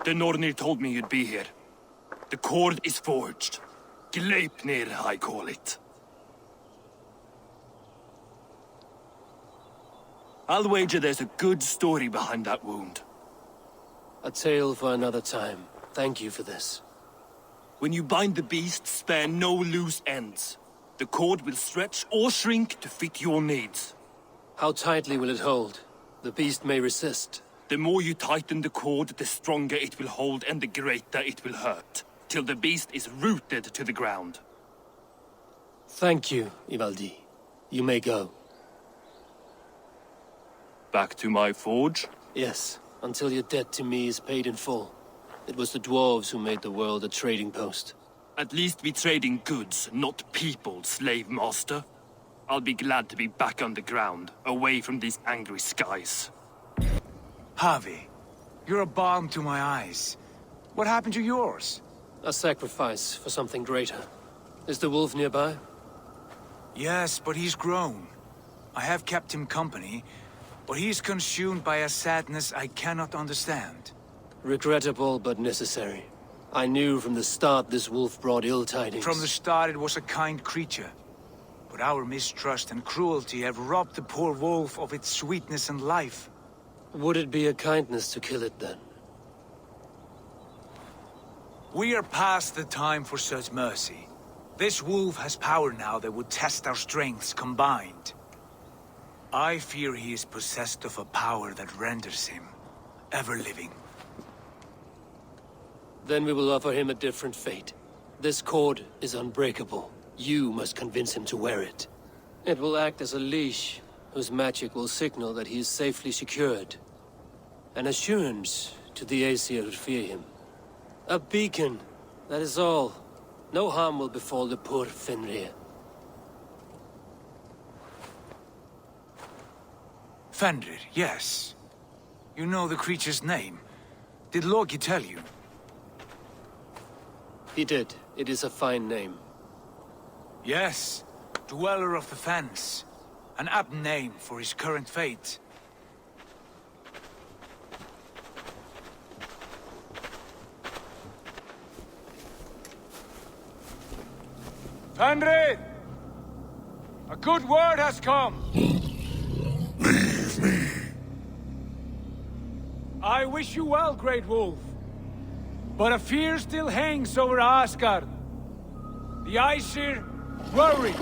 The Nornir told me you'd be here. The cord is forged. Gleipnir, I call it. I'll wager there's a good story behind that wound. A tale for another time. Thank you for this. When you bind the beast, spare no loose ends. The cord will stretch or shrink to fit your needs. How tightly will it hold? The beast may resist. The more you tighten the cord, the stronger it will hold and the greater it will hurt, till the beast is rooted to the ground. Thank you, Ivaldi. You may go. Back to my forge? Yes, until your debt to me is paid in full. It was the dwarves who made the world a trading post. At least we trade in goods, not people, slave master. I'll be glad to be back underground, away from these angry skies. Harvey, you're a balm to my eyes. What happened to yours? A sacrifice for something greater. Is the wolf nearby? Yes, but he's grown. I have kept him company, but he's consumed by a sadness I cannot understand. Regrettable, but necessary. I knew from the start this wolf brought ill tidings. From the start it was a kind creature. But our mistrust and cruelty have robbed the poor wolf of its sweetness and life. Would it be a kindness to kill it, then? We are past the time for such mercy. This wolf has power now that would test our strengths combined. I fear he is possessed of a power that renders him ever-living. Then we will offer him a different fate. This cord is unbreakable. You must convince him to wear it. It will act as a leash, whose magic will signal that he is safely secured. An assurance to the Aesir who fear him. A beacon, that is all. No harm will befall the poor Fenrir. Fenrir, yes. You know the creature's name. Did Loki tell you? He did. It is a fine name. Yes. Dweller of the Fens. An apt name for his current fate. Fenrir! A good word has come! Leave me. I wish you well, Great Wolf. But a fear still hangs over Asgard. The Aesir worry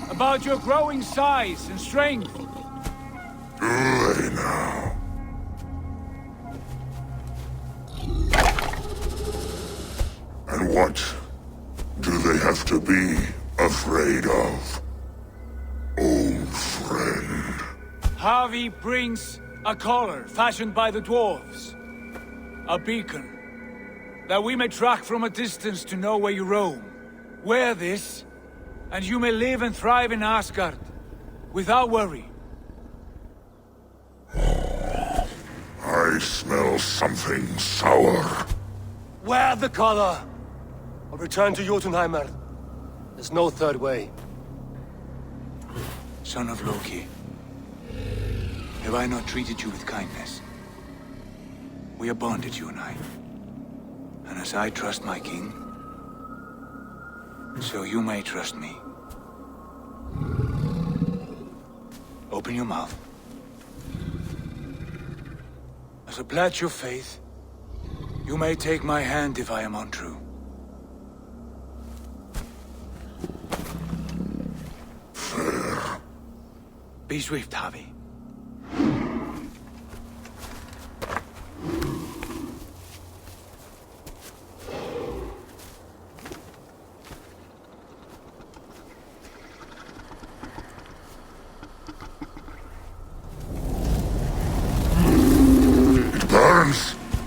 about your growing size and strength. Do they now? And what do they have to be afraid of? Old friend. Harvey brings a collar fashioned by the dwarves. A beacon. That we may track from a distance to know where you roam. Wear this, and you may live and thrive in Asgard, without worry. I smell something sour. Wear the collar! Or return to Jotunheimer. There's no third way. Son of Loki, have I not treated you with kindness? We are bonded, you and I. And as I trust my king, so you may trust me. Open your mouth. As a pledge of faith, you may take my hand if I am untrue. Fair. Be swift, Harvey.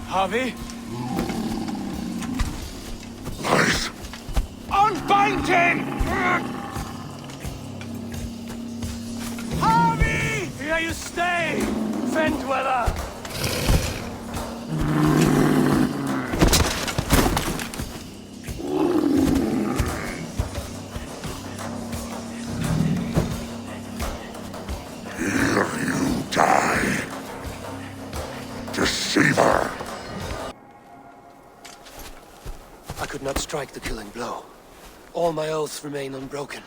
Harvey? Lies. Unbind him! Harvey! Here you stay, Fen Dweller! Here you die. Deceiver! I could not strike the killing blow. All my oaths remain unbroken.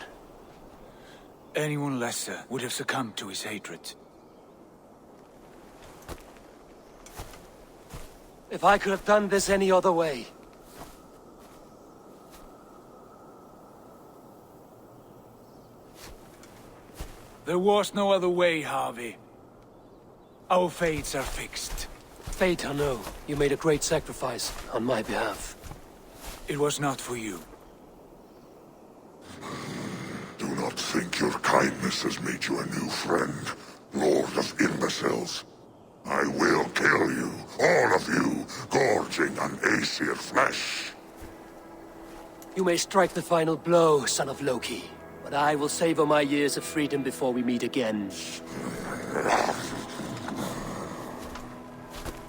Anyone lesser would have succumbed to his hatred. If I could have done this any other way. There was no other way, Harvey. Our fates are fixed. Fate, I know. You made a great sacrifice on my behalf. It was not for you. Do not think your kindness has made you a new friend, Lord of Imbeciles. I will kill you, all of you, gorging on Aesir flesh. You may strike the final blow, son of Loki, but I will savor my years of freedom before we meet again.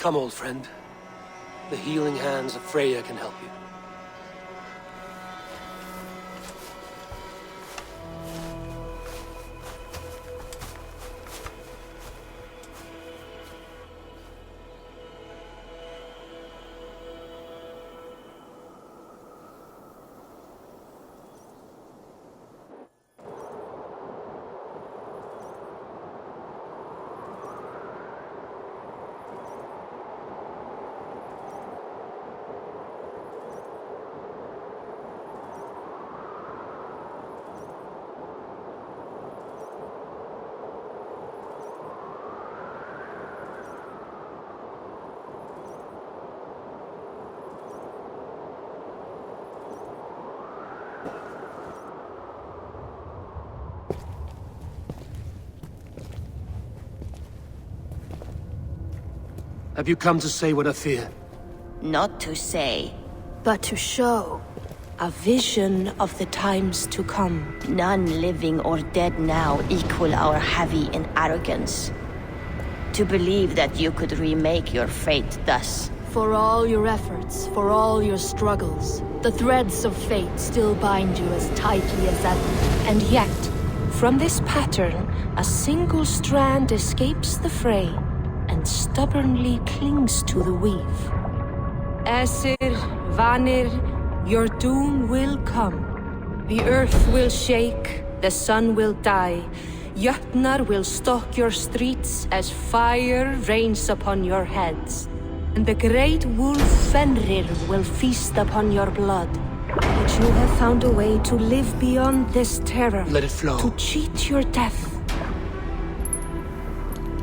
Come, old friend. The healing hands of Freya can help you. Have you come to say what I fear? Not to say, but to show. A vision of the times to come. None living or dead now equal our heavy in arrogance. To believe that you could remake your fate thus. For all your efforts, for all your struggles, the threads of fate still bind you as tightly as ever. And yet, from this pattern, a single strand escapes the fray and stubbornly clings to the weave. Aesir, Vanir, your doom will come. The earth will shake, the sun will die. Jötnar will stalk your streets as fire rains upon your heads. And the great wolf Fenrir will feast upon your blood. But you have found a way to live beyond this terror. Let it flow. To cheat your death.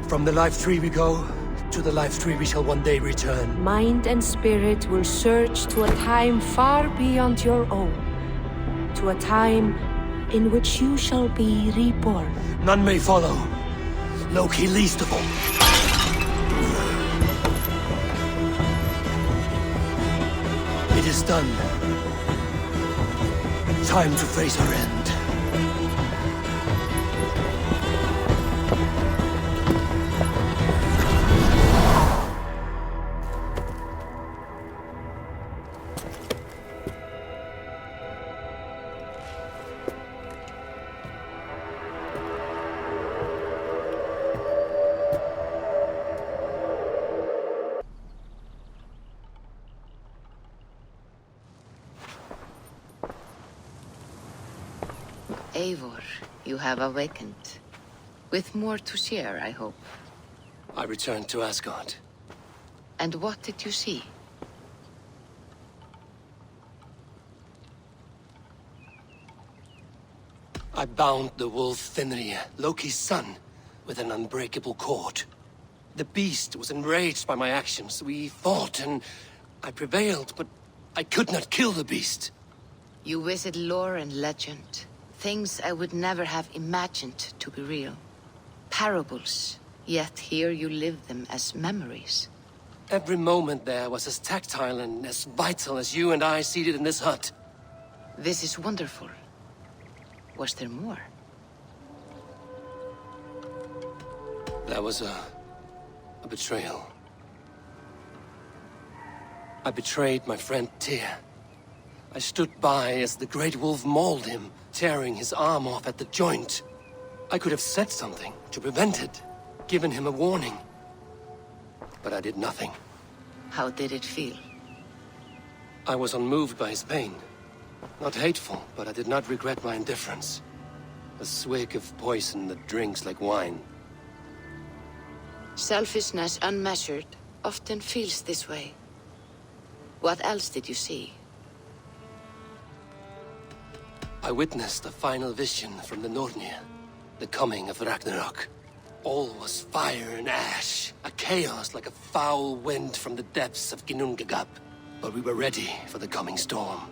From the life tree we go, to the life tree we shall one day return. Mind and spirit will surge to a time far beyond your own. To a time in which you shall be reborn. None may follow. Loki least of all. It is done. Time to face our end. Eivor, you have awakened. With more to share, I hope. I returned to Asgard. And what did you see? I bound the wolf Fenrir, Loki's son, with an unbreakable cord. The beast was enraged by my actions. We fought and I prevailed, but I could not kill the beast. You visit lore and legend. Things I would never have imagined to be real. Parables, yet here you live them as memories. Every moment there was as tactile and as vital as you and I seated in this hut. This is wonderful. Was there more? There was a betrayal. I betrayed my friend Tyr. I stood by as the great wolf mauled him, tearing his arm off at the joint. I could have said something to prevent it, given him a warning. But I did nothing. How did it feel? I was unmoved by his pain. Not hateful, but I did not regret my indifference. A swig of poison that drinks like wine. Selfishness unmeasured often feels this way. What else did you see? I witnessed a final vision from the Nornir, the coming of Ragnarok. All was fire and ash, a chaos like a foul wind from the depths of Ginnungagap. But we were ready for the coming storm.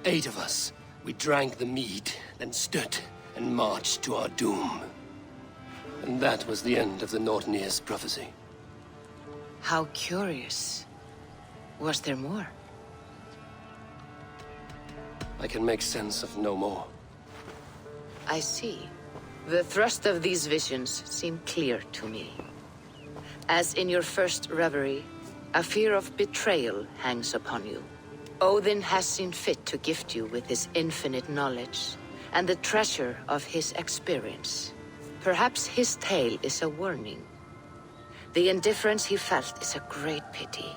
8 of us, we drank the mead, then stood and marched to our doom. And that was the end of the Nornir's prophecy. How curious. Was there more? I can make sense of no more. I see. The thrust of these visions seem clear to me. As in your first reverie, a fear of betrayal hangs upon you. Odin has seen fit to gift you with his infinite knowledge, and the treasure of his experience. Perhaps his tale is a warning. The indifference he felt is a great pity.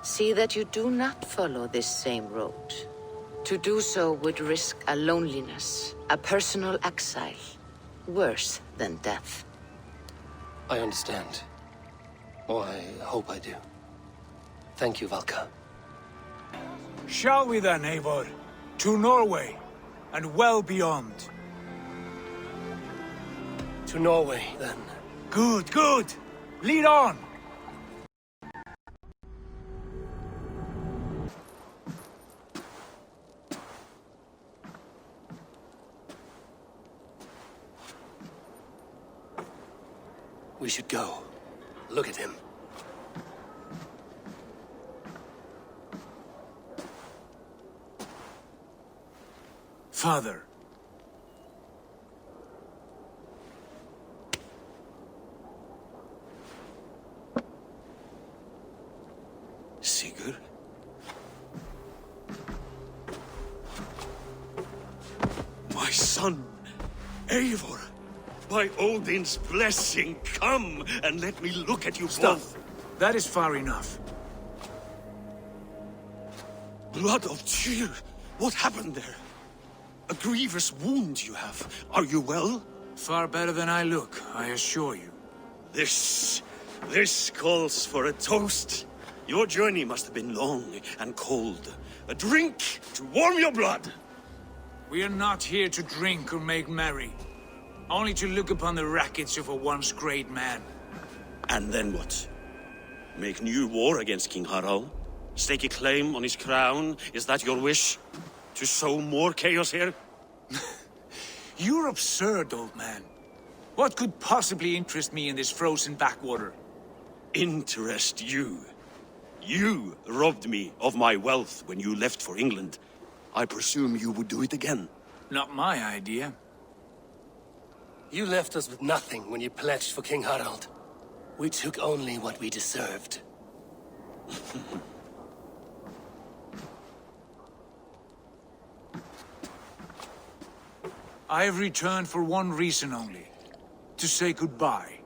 See that you do not follow this same road. To do so would risk a loneliness, a personal exile, worse than death. I understand. Or I hope I do. Thank you, Valka. Shall we then, Eivor? To Norway, and well beyond. To Norway, then. Good, good! Lead on! We should go. Look at him. Father. Sigurd? My son, Eivor. By Odin's blessing, come and let me look at you both. That is far enough. Blood of Tyr. What happened there? A grievous wound you have. Are you well? Far better than I look, I assure you. This This calls for a toast. Your journey must have been long and cold. A drink to warm your blood. We are not here to drink or make merry. Only to look upon the wreckage of a once great man. And then what? Make new war against King Harald? Stake a claim on his crown? Is that your wish? To sow more chaos here? You're absurd, old man. What could possibly interest me in this frozen backwater? Interest you? You robbed me of my wealth when you left for England. I presume you would do it again. Not my idea. You left us with nothing when you pledged for King Harald. We took only what we deserved. I have returned for one reason only. To say goodbye.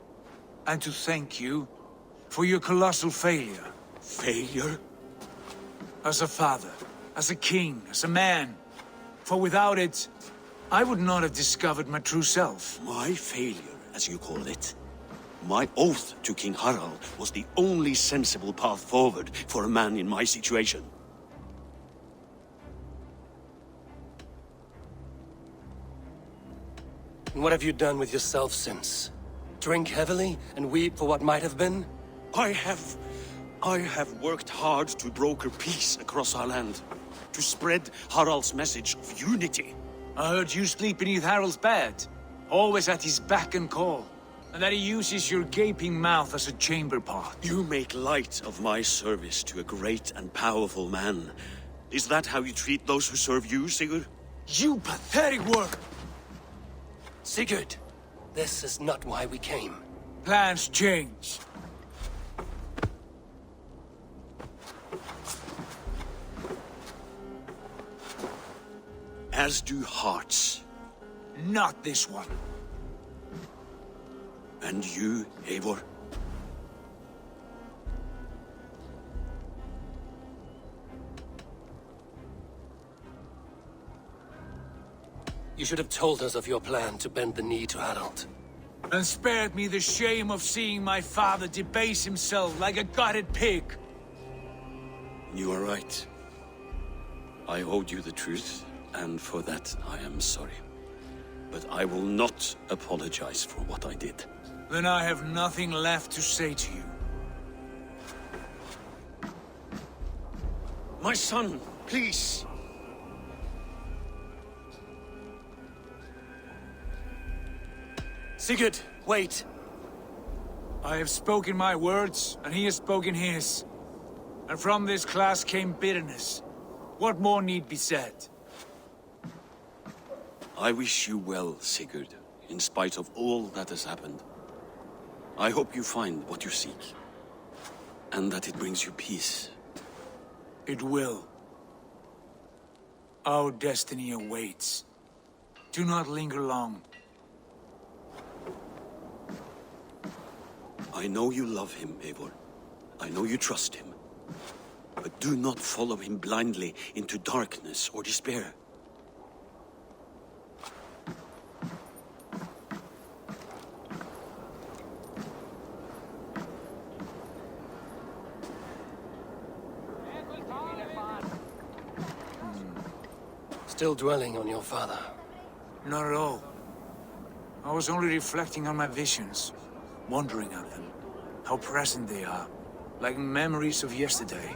And to thank you for your colossal failure. Failure? As a father, as a king, as a man. For without it, I would not have discovered my true self. My failure, as you call it. My oath to King Harald was the only sensible path forward for a man in my situation. And what have you done with yourself since? Drink heavily and weep for what might have been? I have worked hard to broker peace across our land. To spread Harald's message of unity. I heard you sleep beneath Harald's bed. Always at his beck and call. And that he uses your gaping mouth as a chamber pot. You make light of my service to a great and powerful man. Is that how you treat those who serve you, Sigurd? You pathetic worm! Sigurd, this is not why we came. Plans change. As do hearts. Not this one. And you, Eivor? You should have told us of your plan to bend the knee to Harald. And spared me the shame of seeing my father debase himself like a gutted pig. You are right. I owed you the truth, and for that I am sorry. But I will not apologize for what I did. Then I have nothing left to say to you. My son, please. Sigurd, wait. I have spoken my words, and he has spoken his. And from this class came bitterness. What more need be said? I wish you well, Sigurd, in spite of all that has happened. I hope you find what you seek, and that it brings you peace. It will. Our destiny awaits. Do not linger long. I know you love him, Eivor. I know you trust him. But do not follow him blindly into darkness or despair. Still dwelling on your father? Not at all. I was only reflecting on my visions, wondering at them. How present they are, like memories of yesterday.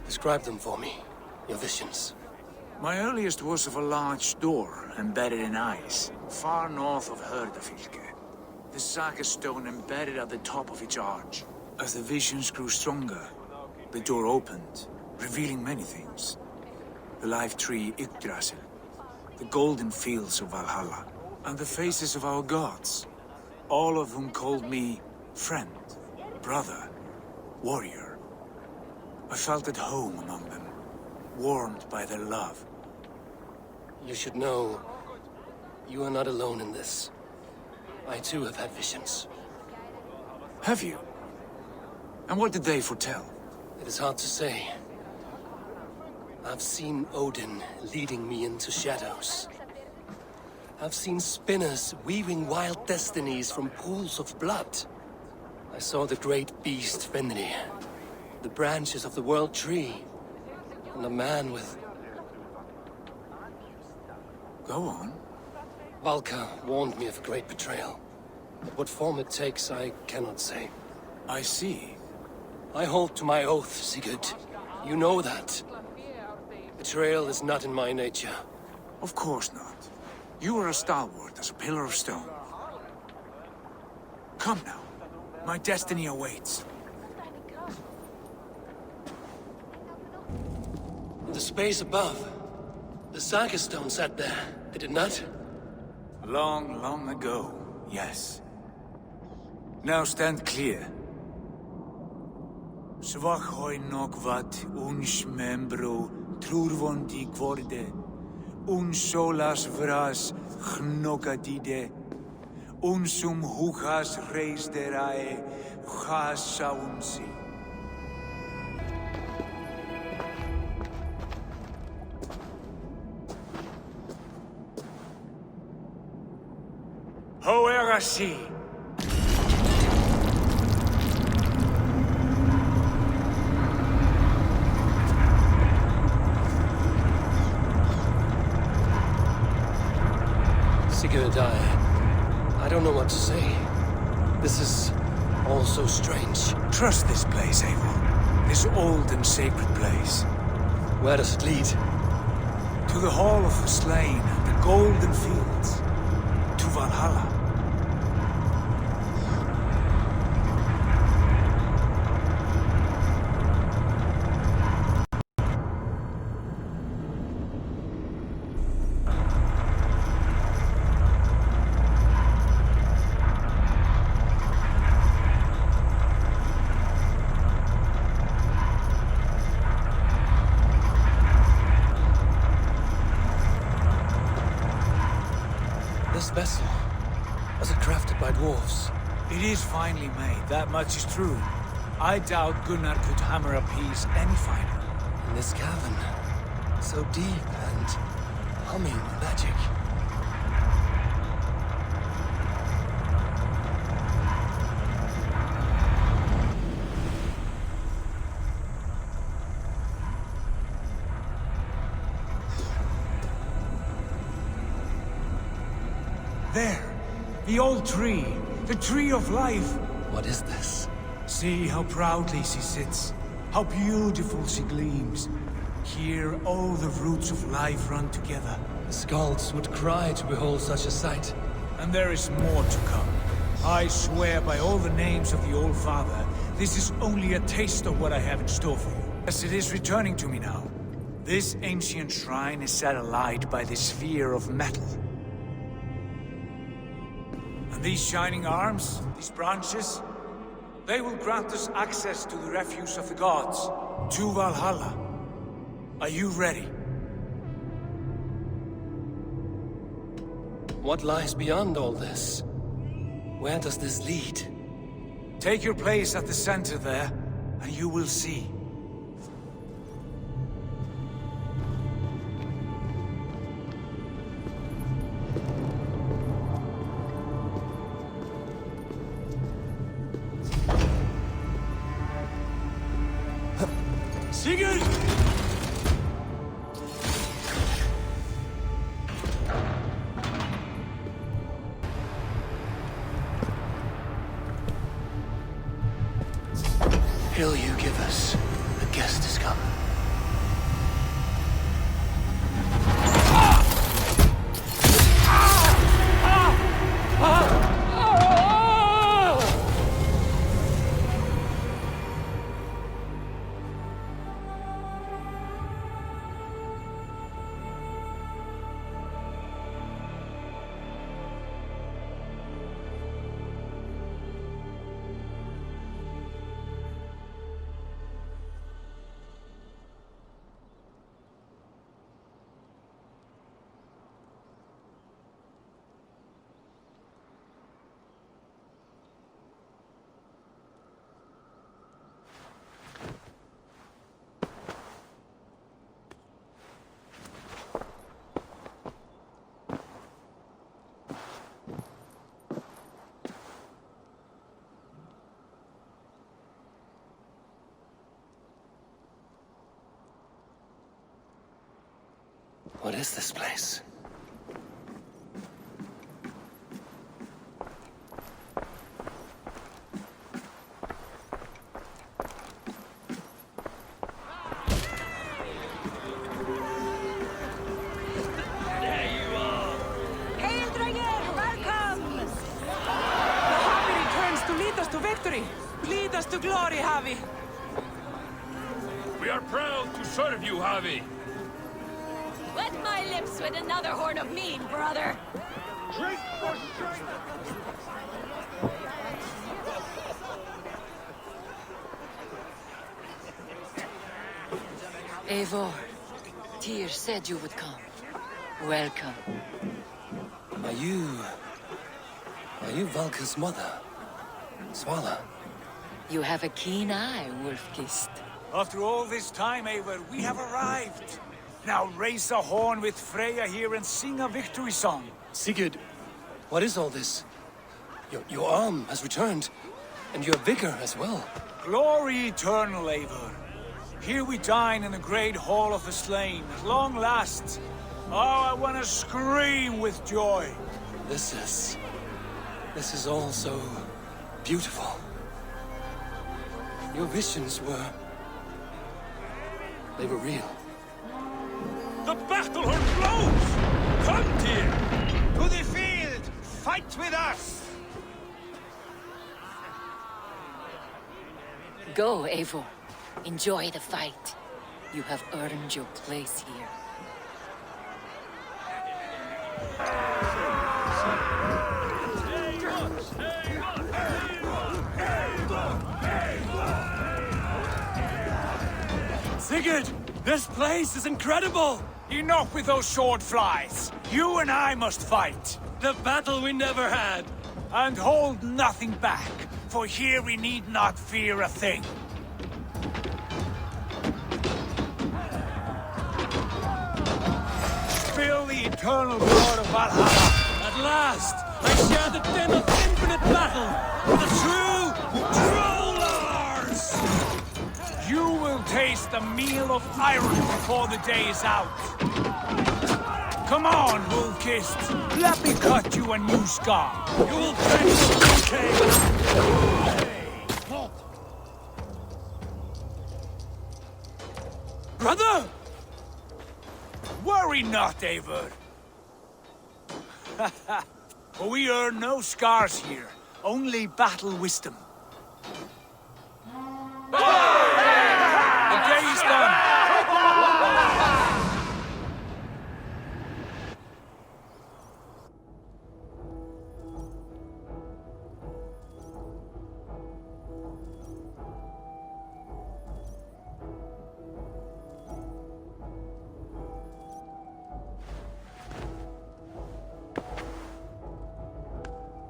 Describe them for me, your visions. My earliest was of a large door embedded in ice, far north of Herdafylke. The saga stone embedded at the top of its arch. As the visions grew stronger, the door opened, revealing many things. The life tree Yggdrasil, the golden fields of Valhalla, and the faces of our gods, all of whom called me friend, brother, warrior. I felt at home among them, warmed by their love. You should know, you are not alone in this. I too have had visions. Have you? And what did they foretell? It is hard to say. I've seen Odin leading me into shadows. I've seen spinners weaving wild destinies from pools of blood. I saw the great beast Fenrir, the branches of the world tree, and a man with... Go on. Valka warned me of a great betrayal. But what form it takes, I cannot say. I see. I hold to my oath, Sigurd. You know that. Betrayal is not in my nature. Of course not. You are a stalwart as a pillar of stone. Come now. My destiny awaits. In the space above, the Saga stone sat there, did it not? Long, long ago, yes. Now stand clear. Svachoi nokvat uns membro trurvondi kvorde, un solas vras gnokadide, unsum huchas reisderae chasaunsi. Hoerasi. Sigurd, I don't know what to say. This is all so strange. Trust this place, Eivor. This old and sacred place. Where does it lead? To the Hall of the Slain and the Golden Fields. To Valhalla. This vessel, was it crafted by dwarves? It is finely made, that much is true. I doubt Gunnar could hammer a piece any finer. In this cavern, so deep and humming with magic. There! The old tree! The tree of life! What is this? See how proudly she sits. How beautiful she gleams. Here all the roots of life run together. The skalds would cry to behold such a sight. And there is more to come. I swear by all the names of the Old Father, this is only a taste of what I have in store for you. Yes, it is returning to me now. This ancient shrine is set alight by the sphere of metal. And these shining arms, these branches, they will grant us access to the refuse of the gods, to Valhalla. Are you ready? What lies beyond all this? Where does this lead? Take your place at the center there, and you will see. Sigurd! Hill you give us, the guest has come. What is this place? Lead us to glory, Havi! We are proud to serve you, Havi! Wet my lips with another horn of mead, brother! Drink for strength! Eivor, Tyr said you would come. Welcome. Are you Valka's mother? Swala? You have a keen eye, Wolf-Kissed. After all this time, Eivor, we have arrived. Now raise a horn with Freya here and sing a victory song. Sigurd, what is all this? Your arm has returned, and your vigor as well. Glory eternal, Eivor. Here we dine in the great hall of the slain, at long last. Oh, I want to scream with joy. This is all so beautiful. Your visions they were real. The battle horn blows! Come, Tyr! To the field! Fight with us! Go, Eivor. Enjoy the fight. You have earned your place here. Sigurd! This place is incredible! Enough with those sword flies! You and I must fight! The battle we never had! And hold nothing back, for here we need not fear a thing. Feel the eternal blood of Valhalla! At last! I share the din of infinite battle! The true Trollars! You will taste the meal of iron before the day is out. Come on, Wolf-Kissed. Let me cut you a new scar. You will pay the Brother! Worry not, Eivor. For we earn no scars here, only battle wisdom. The day is done.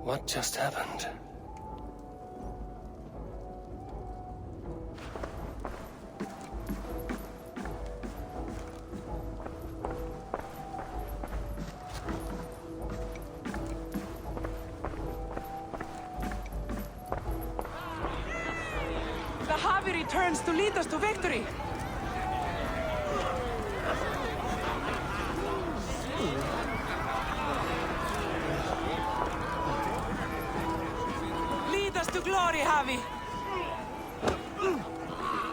What just happened? The Havi returns to lead us to victory! Lead us to glory, Havi!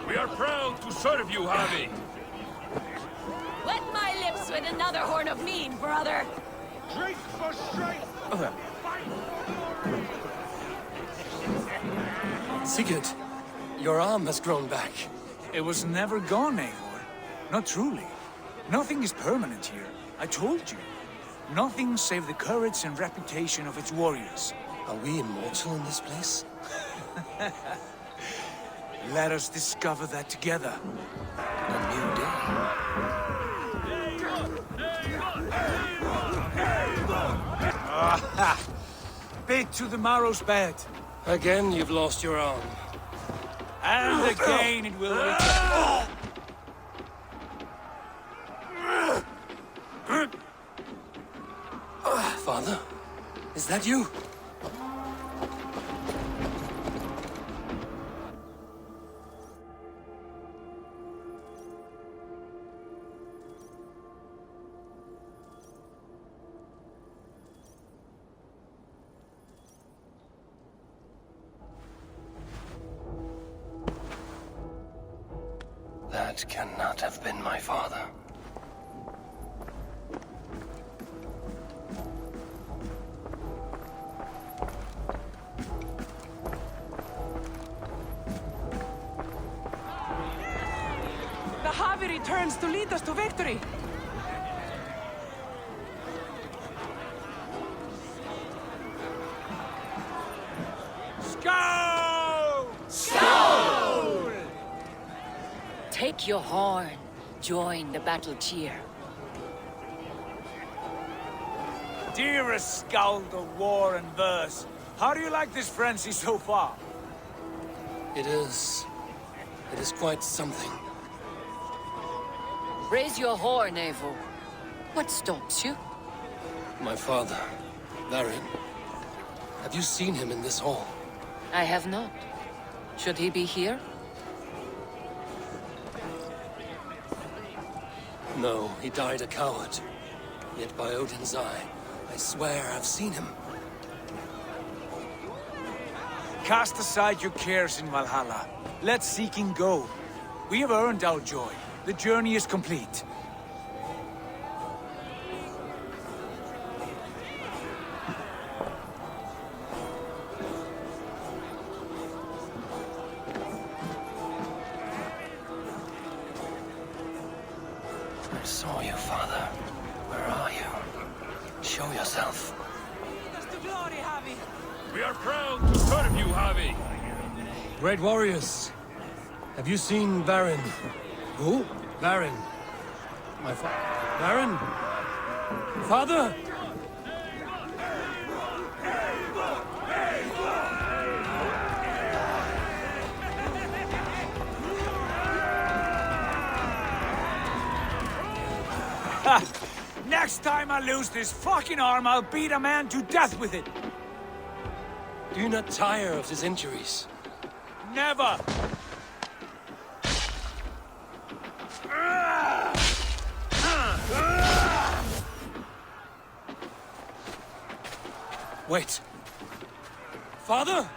We are proud to serve you, Havi! Wet my lips with another horn of mead, brother! Drink for strength! Sigurd, your arm has grown back. It was never gone, Eivor. Not truly. Nothing is permanent here. I told you. Nothing save the courage and reputation of its warriors. Are we immortal in this place? Let us discover that together. A new day. Bit to the marrow's bed. Again, you've lost your arm. And again it will return. Father? Is that you? That cannot have been my father. The Javi returns to lead us to victory. Skull! Skull! Take your horn. Join the battle cheer. Dearest Skald of war and verse, how do you like this frenzy so far? It is quite something. Raise your horn, Eivor. What stops you? My father, Varin. Have you seen him in this hall? I have not. Should he be here? No, he died a coward. Yet by Odin's eye, I swear I've seen him. Cast aside your cares in Valhalla. Let seeking go. We have earned our joy. The journey is complete. I saw you, Father. Where are you? Show yourself. Lead us to glory, Javi. We are proud to serve you, Javi. Great warriors. Have you seen Varin? Who? Varin. My father. Varin? Father? Next time I lose this fucking arm, I'll beat a man to death with it. Do you not tire of his injuries? Never! Wait. Father?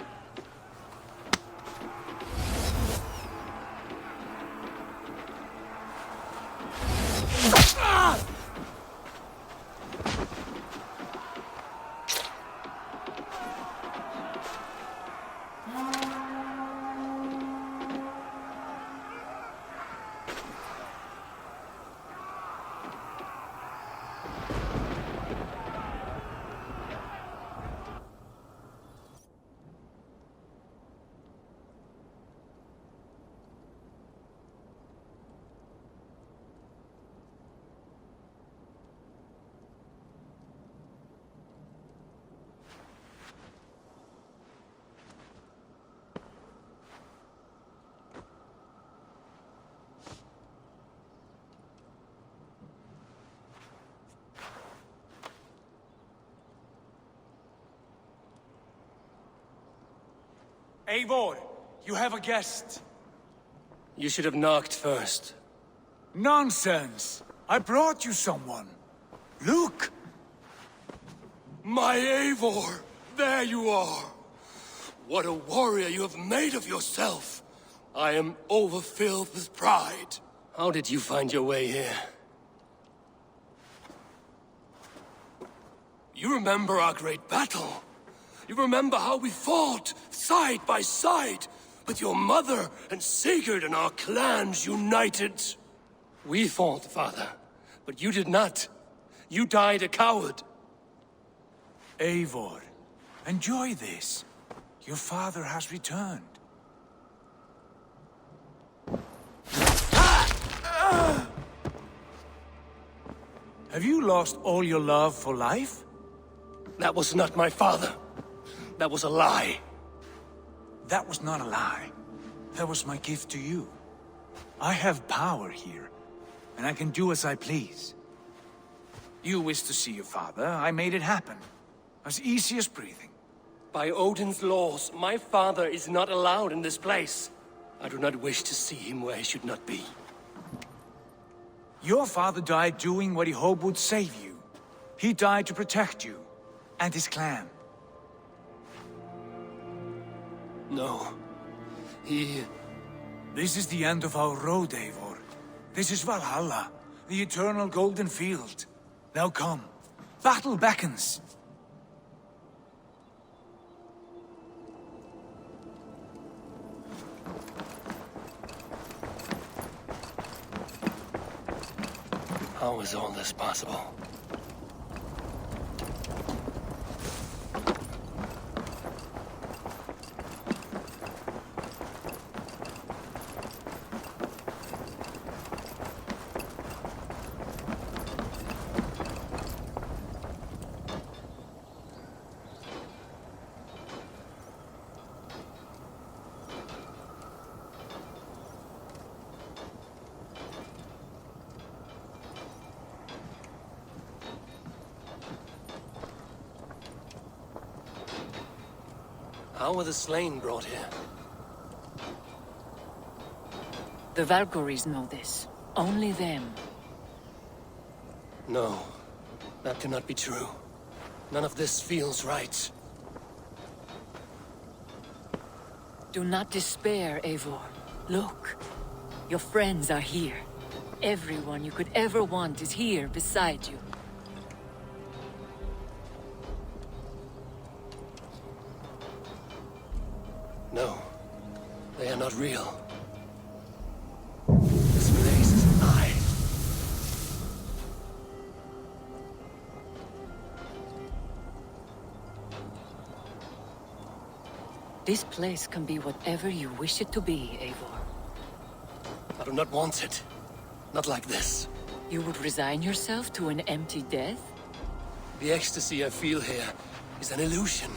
Eivor, you have a guest. You should have knocked first. Nonsense! I brought you someone. Look! My Eivor! There you are! What a warrior you have made of yourself! I am overfilled with pride. How did you find your way here? You remember our great battle? You remember how we fought, side by side, with your mother and Sigurd and our clans united? We fought, Father, but you did not. You died a coward. Eivor, enjoy this. Your father has returned. Have you lost all your love for life? That was not my father. That was a lie. That was not a lie. That was my gift to you. I have power here, and I can do as I please. You wished to see your father, I made it happen. As easy as breathing. By Odin's laws, my father is not allowed in this place. I do not wish to see him where he should not be. Your father died doing what he hoped would save you. He died to protect you, and his clan. No. He... This is the end of our road, Eivor. This is Valhalla, the eternal golden field. Now come. Battle beckons. How is all this possible? How were the slain brought here? The Valkyries know this. Only them. No, that cannot be true. None of this feels right. Do not despair, Eivor. Look. Your friends are here. Everyone you could ever want is here beside you. No, they are not real. This place is a lie. This place can be whatever you wish it to be, Eivor. I do not want it. Not like this. You would resign yourself to an empty death? The ecstasy I feel here is an illusion.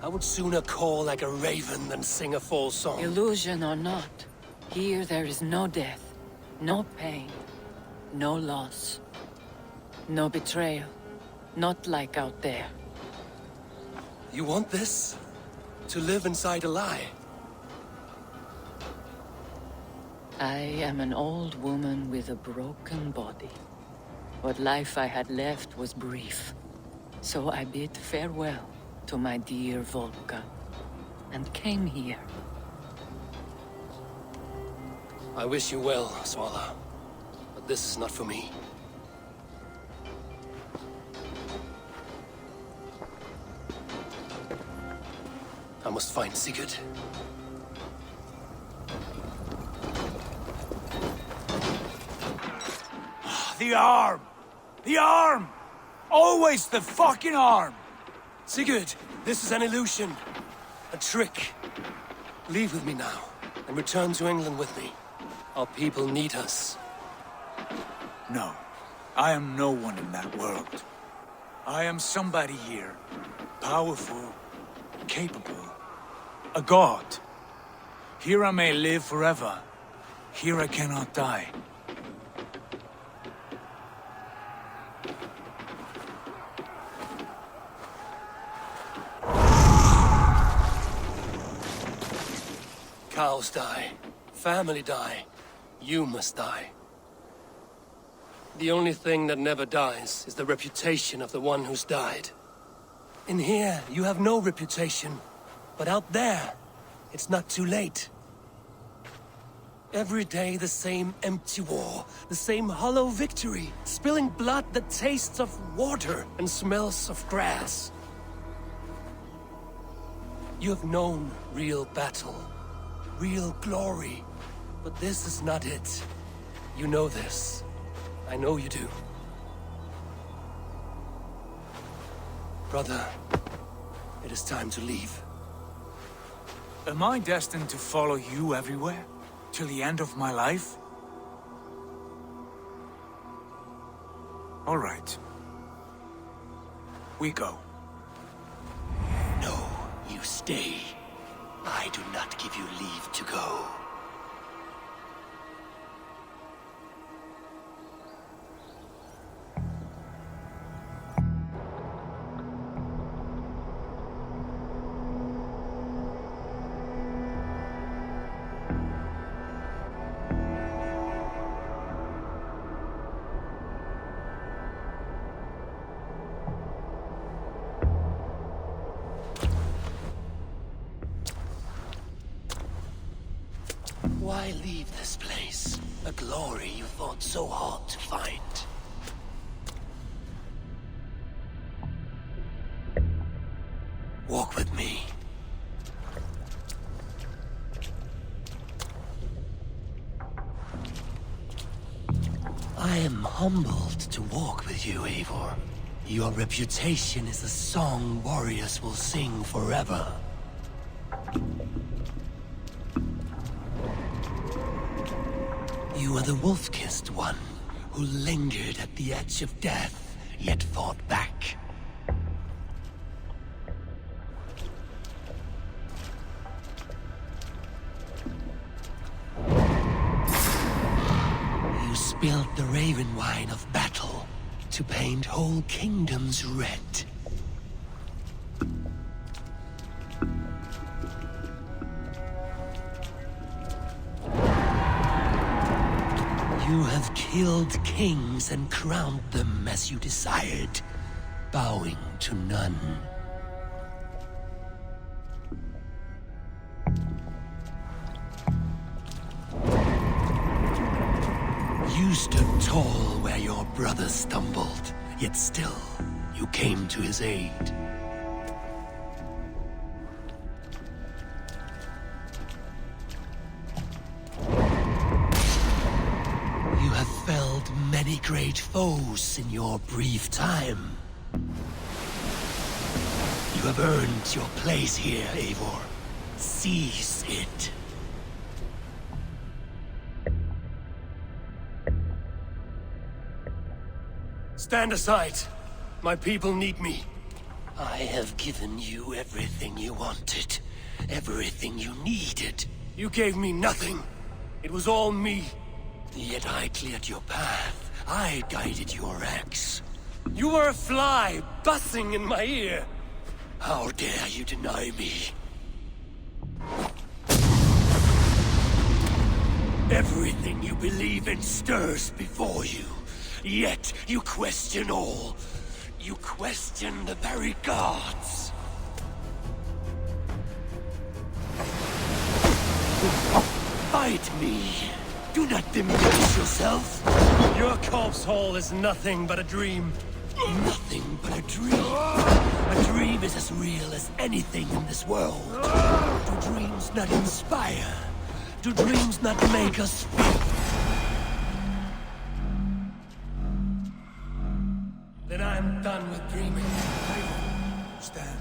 I would sooner call like a raven than sing a false song. Illusion or not, here there is no death, no pain, no loss, no betrayal, not like out there. You want this? To live inside a lie? I am an old woman with a broken body. What life I had left was brief, so I bid farewell to my dear Volka, and came here. I wish you well, Svala, but this is not for me. I must find Sigurd. The arm! The arm! Always the fucking arm! Sigurd, this is an illusion. A trick. Leave with me now, and return to England with me. Our people need us. No, I am no one in that world. I am somebody here. Powerful, capable. A god. Here I may live forever. Here I cannot die. Cows die. Family die. You must die. The only thing that never dies is the reputation of the one who's died. In here, you have no reputation. But out there, it's not too late. Every day the same empty war, the same hollow victory, spilling blood that tastes of water and smells of grass. You have known real battle, real glory, but this is not it. You know this. I know you do. Brother, it is time to leave. Am I destined to follow you everywhere? Till the end of my life? All right. We go. No, you stay. I do not give you leave to go. Why leave this place? A glory you fought so hard to find. Walk with me. I am humbled to walk with you, Eivor. Your reputation is a song warriors will sing forever. You are the wolf-kissed one, who lingered at the edge of death, yet fought back. You spilled the raven wine of battle to paint whole kingdoms red. You have killed kings and crowned them as you desired, bowing to none. You stood tall where your brother stumbled, yet still you came to his aid. You have felled many great foes in your brief time. You have earned your place here, Eivor. Seize it. Stand aside. My people need me. I have given you everything you wanted. Everything you needed. You gave me nothing. It was all me. Yet I cleared your path. I guided your axe. You were a fly, buzzing in my ear. How dare you deny me? Everything you believe in stirs before you. Yet you question all. You question the very gods. Fight me. Do not diminish yourself. Your corpse hall is nothing but a dream. Nothing but a dream. A dream is as real as anything in this world. Do dreams not inspire? Do dreams not make us feel? Then I'm done with dreaming. Stand.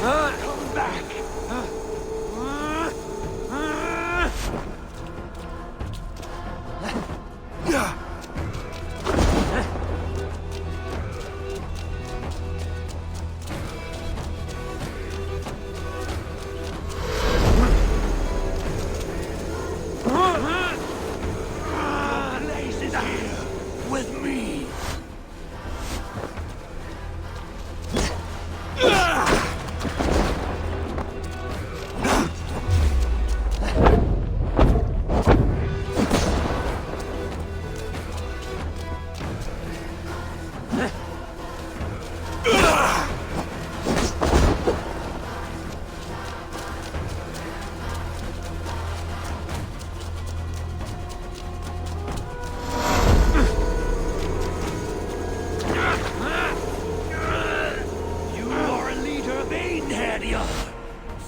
Come back.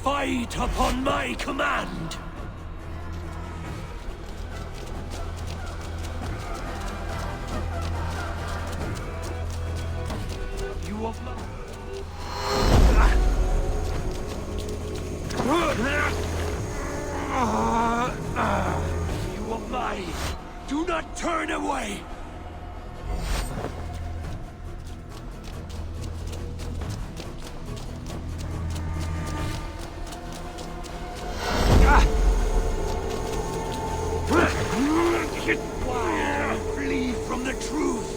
Fight upon my command! You of my... You of mine! Do not turn away! Why flee from the truth?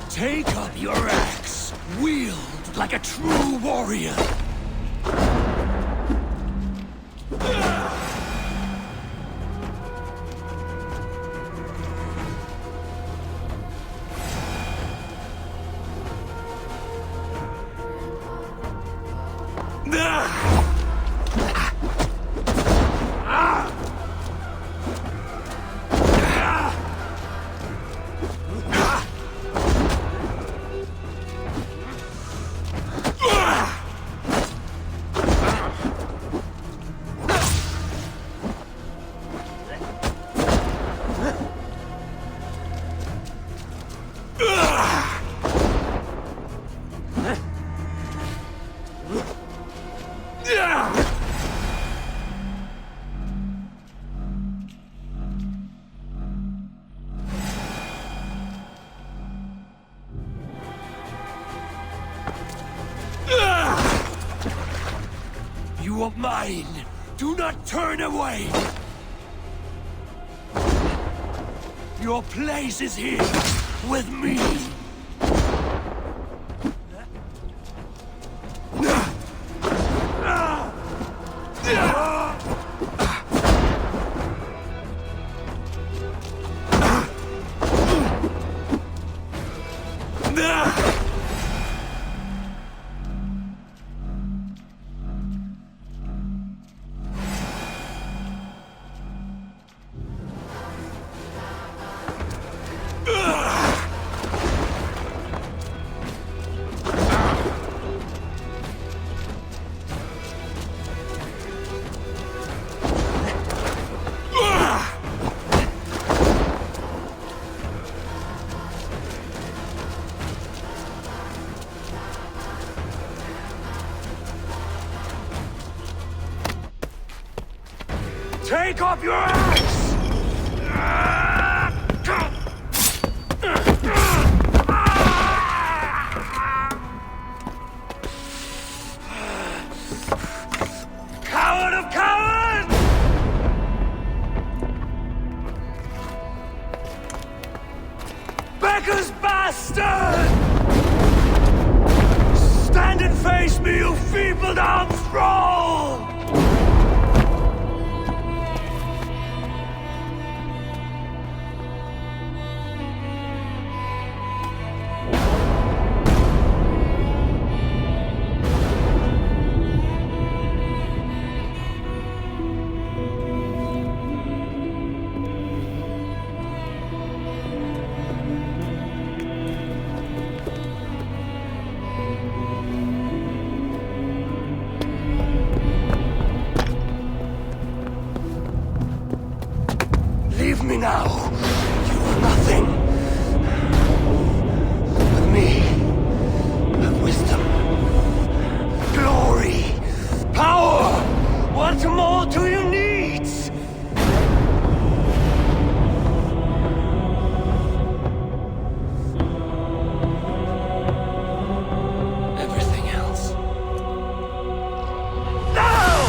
Take up your axe, wield like a true warrior. You are mine. Do not turn away. Your place is here with me. Take up your axe! Coward of cowards! Becker's bastard! Stand and face me, you feeble-armed thrall! Leave me now. You are nothing. With me, have wisdom, glory, power. What more do you need? Everything else. No!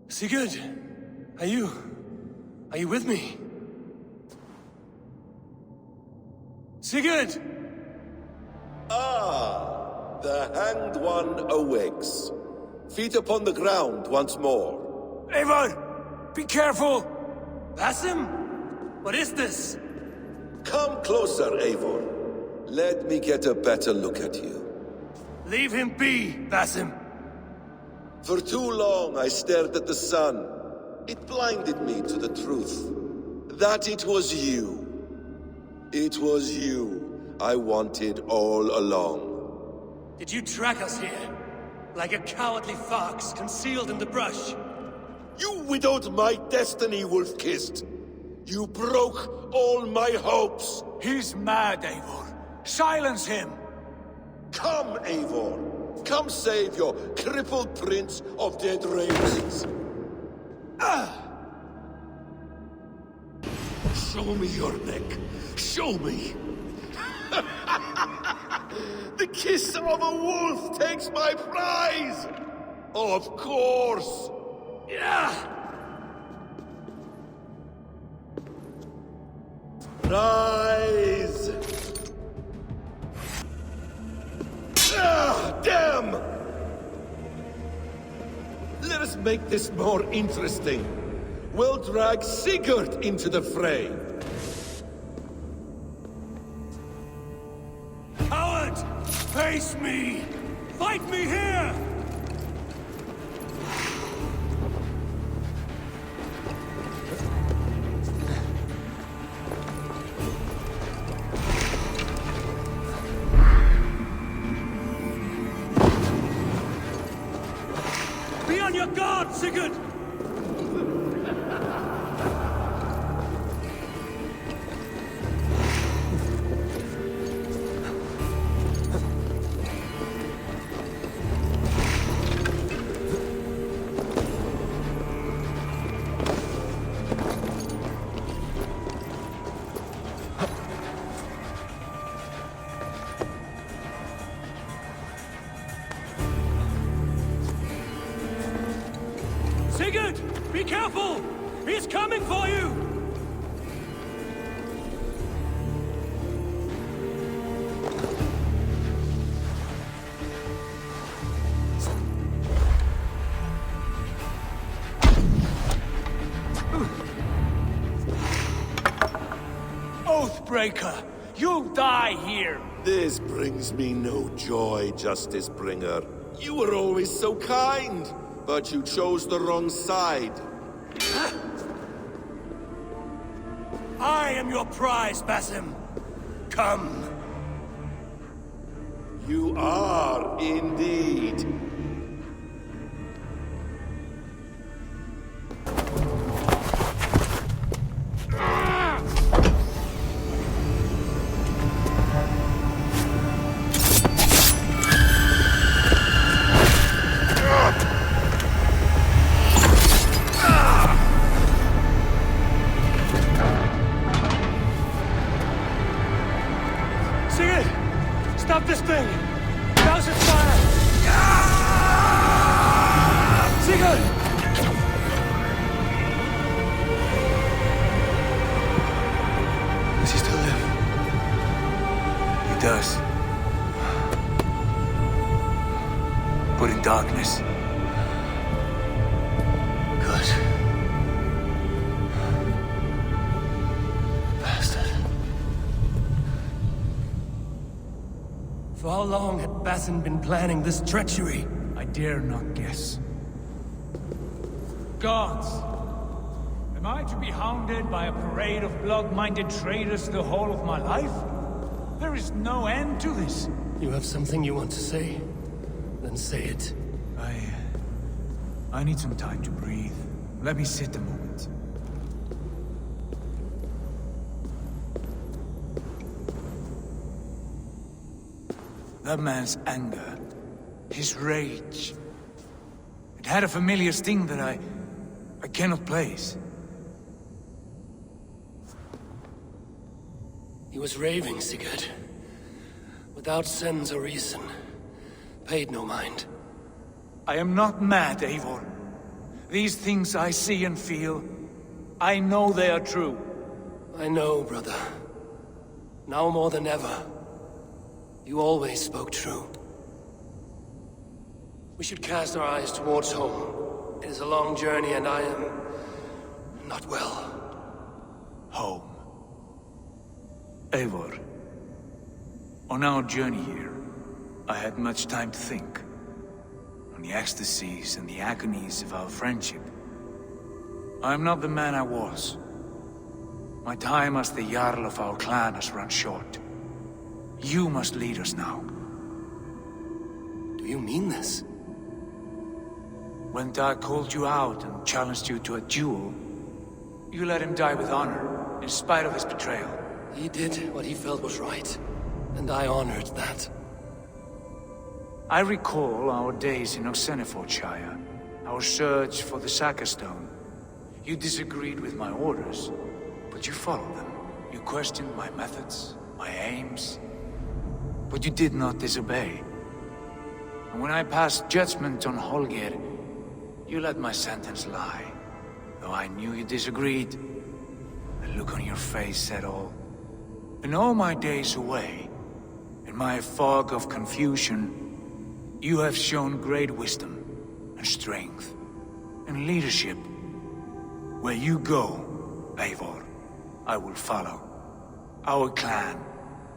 Sigurd, are you with me? Sigurd! Ah, the Hanged One awakes. Feet upon the ground once more. Eivor! Be careful! Basim? What is this? Come closer, Eivor. Let me get a better look at you. Leave him be, Basim. For too long I stared at the sun. It blinded me to the truth. That it was you. It was you. I wanted all along. Did you track us here? Like a cowardly fox concealed in the brush? You widowed my destiny, Wolf-Kissed! You broke all my hopes! He's mad, Eivor. Silence him! Come, Eivor! Come save your crippled prince of dead ravens! Show me your neck. Show me. The kiss of a wolf takes my prize! Of course! Yeah! Rise! Ah, damn! Let us make this more interesting. We'll drag Sigurd into the fray. Coward! Face me! Fight me here! Be on your guard, Sigurd! Sigurd! Be careful! He's coming for you! Oathbreaker! You die here! This brings me no joy, Justice Bringer. You were always so kind, but you chose the wrong side. I am your prize, Basim. Come. You are indeed. Stop this thing! Douse its fire! Sigurd! Does he still live? He does. But in darkness. Good. Bastard. For how long had Basim been planning this treachery? I dare not guess. Gods! Am I to be hounded by a parade of blood-minded traitors the whole of my life? There is no end to this. You have something you want to say? Then say it. I need some time to breathe. Let me sit a moment. That man's anger, his rage, it had a familiar sting that I cannot place. He was raving, Sigurd. Without sense or reason. Paid no mind. I am not mad, Eivor. These things I see and feel, I know they are true. I know, brother. Now more than ever. You always spoke true. We should cast our eyes towards home. It is a long journey and I am... not well. Home. Eivor. On our journey here, I had much time to think. On the ecstasies and the agonies of our friendship. I am not the man I was. My time as the Jarl of our clan has run short. You must lead us now. Do you mean this? When Dag called you out and challenged you to a duel, you let him die with honor, in spite of his betrayal. He did what he felt was right, and I honored that. I recall our days in Oxenfordshire, our search for the Sacker Stone. You disagreed with my orders, but you followed them. You questioned my methods, my aims, but you did not disobey. And when I passed judgment on Holger, you let my sentence lie. Though I knew you disagreed, the look on your face said all. In all my days away, in my fog of confusion, you have shown great wisdom and strength and leadership. Where you go, Eivor, I will follow. Our clan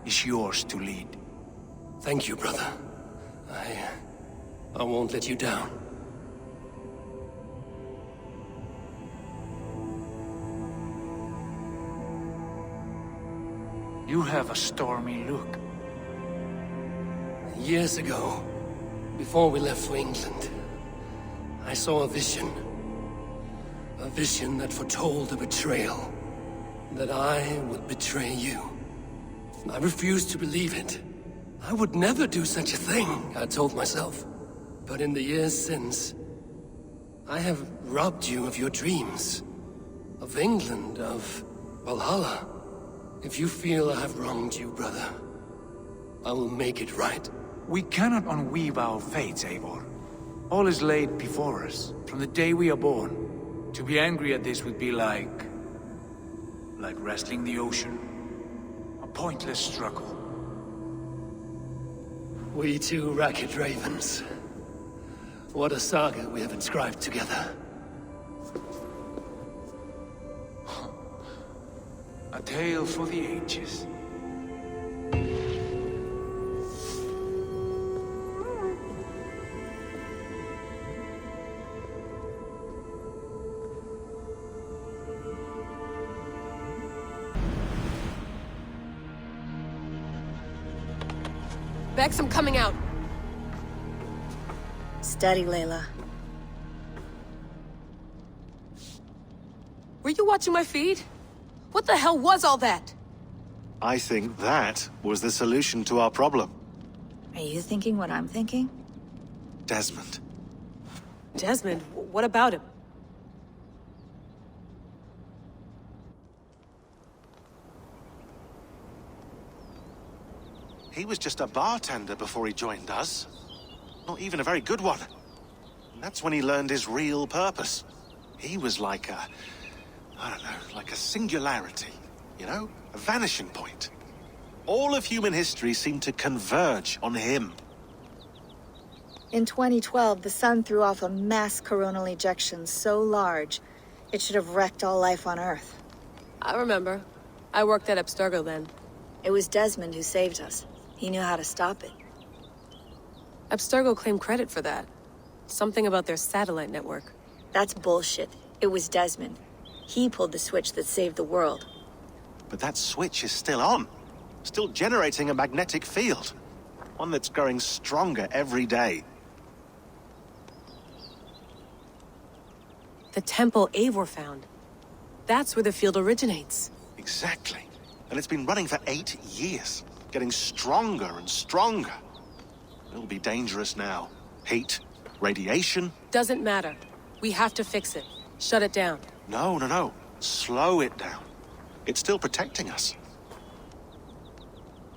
is yours to lead. Thank you, brother. I won't let you down. You have a stormy look. Years ago, before we left for England, I saw a vision. A vision that foretold a betrayal. That I would betray you. I refused to believe it. I would never do such a thing, I told myself. But in the years since, I have robbed you of your dreams. Of England, of Valhalla. If you feel I have wronged you, brother, I will make it right. We cannot unweave our fates, Eivor. All is laid before us, from the day we are born. To be angry at this would be like wrestling the ocean. A pointless struggle. We two ragged ravens. What a saga we have inscribed together. A tale for the ages. Bex, I'm coming out. Steady, Layla. Were you watching my feed? What the hell was all that? I think that was the solution to our problem. Are you thinking what I'm thinking? Desmond. Desmond? What about him? He was just a bartender before he joined us. Not even a very good one. And that's when he learned his real purpose. He was like a... I don't know, like a singularity, you know? A vanishing point. All of human history seemed to converge on him. In 2012, the sun threw off a mass coronal ejection so large, it should have wrecked all life on Earth. I remember. I worked at Abstergo then. It was Desmond who saved us. He knew how to stop it. Abstergo claimed credit for that. Something about their satellite network. That's bullshit. It was Desmond. He pulled the switch that saved the world. But that switch is still on. Still generating a magnetic field. One that's growing stronger every day. The temple Eivor found. That's where the field originates. Exactly. And it's been running for 8 years. Getting stronger and stronger. It'll be dangerous now. Heat, radiation. Doesn't matter. We have to fix it. Shut it down. No. Slow it down. It's still protecting us.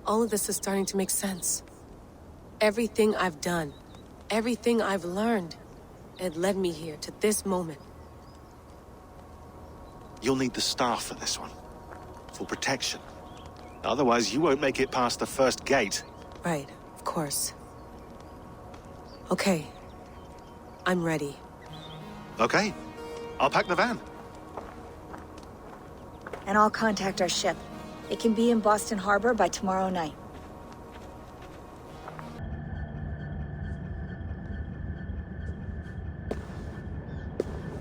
All of this is starting to make sense. Everything I've done, everything I've learned, it led me here to this moment. You'll need the staff for this one. For protection. Otherwise, you won't make it past the first gate. Right, of course. Okay. I'm ready. Okay. I'll pack the van. And I'll contact our ship. It can be in Boston Harbor by tomorrow night.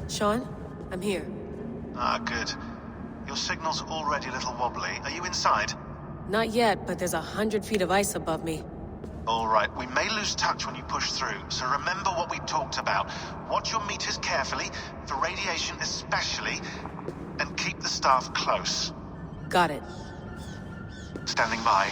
Sean, I'm here. Ah, good. Your signal's already a little wobbly. Are you inside? Not yet, but there's 100 feet of ice above me. All right, we may lose touch when you push through, so remember what we talked about. Watch your meters carefully, for radiation especially, and keep the staff close. Got it. Standing by.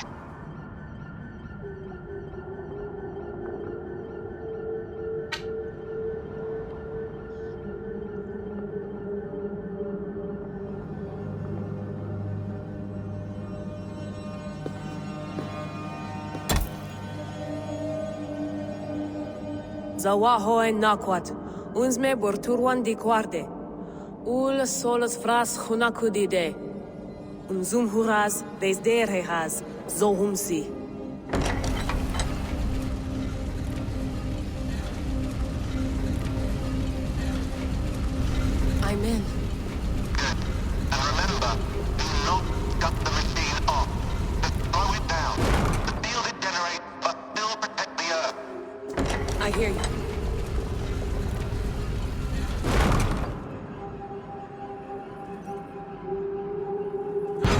Zawaho en nakwat, unsme borturwan di quarde. Ul solos fras hunakudide. Unzum huraz, desderehaz, zohumsi. I'm in. Good. And remember, do not cut the machine off. Just slow it down. The field it generates must still protect the Earth. I hear you.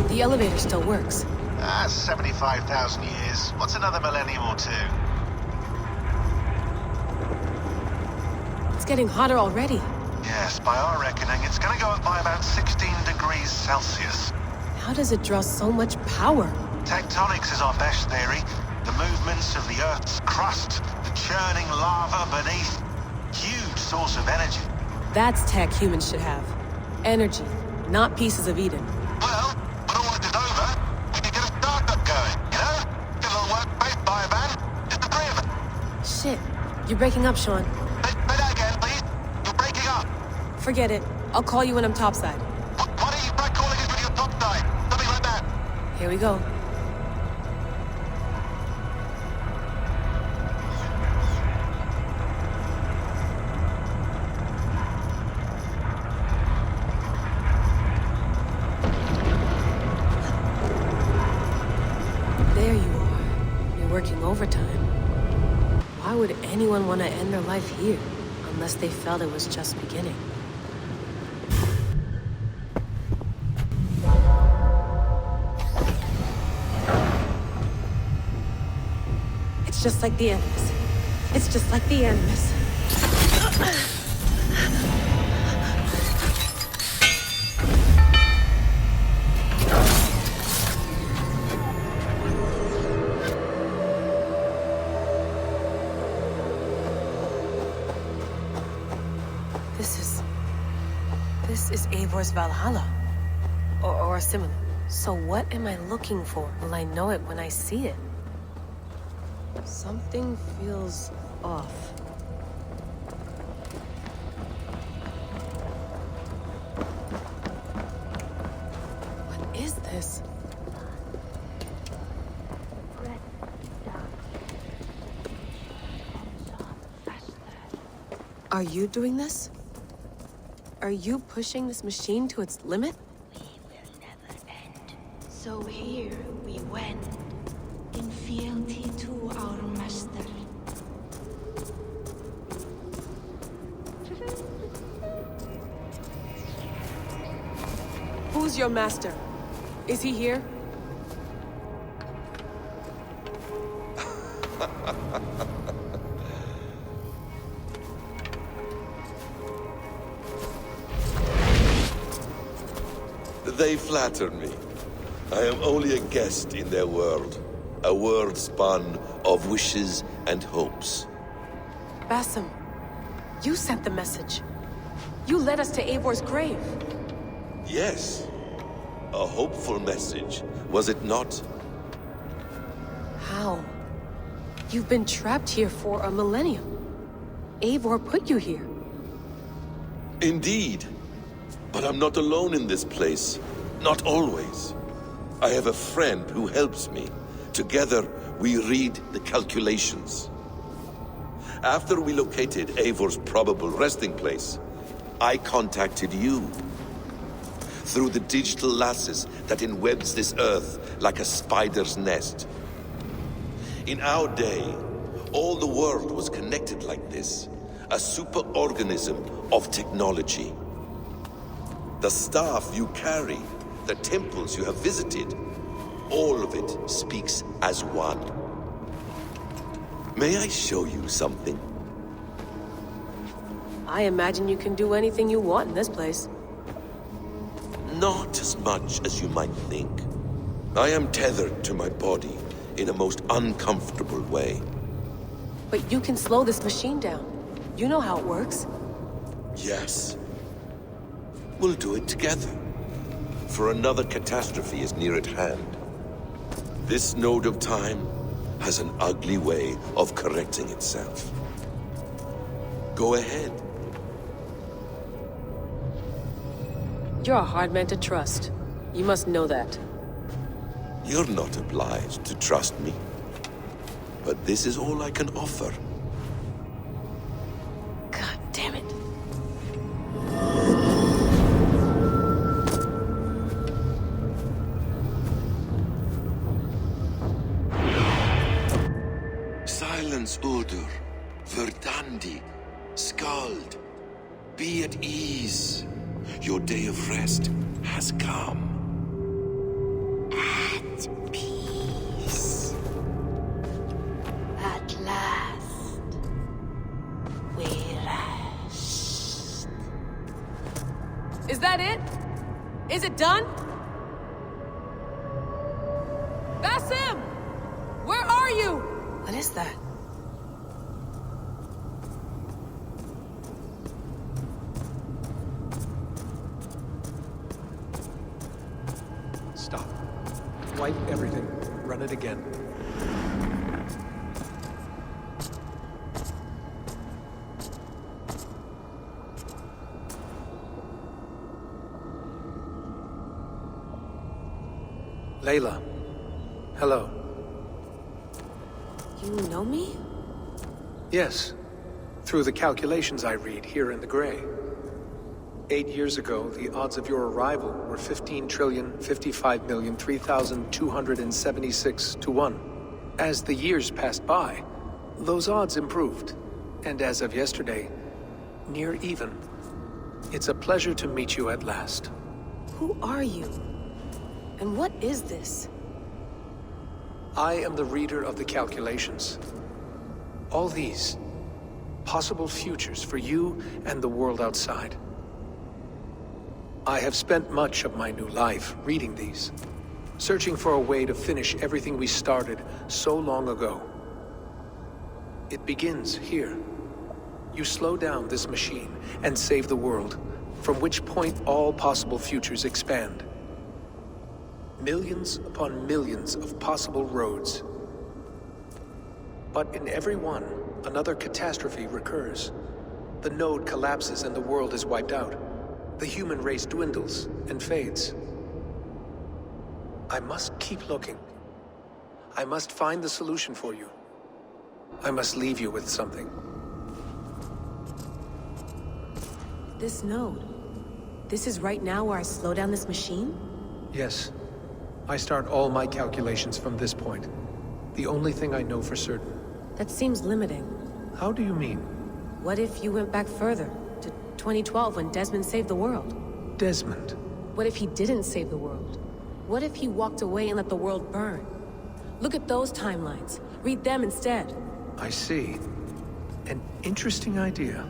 The elevator still works. 75,000 years. What's another millennium or two? It's getting hotter already. Yes, by our reckoning, it's gonna go up by about 16 degrees Celsius. How does it draw so much power? Tectonics is our best theory. The movements of the Earth's crust, the churning lava beneath. Huge source of energy. That's tech humans should have. Energy, not pieces of Eden. Well, when all this is over, we can get a startup going, you know? Get a little workspace, buy a van, just the three of us. Shit, you're breaking up, Sean. Say that again, please. You're breaking up. Forget it. I'll call you when I'm topside. Why don't you try calling us when you're topside? Something like that. Here we go. There you are. You're working overtime. Why would anyone want to end their life here? Unless they felt it was just beginning. It's just like the Animus. It's just like the Animus. This is Eivor's Valhalla. Or similar. So what am I looking for? Will I know it when I see it? Something feels off. What is this? Are you doing this? Are you pushing this machine to its limit? We will never end. So here we wend, in fealty to our master. Who's your master? Is he here? They flatter me. I am only a guest in their world. A world spun of wishes and hopes. Basim, you sent the message. You led us to Eivor's grave. Yes. A hopeful message, was it not? How? You've been trapped here for a millennium. Eivor put you here. Indeed. But I'm not alone in this place. Not always. I have a friend who helps me. Together, we read the calculations. After we located Eivor's probable resting place, I contacted you. Through the digital lasses that enwebs this earth like a spider's nest. In our day, all the world was connected like this. A superorganism of technology. The staff you carry, the temples you have visited, all of it speaks as one. May I show you something? I imagine you can do anything you want in this place. Not as much as you might think. I am tethered to my body in a most uncomfortable way. But you can slow this machine down. You know how it works. Yes. We'll do it together. For another catastrophe is near at hand. This node of time has an ugly way of correcting itself. Go ahead. You're a hard man to trust. You must know that. You're not obliged to trust me. But this is all I can offer. God damn it. Silence, Udur. Verdandi. Skald. Be at ease. Your day of rest has come. At peace. At last. We rest. Is that it? Is it done? That's him! Where are you? What is that? Stop. Wipe everything. Run it again. Layla. Hello. You know me? Yes. Through the calculations I read here in the gray. 8 years ago, the odds of your arrival were 15,055,003,276 to 1. As the years passed by, those odds improved. And as of yesterday, near even. It's a pleasure to meet you at last. Who are you? And what is this? I am the reader of the calculations. All these, possible futures for you and the world outside. I have spent much of my new life reading these, searching for a way to finish everything we started so long ago. It begins here. You slow down this machine and save the world, from which point all possible futures expand. Millions upon millions of possible roads. But in every one, another catastrophe recurs. The node collapses and the world is wiped out. The human race dwindles and fades. I must keep looking. I must find the solution for you. I must leave you with something. This node. This is right now where I slow down this machine? Yes. I start all my calculations from this point. The only thing I know for certain. That seems limiting. How do you mean? What if you went back further, to 2012 when Desmond saved the world? Desmond? What if he didn't save the world? What if he walked away and let the world burn? Look at those timelines. Read them instead. I see. An interesting idea.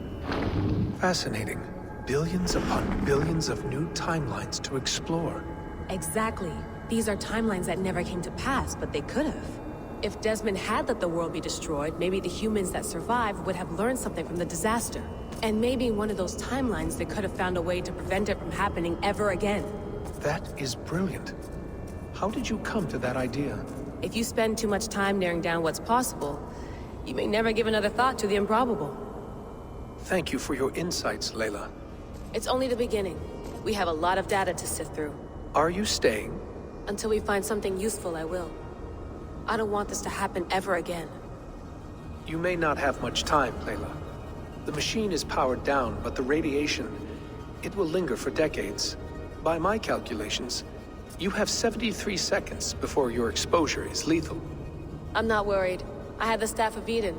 Fascinating. Billions upon billions of new timelines to explore. Exactly. These are timelines that never came to pass, but they could have. If Desmond had let the world be destroyed, maybe the humans that survived would have learned something from the disaster. And maybe in one of those timelines they could have found a way to prevent it from happening ever again. That is brilliant. How did you come to that idea? If you spend too much time narrowing down what's possible, you may never give another thought to the improbable. Thank you for your insights, Layla. It's only the beginning. We have a lot of data to sift through. Are you staying? Until we find something useful, I will. I don't want this to happen ever again. You may not have much time, Layla. The machine is powered down, but the radiation, it will linger for decades. By my calculations, you have 73 seconds before your exposure is lethal. I'm not worried. I have the Staff of Eden.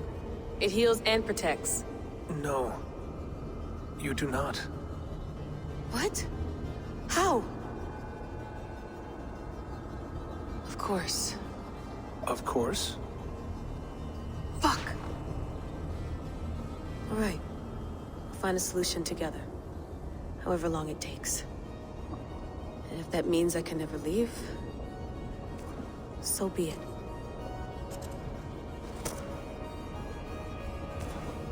It heals and protects. No. You do not. What? How? Of course. Of course. Fuck! Alright. We'll find a solution together. However long it takes. And if that means I can never leave, so be it.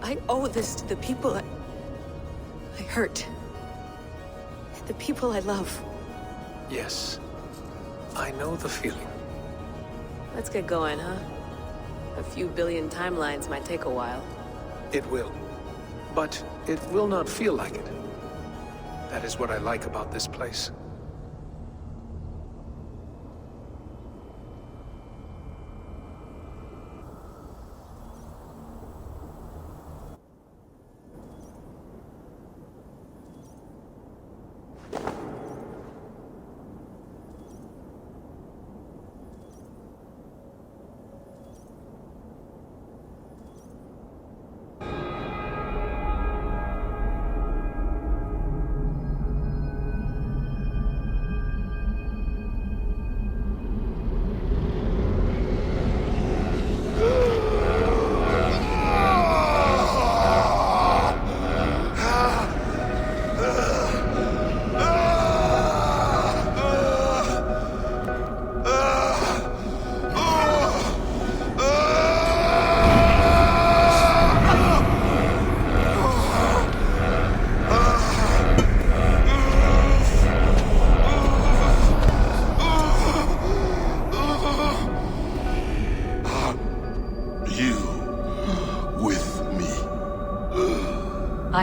I owe this to the people I hurt. The people I love. Yes. I know the feeling. Let's get going, huh? A few billion timelines might take a while. It will. But it will not feel like it. That is what I like about this place.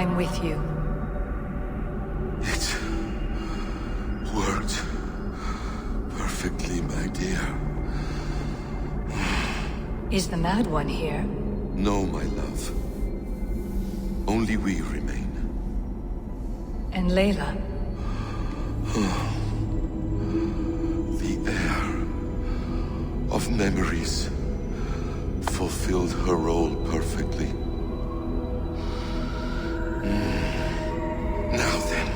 I'm with you. It worked perfectly, my dear. Is the Mad One here? No, my love. Only we remain. And Layla? The air of memories fulfilled her role perfectly. Now then,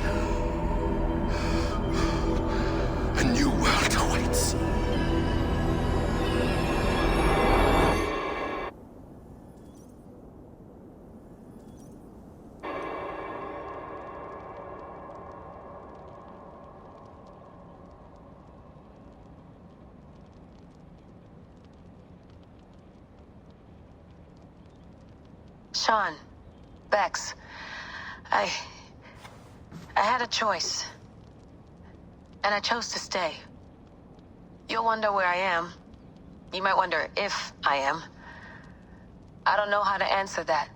a new world awaits. Sean, Bex, I had a choice. And I chose to stay. You'll wonder where I am. You might wonder if I am. I don't know how to answer that.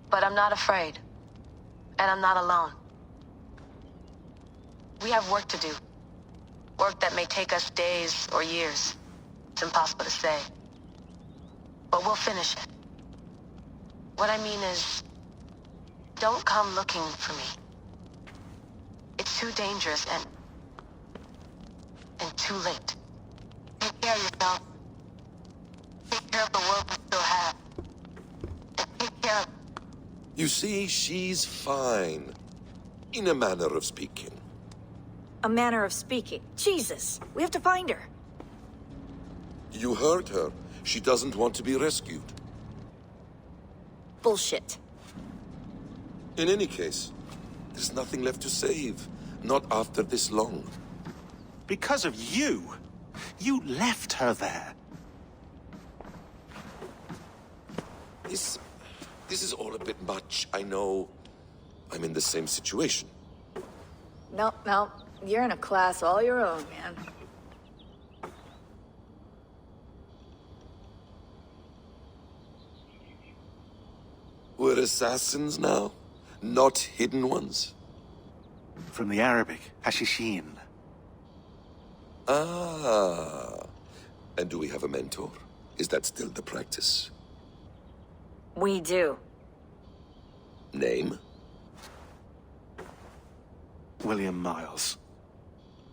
But I'm not afraid. And I'm not alone. We have work to do. Work that may take us days or years. It's impossible to say. But we'll finish it. What I mean is, don't come looking for me. It's too dangerous and too late. Take care of yourself. Take care of the world we still have. And take care of... You see, she's fine. In a manner of speaking. A manner of speaking. Jesus, we have to find her. You heard her. She doesn't want to be rescued. Bullshit. In any case, there's nothing left to save. Not after this long. Because of you. You left her there. This is all a bit much. I know I'm in the same situation. No, you're in a class all your own, man. We're assassins now, not hidden ones. From the Arabic, Hashishin. Ah. And do we have a mentor? Is that still the practice? We do. Name? William Miles.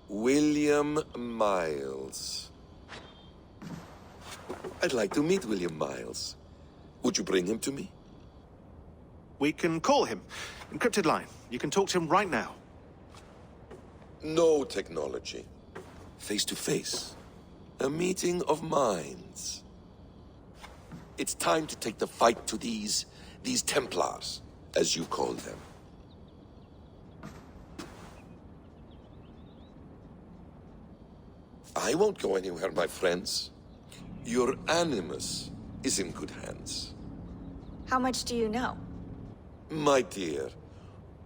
William Miles. I'd like to meet William Miles. Would you bring him to me? We can call him. Encrypted line. You can talk to him right now. No technology. Face to face. A meeting of minds. It's time to take the fight to these Templars, as you call them. I won't go anywhere, my friends. Your animus is in good hands. How much do you know? My dear,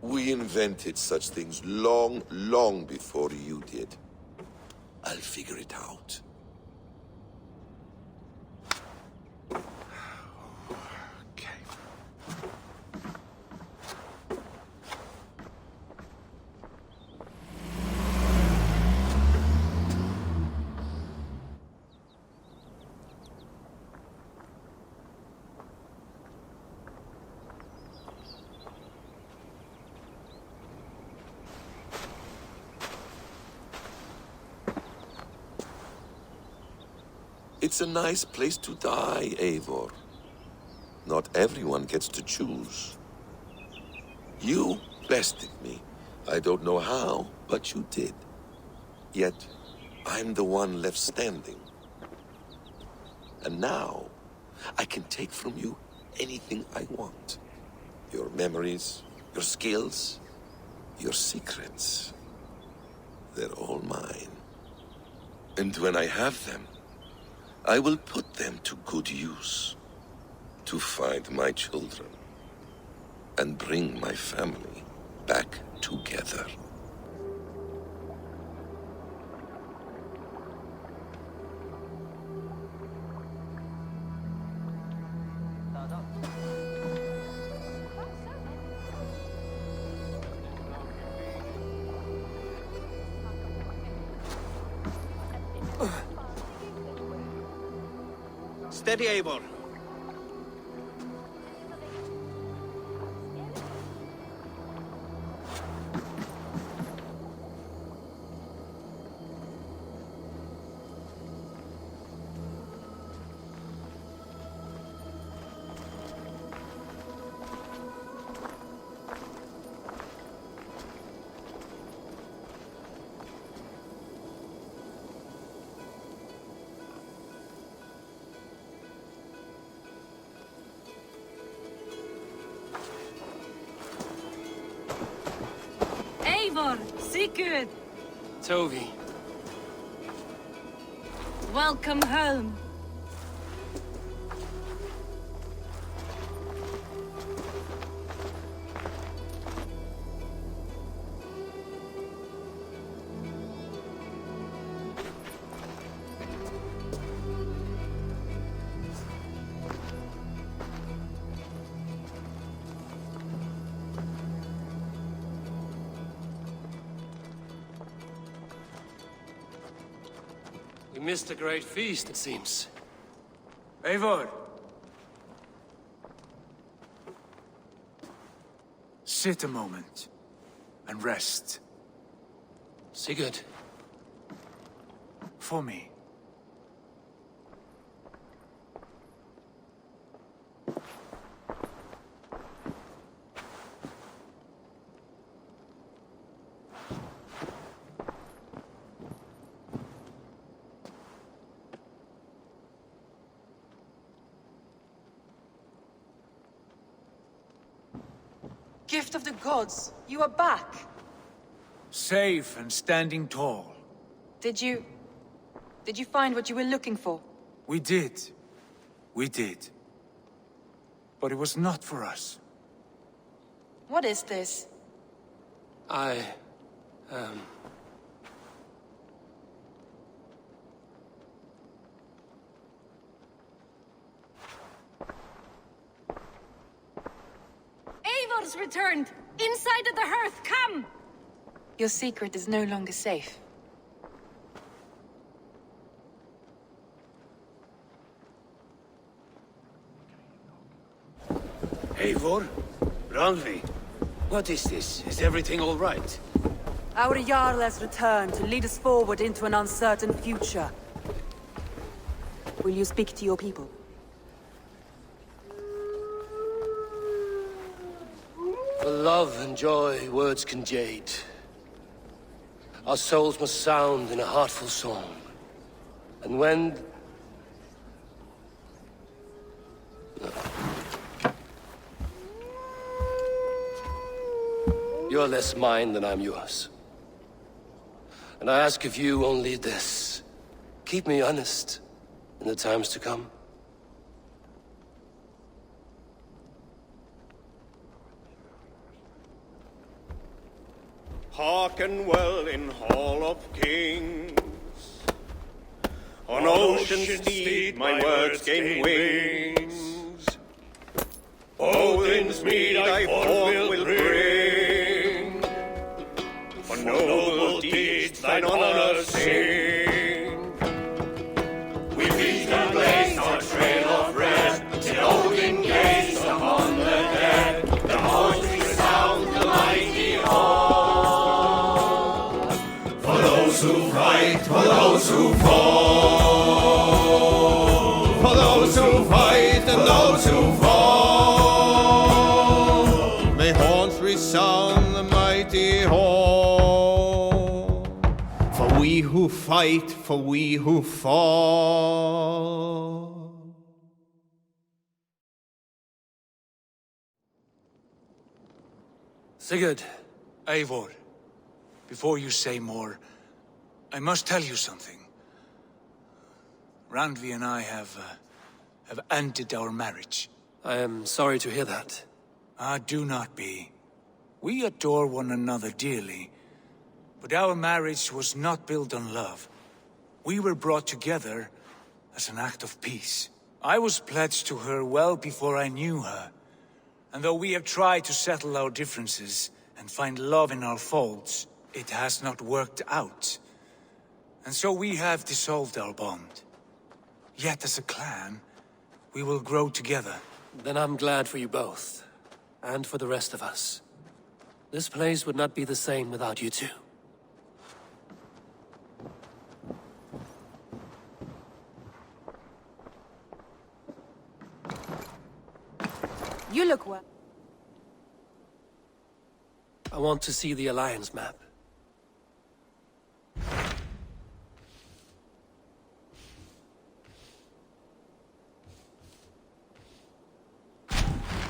we invented such things long, long before you did. I'll figure it out. It's a nice place to die, Eivor. Not everyone gets to choose. You bested me. I don't know how, but you did. Yet, I'm the one left standing. And now, I can take from you anything I want. Your memories, your skills, your secrets. They're all mine. And when I have them, I will put them to good use. To find my children. And bring my family back together. Steady, Eivor. Eivor, Sigurd! Tovi. Welcome home. We missed a great feast, it seems. Eivor! Sit a moment and rest. Sigurd. For me. Gift of the gods, you are back. Safe and standing tall. Did you find what you were looking for? We did. We did. But it was not for us. What is this? Eivor's returned! Inside of the hearth, come! Your secret is no longer safe. Eivor? Randvi? What is this? Is everything all right? Our Jarl has returned to lead us forward into an uncertain future. Will you speak to your people? For love and joy, words can jade. Our souls must sound in a heartful song. And when... You're less mine than I'm yours. And I ask of you only this. Keep me honest in the times to come. Hearken well in Hall of Kings. On ocean steed my words gain wings. Odin's mead I forth will bring. For noble deeds thine honor sing. We beat and blaze our trail of red, till Odin gazed upon the dead. The voice resound the mighty hall. For those who fight, for those who fall. For those who fight and those who fall. May horns resound the mighty hall. For we who fight, for we who fall. Sigurd. Eivor, before you say more, I must tell you something. Randvi and I have ended our marriage. I am sorry to hear that. Ah, do not be. We adore one another dearly, but our marriage was not built on love. We were brought together as an act of peace. I was pledged to her well before I knew her, and though we have tried to settle our differences and find love in our faults, it has not worked out. And so we have dissolved our bond. Yet as a clan, we will grow together. Then I'm glad for you both, and for the rest of us. This place would not be the same without you two. You look well. I want to see the Alliance map.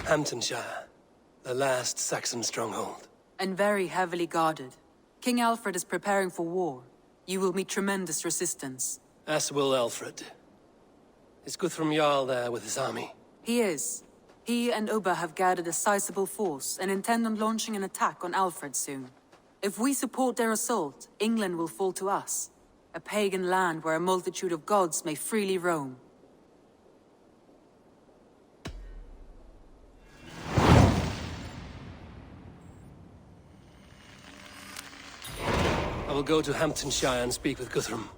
Hamptonshire, the last Saxon stronghold. And very heavily guarded. King Aelfred is preparing for war. You will meet tremendous resistance. As will Aelfred. Is Guthrum Jarl there with his army? He is. He and Ubba have gathered a sizable force and intend on launching an attack on Aelfred soon. If we support their assault, England will fall to us. A pagan land where a multitude of gods may freely roam. I will go to Hamptonshire and speak with Guthrum.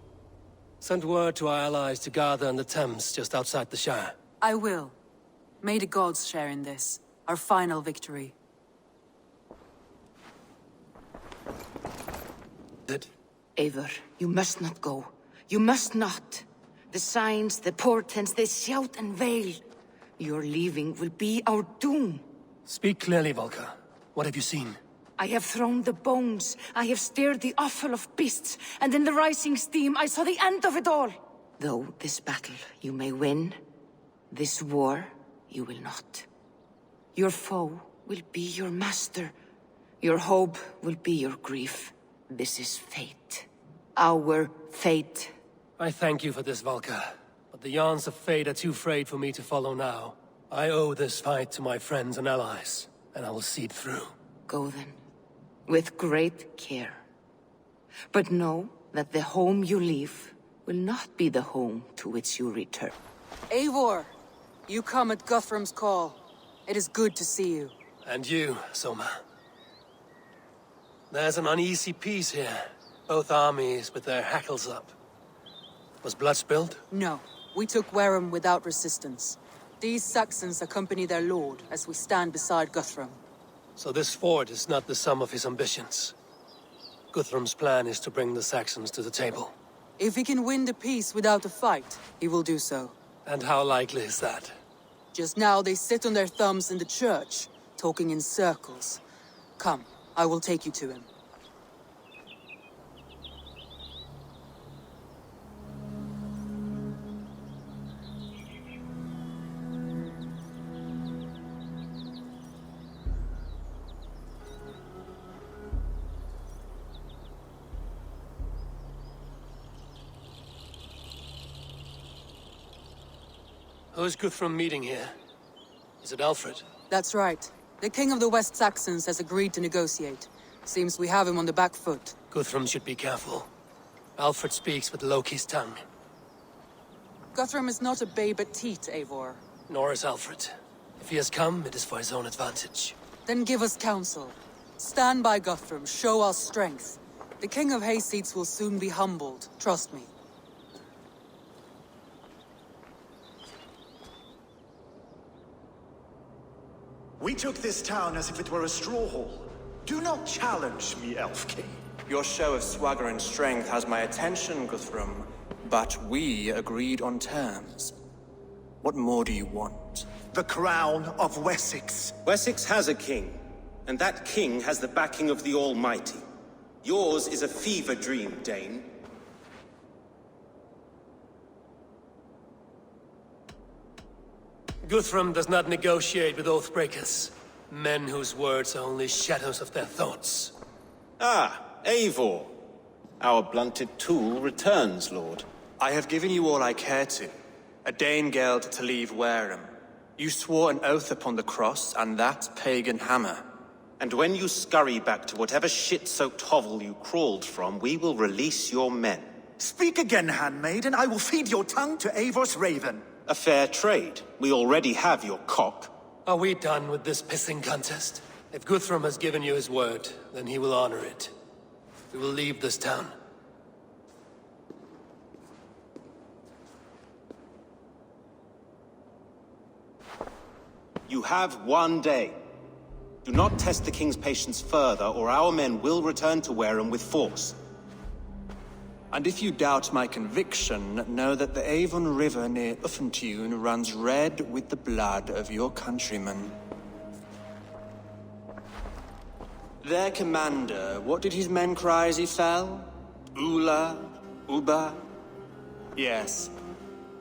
Send word to our allies to gather on the Thames just outside the Shire. I will. May the gods share in this, our final victory. Eivor, you must not go. You must not. The signs, the portents, they shout and wail. Your leaving will be our doom. Speak clearly, Volker. What have you seen? I have thrown the bones. I have stirred the offal of beasts. And in the rising steam, I saw the end of it all. Though this battle you may win, this war you will not. Your foe will be your master. Your hope will be your grief. This is fate. Our fate. I thank you for this, Volker. But the yarns of fate are too frayed for me to follow now. I owe this fight to my friends and allies, and I will see it through. Go then. With great care. But know that the home you leave will not be the home to which you return. Eivor! You come at Guthrum's call. It is good to see you. And you, Soma. There's an uneasy peace here. Both armies with their hackles up. Was blood spilled? No. We took Wareham without resistance. These Saxons accompany their lord as we stand beside Guthrum. So this fort is not the sum of his ambitions. Guthrum's plan is to bring the Saxons to the table. If he can win the peace without a fight, he will do so. And how likely is that? Just now they sit on their thumbs in the church, talking in circles. Come, I will take you to him. Who's Guthrum meeting here? Is it Alfred? That's right. The King of the West Saxons has agreed to negotiate. Seems we have him on the back foot. Guthrum should be careful. Alfred speaks with Loki's tongue. Guthrum is not a babe at teat, Eivor. Nor is Alfred. If he has come, it is for his own advantage. Then give us counsel. Stand by Guthrum, show our strength. The King of Hayseeds will soon be humbled, trust me. We took this town as if it were a straw hall. Do not challenge me, Elf King. Your show of swagger and strength has my attention, Guthrum. But we agreed on terms. What more do you want? The crown of Wessex. Wessex has a king, and that king has the backing of the Almighty. Yours is a fever dream, Dane. Guthrum does not negotiate with oathbreakers. Men whose words are only shadows of their thoughts. Ah, Eivor. Our blunted tool returns, Lord. I have given you all I care to. A Danegeld to leave Wareham. You swore an oath upon the cross, and that pagan hammer. And when you scurry back to whatever shit-soaked hovel you crawled from, we will release your men. Speak again, handmaid, and I will feed your tongue to Eivor's raven. A fair trade. We already have your cock. Are we done with this pissing contest? If Guthrum has given you his word, then he will honor it. We will leave this town. You have 1 day. Do not test the king's patience further, or our men will return to Wareham with force. And if you doubt my conviction, know that the Avon River near Uffentune runs red with the blood of your countrymen. Their commander, what did his men cry as he fell? Ula? Uba? Yes,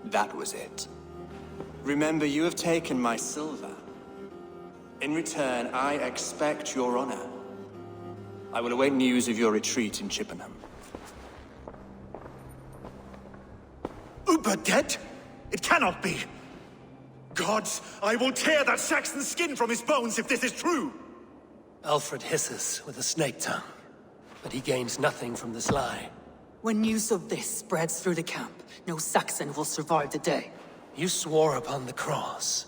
that was it. Remember, you have taken my silver. In return, I expect your honor. I will await news of your retreat in Chippenham. Uber dead? It cannot be. Gods, I will tear that Saxon skin from his bones if this is true! Alfred hisses with a snake tongue, but he gains nothing from this lie. When news of this spreads through the camp, no Saxon will survive the day. You swore upon the cross.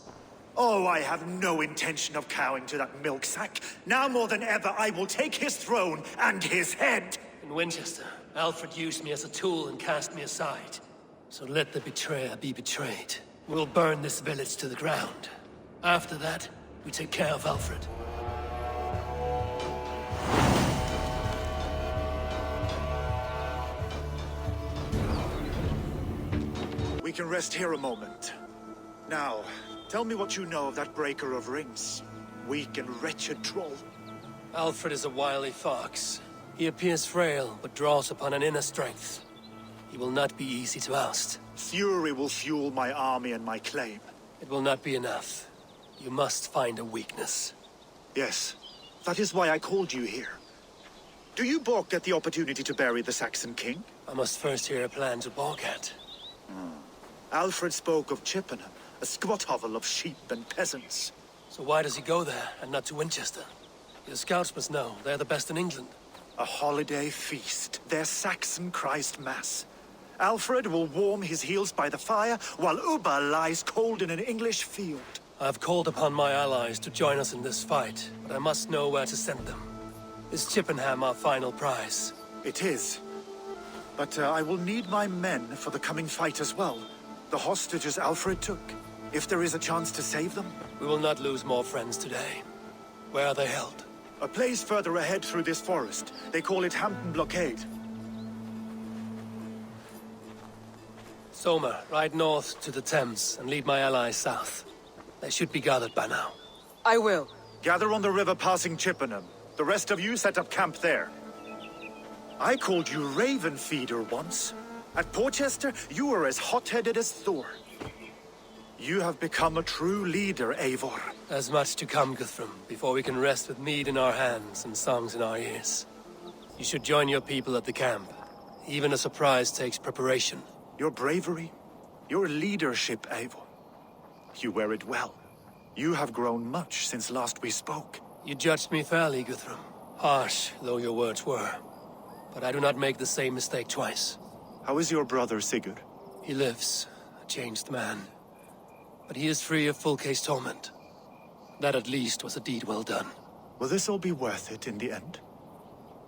Oh, I have no intention of cowing to that milk sack. Now more than ever, I will take his throne and his head! In Winchester, Alfred used me as a tool and cast me aside. So let the betrayer be betrayed. We'll burn this village to the ground. After that, we take care of Alfred. We can rest here a moment. Now, tell me what you know of that breaker of rings. Weak and wretched troll. Alfred is a wily fox. He appears frail, but draws upon an inner strength. He will not be easy to oust. Fury will fuel my army and my claim. It will not be enough. You must find a weakness. Yes, that is why I called you here. Do you balk at the opportunity to bury the Saxon king? I must first hear a plan to balk at. Alfred spoke of Chippenham, a squat hovel of sheep and peasants. So why does he go there, and not to Winchester? Your scouts must know, they're the best in England. A holiday feast, their Saxon Christ Mass. Alfred will warm his heels by the fire, while Uba lies cold in an English field. I've called upon my allies to join us in this fight, but I must know where to send them. Is Chippenham our final prize? It is. But I will need my men for the coming fight as well. The hostages Alfred took. If there is a chance to save them. We will not lose more friends today. Where are they held? A place further ahead through this forest. They call it Hampton Blockade. Soma, ride north to the Thames and lead my allies south. They should be gathered by now. I will. Gather on the river passing Chippenham. The rest of you set up camp there. I called you Raven Feeder once. At Porchester, you were as hot-headed as Thor. You have become a true leader, Eivor. There's much to come, Guthrum, before we can rest with mead in our hands and songs in our ears. You should join your people at the camp. Even a surprise takes preparation. Your bravery, your leadership, Eivor. You wear it well. You have grown much since last we spoke. You judged me fairly, Guthrum. Harsh though your words were. But I do not make the same mistake twice. How is your brother, Sigurd? He lives, a changed man. But he is free of full case torment. That at least was a deed well done. Will this all be worth it in the end?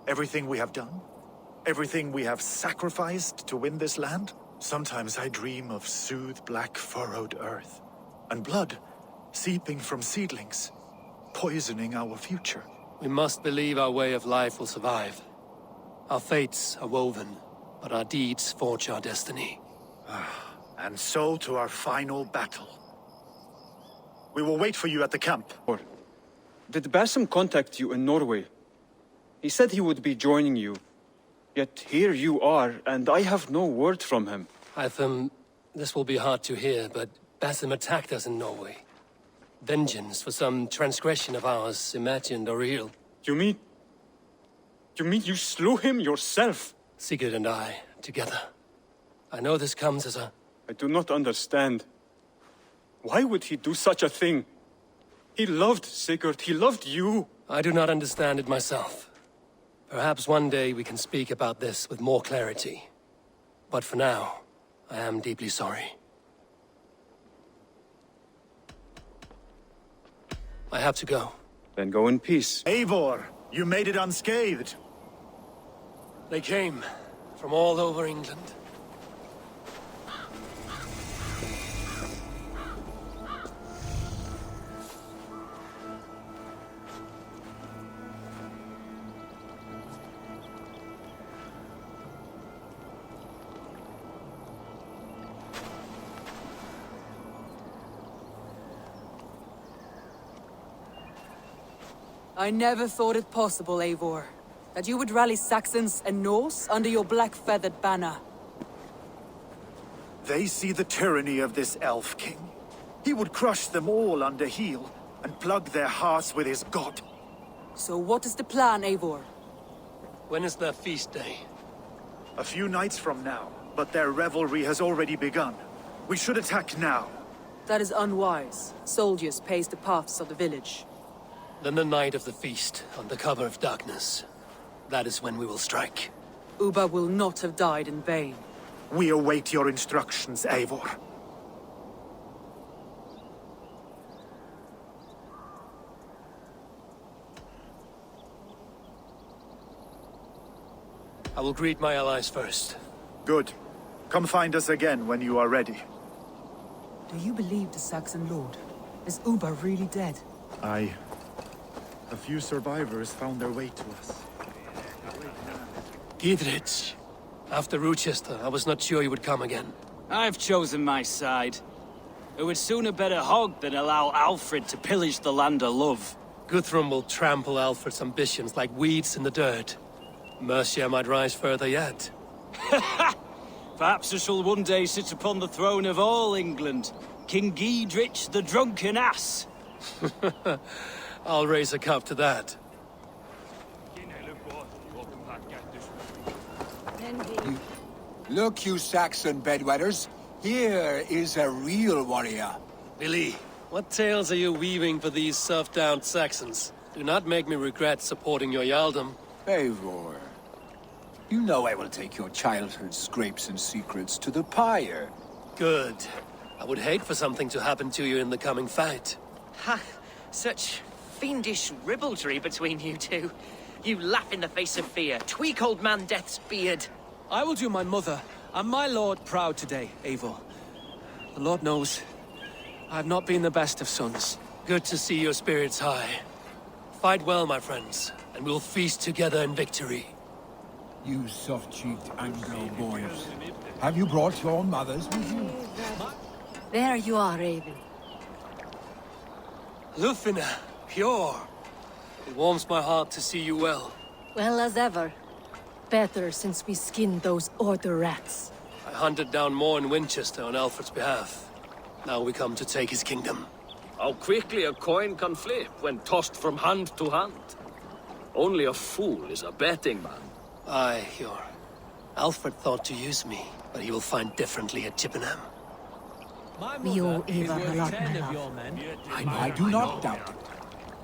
Everything we have done? Everything we have sacrificed to win this land? Sometimes I dream of soothed black furrowed earth, and blood seeping from seedlings, poisoning our future. We must believe our way of life will survive. Our fates are woven, but our deeds forge our destiny. And so to our final battle. We will wait for you at the camp. Did Basim contact you in Norway? He said he would be joining you. Yet here you are, and I have no word from him. Hytham, this will be hard to hear, but Basim attacked us in Norway. Vengeance for some transgression of ours, imagined or real. You mean you slew him yourself? Sigurd and I, together. I know this comes as a... I do not understand. Why would he do such a thing? He loved Sigurd, he loved you. I do not understand it myself. Perhaps one day we can speak about this with more clarity. But for now, I am deeply sorry. I have to go. Then go in peace. Eivor, you made it unscathed. They came from all over England. I never thought it possible, Eivor, that you would rally Saxons and Norse under your black-feathered banner. They see the tyranny of this elf king. He would crush them all under heel and plug their hearts with his god. So what is the plan, Eivor? When is their feast day? A few nights from now, but their revelry has already begun. We should attack now. That is unwise. Soldiers pace the paths of the village. Then the night of the feast, under cover of darkness. That is when we will strike. Ubba will not have died in vain. We await your instructions, Eivor. I will greet my allies first. Good. Come find us again when you are ready. Do you believe the Saxon lord? Is Ubba really dead? A few survivors found their way to us. Gidrich. After Rochester, I was not sure you would come again. I've chosen my side. I would sooner bet a hog than allow Alfred to pillage the land of love. Guthrum will trample Alfred's ambitions like weeds in the dirt. Mercia might rise further yet. Perhaps I shall one day sit upon the throne of all England. King Giedrich the drunken ass. I'll raise a cup to that. Look, you Saxon bedwetters. Here is a real warrior. Billy, what tales are you weaving for these surf-down Saxons? Do not make me regret supporting your Jarldom. Eivor, you know I will take your childhood scrapes and secrets to the pyre. Good. I would hate for something to happen to you in the coming fight. Ha! Such fiendish ribaldry between you two. You laugh in the face of fear, tweak old man Death's beard. I will do my mother and my lord proud today, Eivor. The Lord knows, I have not been the best of sons. Good to see your spirits high. Fight well, my friends, and we'll feast together in victory. You soft-cheeked Anglo boys. Have you brought your mothers with you? There you are, Raven. Lufina, pure. It warms my heart to see you well. Well as ever. Better since we skinned those Order rats. I hunted down more in Winchester on Alfred's behalf. Now we come to take his kingdom. How quickly a coin can flip when tossed from hand to hand. Only a fool is a betting man. Aye, Hjor. Alfred thought to use me, but he will find differently at Chippenham. We owe Eivor a lot, my of love. your men. I do not doubt it.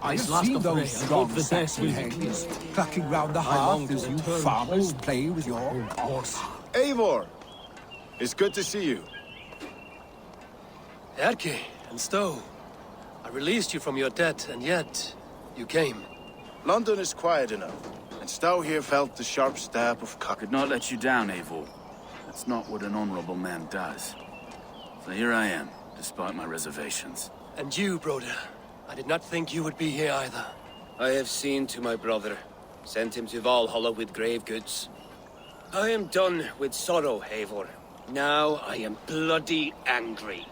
I have last seen of the those day, strong hope the Saxon best will hands clucking round the hearth as you farmers play with your horse. Eivor! It's good to see you. Erke and Stowe. I released you from your debt, and yet you came. London is quiet enough, and Stowe here felt the sharp stab of cock. Could not let you down, Eivor. That's not what an honorable man does. So here I am, despite my reservations. And you, Broder. I did not think you would be here either. I have seen to my brother, sent him to Valhalla with grave goods. I am done with sorrow, Eivor. Now I am bloody angry.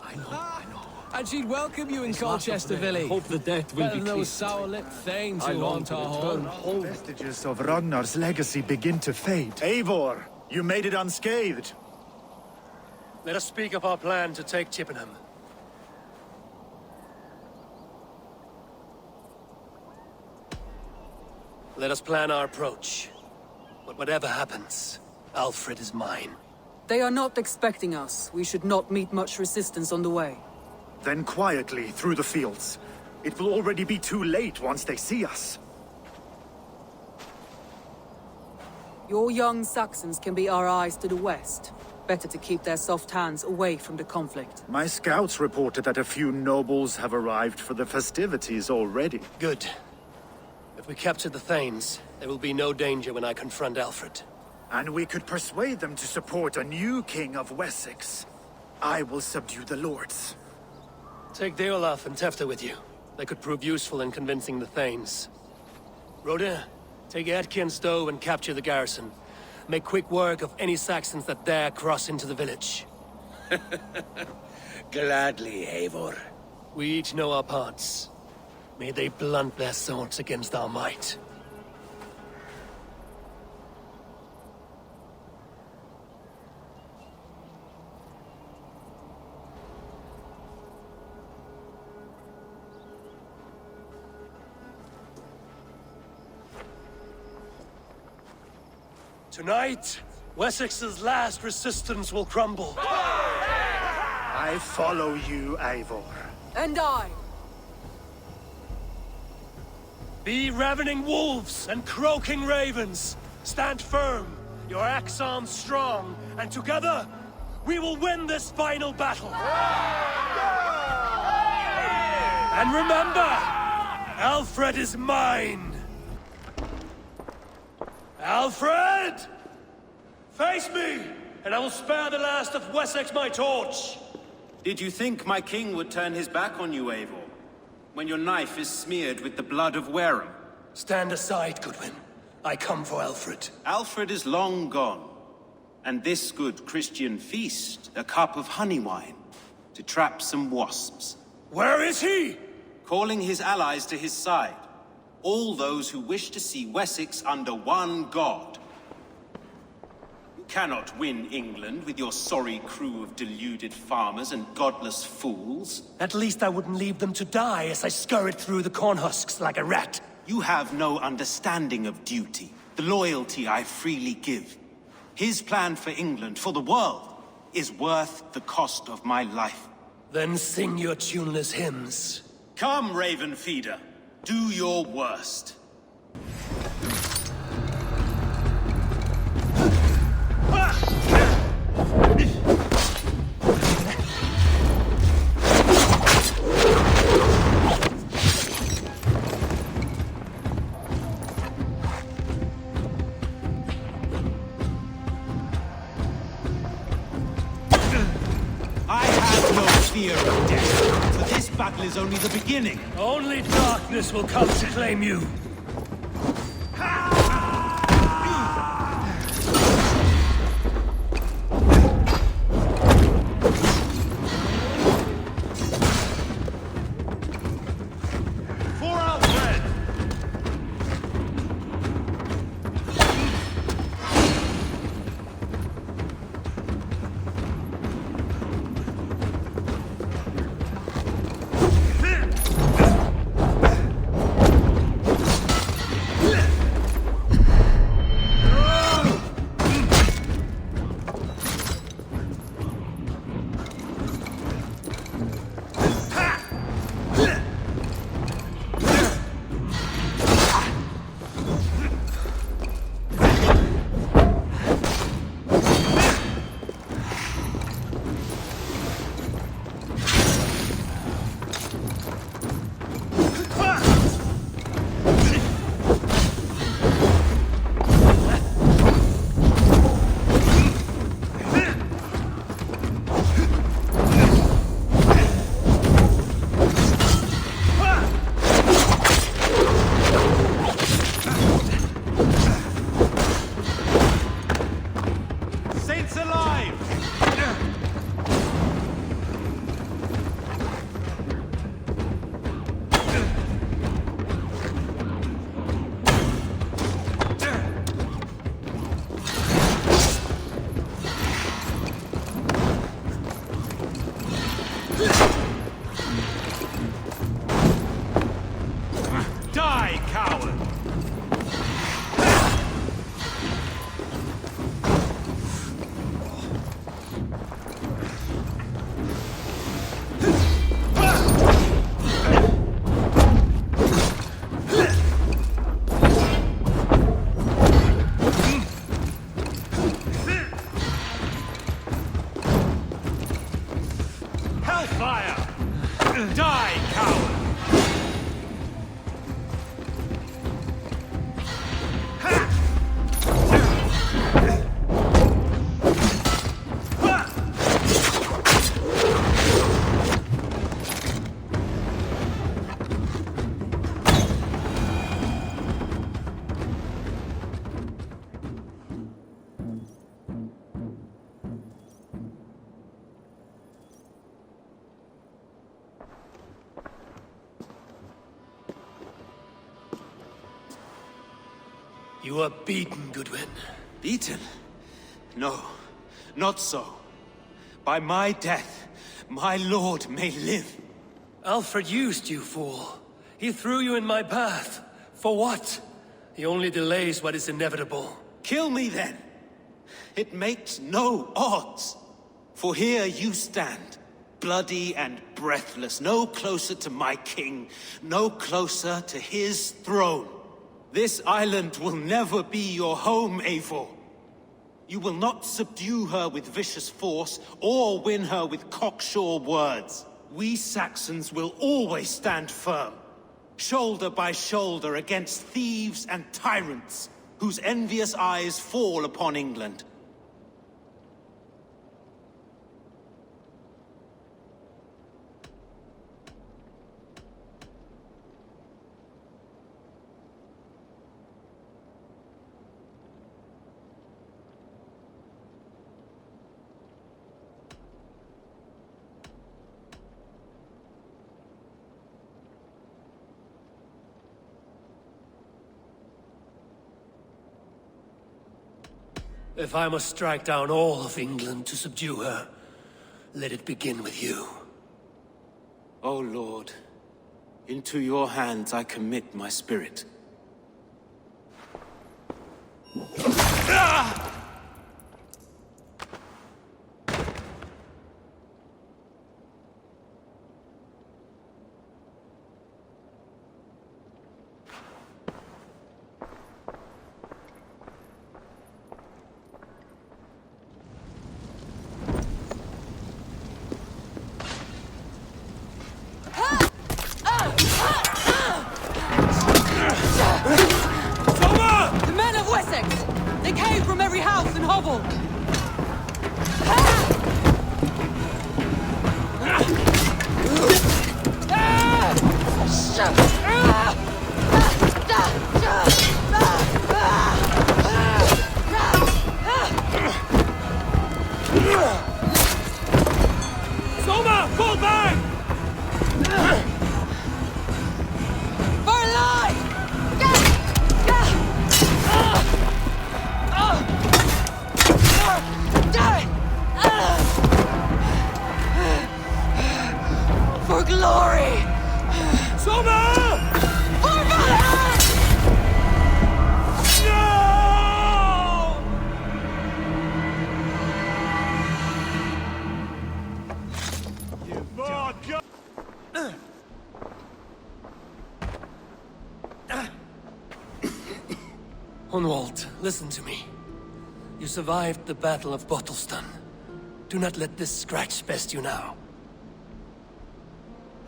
I know. And she'd welcome you in Colchester Village. Hope the debt will Better be than those clean. sour-lipped thanes I who long haunt to our return home. Vestiges of Ragnar's legacy begin to fade. Eivor, you made it unscathed. Let us speak of our plan to take Chippenham. Let us plan our approach. But whatever happens, Aelfred is mine. They are not expecting us. We should not meet much resistance on the way. Then quietly through the fields. It will already be too late once they see us. Your young Saxons can be our eyes to the west. Better to keep their soft hands away from the conflict. My scouts reported that a few nobles have arrived for the festivities already. Good. If we capture the Thanes, there will be no danger when I confront Aelfred. And we could persuade them to support a new king of Wessex. I will subdue the lords. Take Deolaf and Tefta with you. They could prove useful in convincing the Thanes. Rhoda, take Erke and Stowe and capture the garrison. Make quick work of any Saxons that dare cross into the village. Gladly, Eivor. We each know our parts. May they blunt their swords against our might. Tonight, Wessex's last resistance will crumble. I follow you, Eivor. And I. Be ravening wolves and croaking ravens. Stand firm, your axe arms strong, and together, we will win this final battle. And remember, Aelfred is mine. Aelfred! Face me, and I will spare the last of Wessex my torch. Did you think my king would turn his back on you, Eivor? When your knife is smeared with the blood of Wareham? Stand aside, Goodwin. I come for Aelfred. Aelfred is long gone. And this good Christian feast, a cup of honey wine, to trap some wasps. Where is he? Calling his allies to his side. All those who wish to see Wessex under one god. You cannot win England with your sorry crew of deluded farmers and godless fools. At least I wouldn't leave them to die as I scurried through the corn husks like a rat. You have no understanding of duty, the loyalty I freely give. His plan for England, for the world, is worth the cost of my life. Then sing your tuneless hymns. Come, Raven Feeder. Do your worst. I have no fear of death, for this battle is only the beginning. Only darkness will come to claim you. For Aelfred! Die, coward! Hellfire! Die, coward! You are beaten, Goodwin. Beaten? No, not so. By my death, my lord may live. Alfred used you, fool. He threw you in my path. For what? He only delays what is inevitable. Kill me then. It makes no odds. For here you stand, bloody and breathless, no closer to my king, no closer to his throne. This island will never be your home, Eivor. You will not subdue her with vicious force, or win her with cocksure words. We Saxons will always stand firm, shoulder by shoulder against thieves and tyrants, whose envious eyes fall upon England. If I must strike down all of England to subdue her, let it begin with you. O Lord, into your hands I commit my spirit. The men of Wessex! They came from every house and hovel! Soma, fall back! For life! For glory! Soma! For Valhalla! Hunwald, listen to me. You survived the Battle of Bottleston. Do not let this scratch best you now.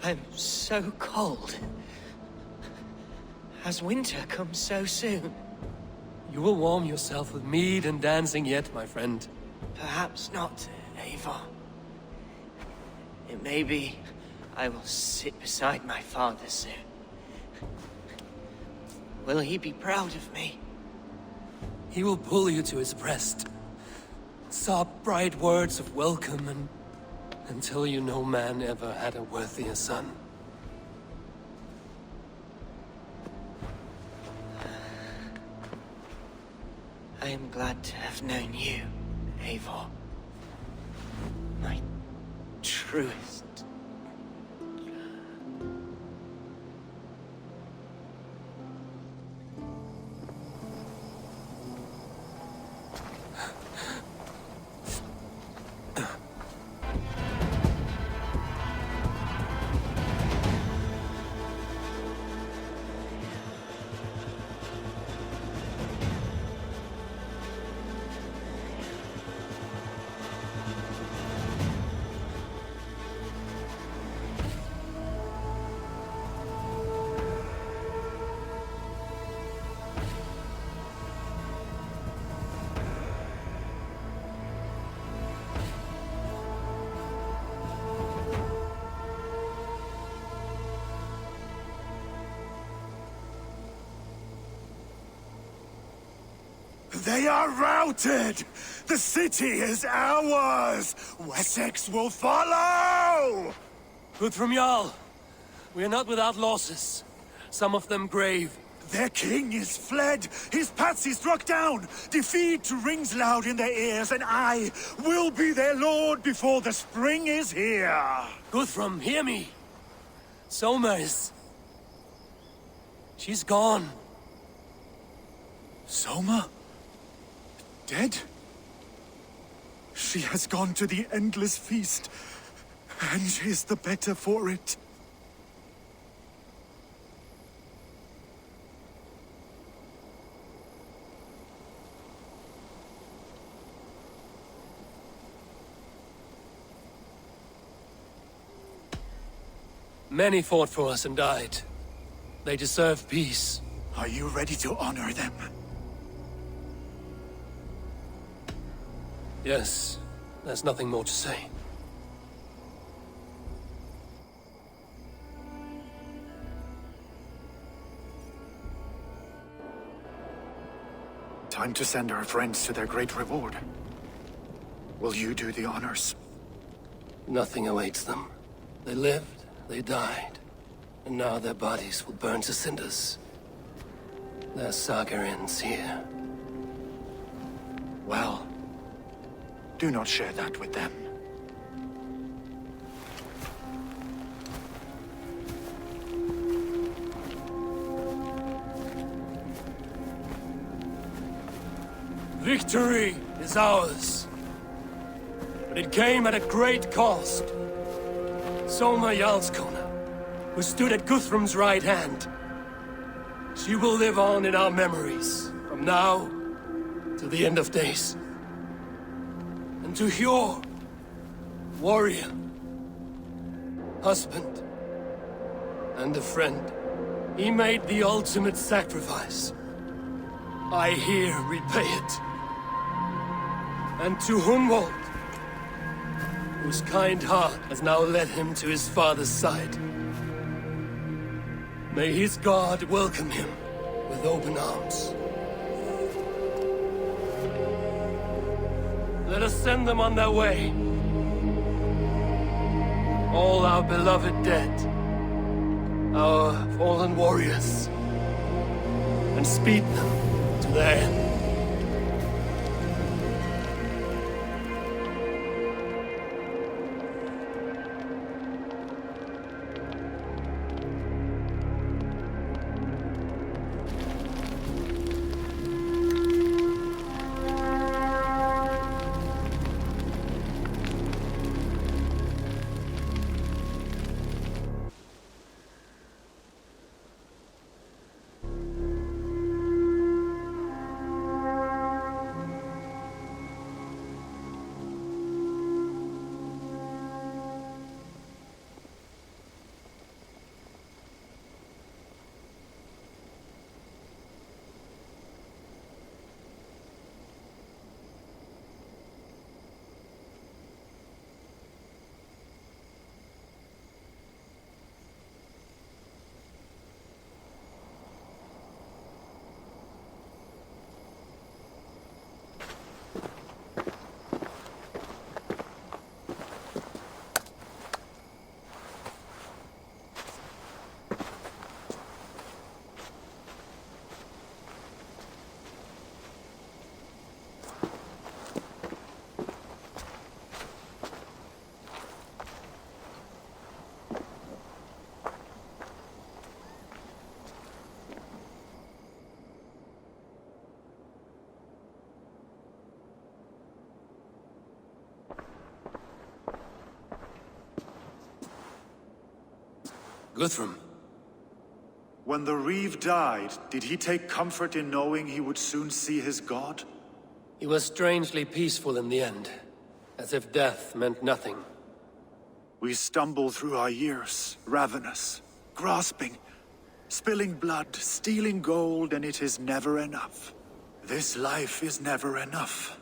I'm so cold. Has winter come so soon? You will warm yourself with mead and dancing yet, my friend. Perhaps not, Eivor. It may be I will sit beside my father soon. Will he be proud of me? He will pull you to his breast. Sob bright words of welcome and until you no man ever had a worthier son. I am glad to have known you, Eivor. My truest They are routed! The city is ours! Wessex will follow! Guthrum Jarl, we are not without losses. Some of them grave. Their king is fled! His patsy struck down! Defeat rings loud in their ears, and I will be their lord before the spring is here! Guthrum, hear me! Soma is... she's gone. Soma? Dead? She has gone to the endless feast, and is the better for it. Many fought for us and died. They deserve peace. Are you ready to honor them? Yes, there's nothing more to say. Time to send our friends to their great reward. Will you do the honors? Nothing awaits them. They lived, they died, and now their bodies will burn to cinders. Their saga ends here. Well, do not share that with them. Victory is ours. But it came at a great cost. Soma Jarlskona, who stood at Guthrum's right hand. She will live on in our memories, from now to the end of days. And to Hjor, warrior, husband, and a friend, he made the ultimate sacrifice. I here repay it. And to Hunwald, whose kind heart has now led him to his father's side. May his God welcome him with open arms. Let us send them on their way. All our beloved dead, our fallen warriors, and speed them to their end. Guthrum. When the Reeve died, did he take comfort in knowing he would soon see his god? He was strangely peaceful in the end, as if death meant nothing. We stumble through our years, ravenous, grasping, spilling blood, stealing gold, and it is never enough. This life is never enough.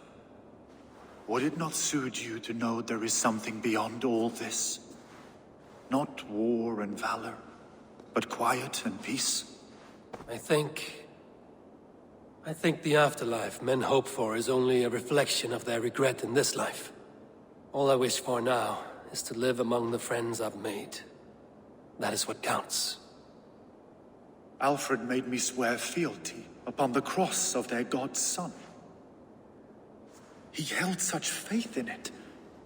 Would it not suit you to know there is something beyond all this? Not war and valor, but quiet and peace? I think I think the afterlife men hope for is only a reflection of their regret in this life. All I wish for now is to live among the friends I've made. That is what counts. Alfred made me swear fealty upon the cross of their god's son. He held such faith in it.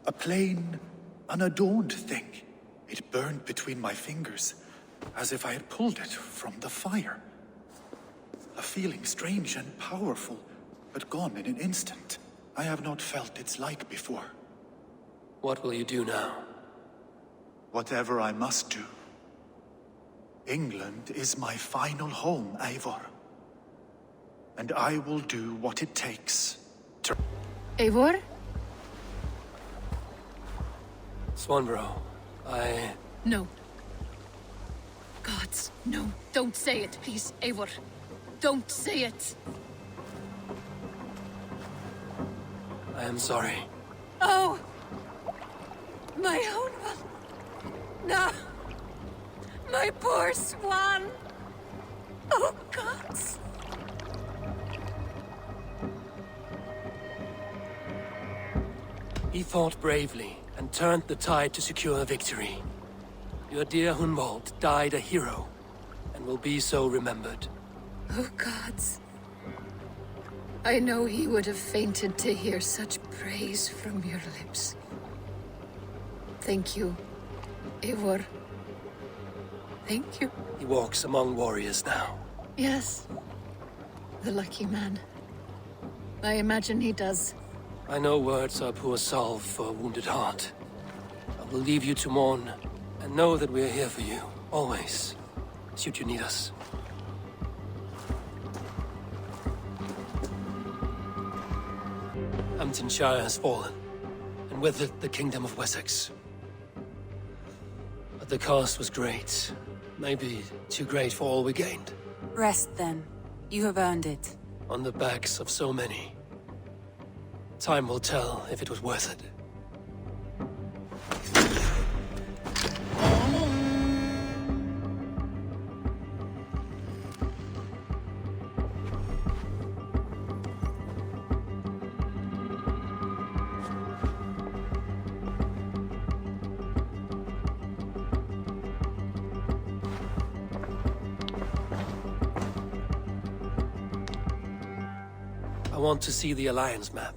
A plain, unadorned thing. It burned between my fingers, as if I had pulled it from the fire. A feeling strange and powerful, but gone in an instant. I have not felt its like before. What will you do now? Whatever I must do. England is my final home, Eivor. And I will do what it takes to... Eivor? Swanborough, No. Gods, no. Don't say it, please, Eivor. Don't say it. I am sorry. Oh! My own one. No! My poor swan! Oh, gods! He fought bravely and turned the tide to secure victory. Your dear Hunwald died a hero, and will be so remembered. Oh, gods. I know he would have fainted to hear such praise from your lips. Thank you, Eivor. Thank you. He walks among warriors now. Yes. The lucky man. I imagine he does. I know words are poor salve for a wounded heart. I will leave you to mourn, and know that we are here for you, always, should you need us. Hamptonshire has fallen, and with it the Kingdom of Wessex. But the cost was great. Maybe too great for all we gained. Rest then. You have earned it. On the backs of so many. Time will tell if it was worth it. I want to see the Alliance map.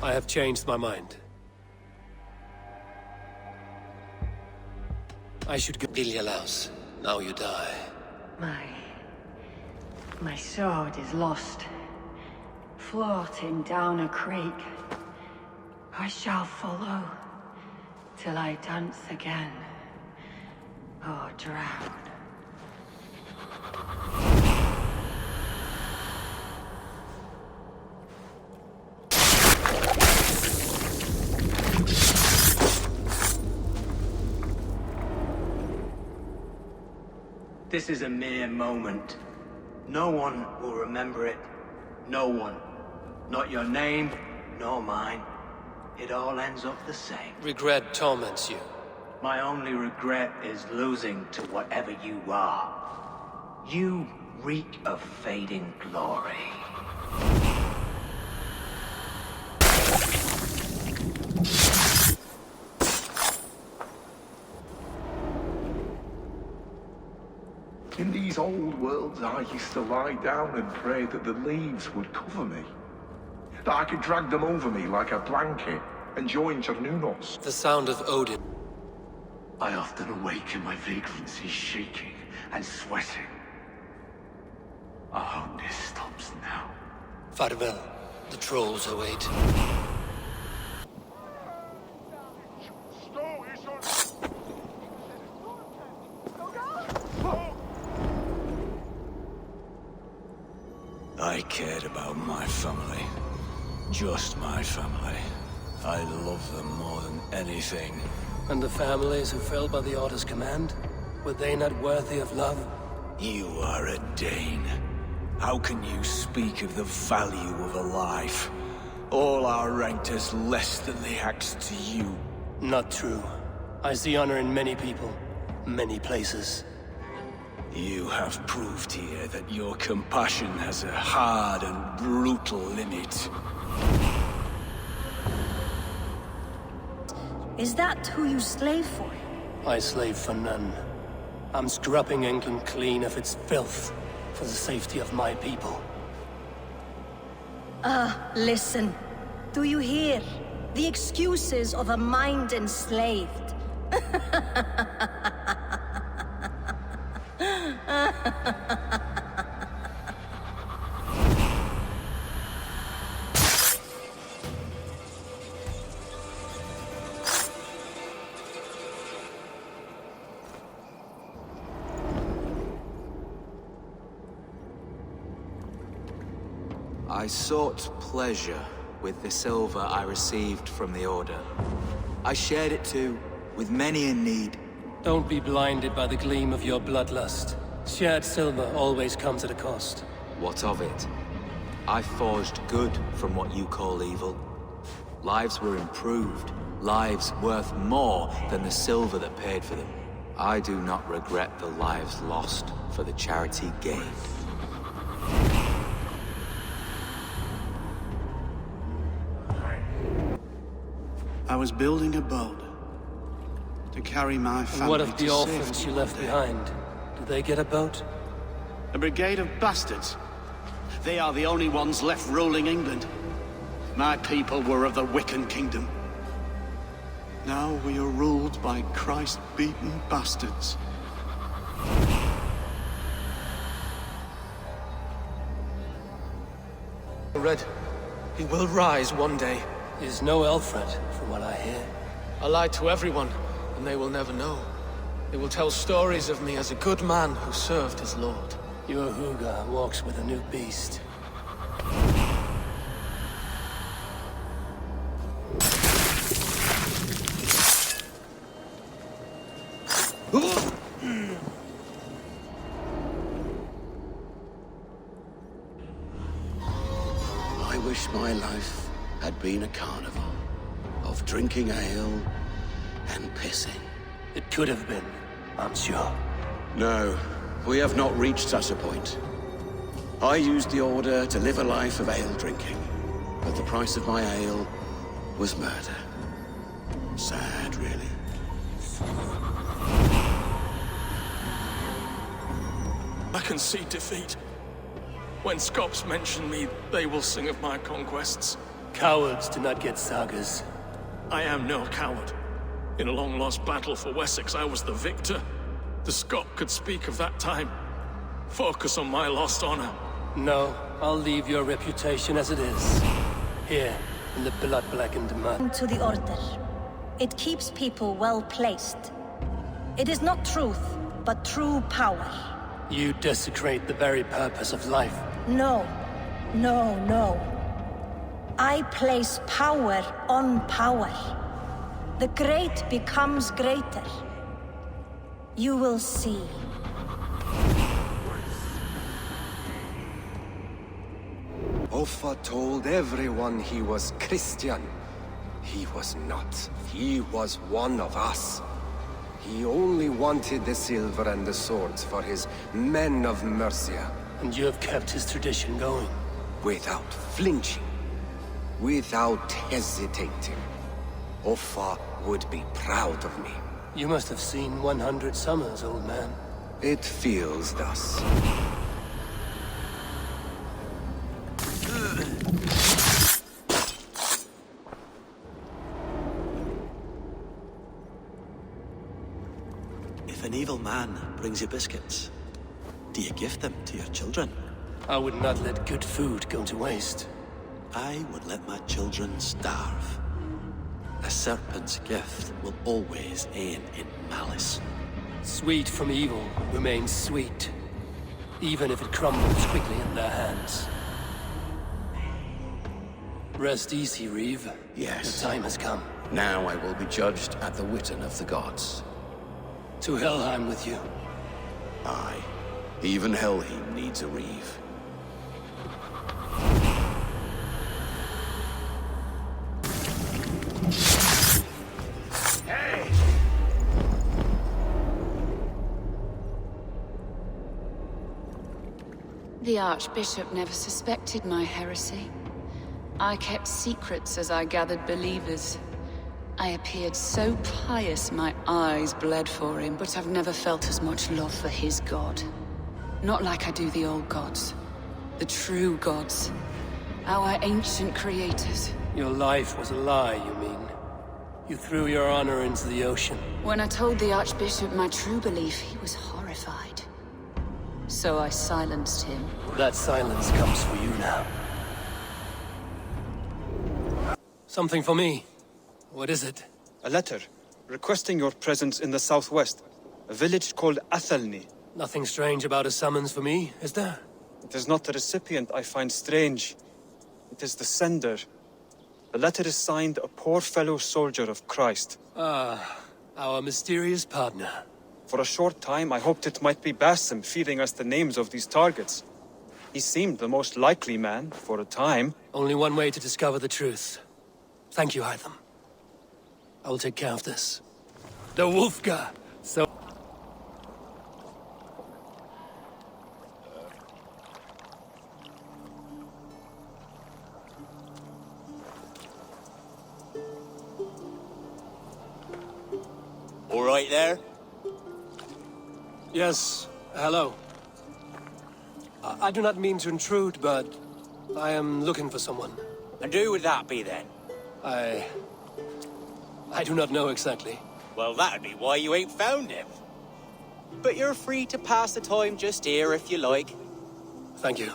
I have changed my mind. I should go. Villialaus, now you die. My sword is lost. Floating down a creek. I shall follow till I dance again, or drown. This is a mere moment. No one will remember it. No one. Not your name, nor mine. It all ends up the same. Regret torments you. My only regret is losing to whatever you are. You reek of fading glory. In these old worlds, I used to lie down and pray that the leaves would cover me. That I could drag them over me like a blanket and join Cernunos. The sound of Odin. I often awake in my vagrancy, shaking and sweating. I hope this stops now. Farewell. The trolls await. I cared about my family. Just my family. I love them more than anything. And the families who fell by the Order's command? Were they not worthy of love? You are a Dane. How can you speak of the value of a life? All are ranked as less than the axe to you. Not true. I see honor in many people, many places. You have proved here that your compassion has a hard and brutal limit. Is that who you slave for? I slave for none. I'm scrubbing England clean of its filth for the safety of my people. Listen. Do you hear? The excuses of a mind enslaved. I sought pleasure with the silver I received from the Order. I shared it too, with many in need. Don't be blinded by the gleam of your bloodlust. Shared silver always comes at a cost. What of it? I forged good from what you call evil. Lives were improved, lives worth more than the silver that paid for them. I do not regret the lives lost for the charity gained. I was building a boat to carry my family And what of the to orphans safety you left one day. behind? Did they get a boat? A brigade of bastards. They are the only ones left ruling England. My people were of the Wiccan kingdom. Now we are ruled by Christ-beaten bastards. Red, he will rise one day. Is no Aelfred, from what I hear. I lied to everyone, and they will never know. They will tell stories of me as a good man who served his lord. Your Hooga walks with a new beast. I wish my life had been a carnival of drinking ale and pissing. It could have been, I'm sure. No, we have not reached such a point. I used the Order to live a life of ale drinking, but the price of my ale was murder. Sad, really. I can see defeat. When Scops mention me, they will sing of my conquests. Cowards do not get sagas. I am no coward. In a long-lost battle for Wessex, I was the victor. The Scot could speak of that time. Focus on my lost honor. No, I'll leave your reputation as it is. Here, in the blood-blackened mud. To the Order. It keeps people well placed. It is not truth, but true power. You desecrate the very purpose of life. No. No, no. I place power on power. The great becomes greater. You will see. Offa told everyone he was Christian. He was not. He was one of us. He only wanted the silver and the swords for his men of Mercia. And you have kept his tradition going? Without flinching. Without hesitating. Offa would be proud of me. You must have seen 100 summers, old man. It feels thus. If an evil man brings you biscuits, do you give them to your children? I would not let good food go to waste. I would let my children starve. A serpent's gift will always end in malice. Sweet from evil remains sweet, even if it crumbles quickly in their hands. Rest easy, Reeve. Yes. The time has come. Now I will be judged at the Witten of the gods. To Helheim with you. Aye. Even Helheim needs a Reeve. The Archbishop never suspected my heresy. I kept secrets as I gathered believers. I appeared so pious my eyes bled for him, but I've never felt as much love for his god. Not like I do the old gods. The true gods. Our ancient creators. Your life was a lie, you mean? You threw your honor into the ocean. When I told the Archbishop my true belief, he was horrified. So I silenced him. That silence comes for you now. Something for me. What is it? A letter, requesting your presence in the southwest. A village called Athelney. Nothing strange about a summons for me, is there? It is not the recipient I find strange. It is the sender. The letter is signed a poor fellow soldier of Christ. Ah, our mysterious partner. For a short time, I hoped it might be Basim feeding us the names of these targets. He seemed the most likely man, for a time. Only one way to discover the truth. Thank you, Hytham. I will take care of this. The Wolfgar! So... All right there? Yes, hello. I do not mean to intrude, but I am looking for someone. And who would that be then? I do not know exactly. Well, that'd be why you ain't found him. But you're free to pass the time just here if you like. Thank you.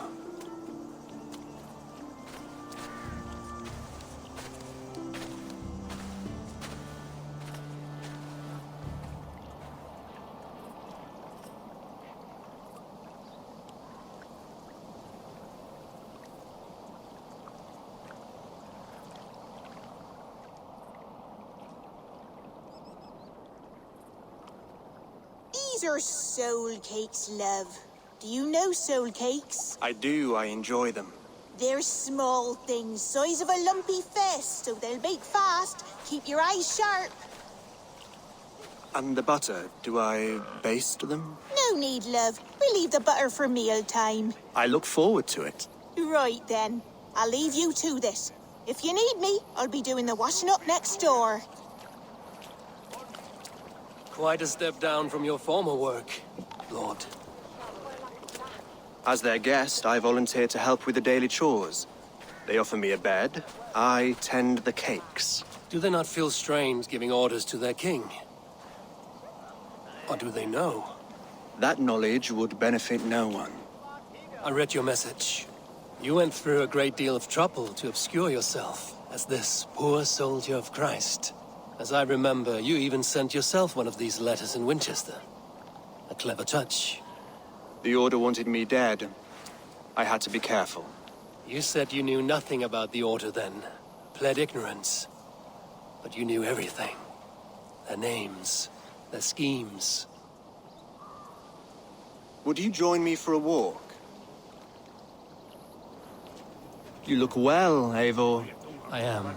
These are soul cakes, love. Do you know soul cakes? I do. I enjoy them. They're small things, size of a lumpy fist, so they'll bake fast. Keep your eyes sharp. And the butter, do I baste them? No need, love. We'll leave the butter for mealtime. I look forward to it. Right then. I'll leave you to this. If you need me, I'll be doing the washing up next door. Quite a step down from your former work, Lord. As their guest, I volunteer to help with the daily chores. They offer me a bed. I tend the cakes. Do they not feel strange giving orders to their king? Or do they know? That knowledge would benefit no one. I read your message. You went through a great deal of trouble to obscure yourself as this poor soldier of Christ. As I remember, you even sent yourself one of these letters in Winchester. A clever touch. The Order wanted me dead. I had to be careful. You said you knew nothing about the Order then. Pled ignorance. But you knew everything. Their names, their schemes. Would you join me for a walk? You look well, Eivor. I am.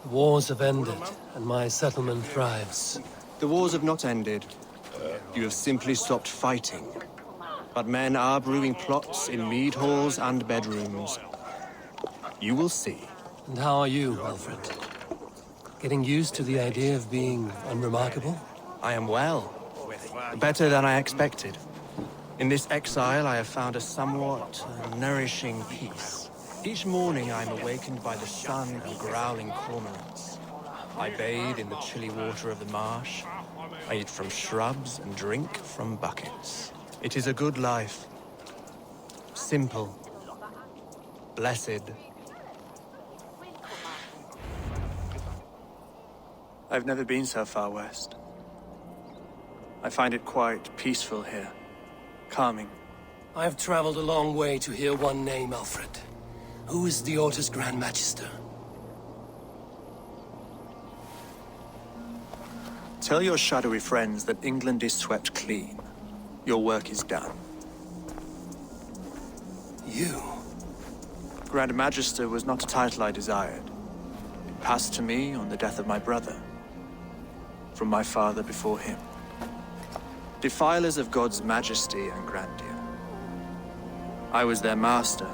The wars have ended, and my settlement thrives. The wars have not ended. You have simply stopped fighting. But men are brewing plots in mead halls and bedrooms. You will see. And how are you, Aelfred? Getting used to the idea of being unremarkable? I am well. Better than I expected. In this exile, I have found a somewhat nourishing peace. Each morning, I am awakened by the sun and growling cormorants. I bathe in the chilly water of the marsh. I eat from shrubs and drink from buckets. It is a good life. Simple. Blessed. I've never been so far west. I find it quite peaceful here. Calming. I have traveled a long way to hear one name, Aelfred. Who is the Order's Grand Magister? Tell your shadowy friends that England is swept clean. Your work is done. You? Grand Magister was not a title I desired. It passed to me on the death of my brother. From my father before him. Defilers of God's majesty and grandeur. I was their master,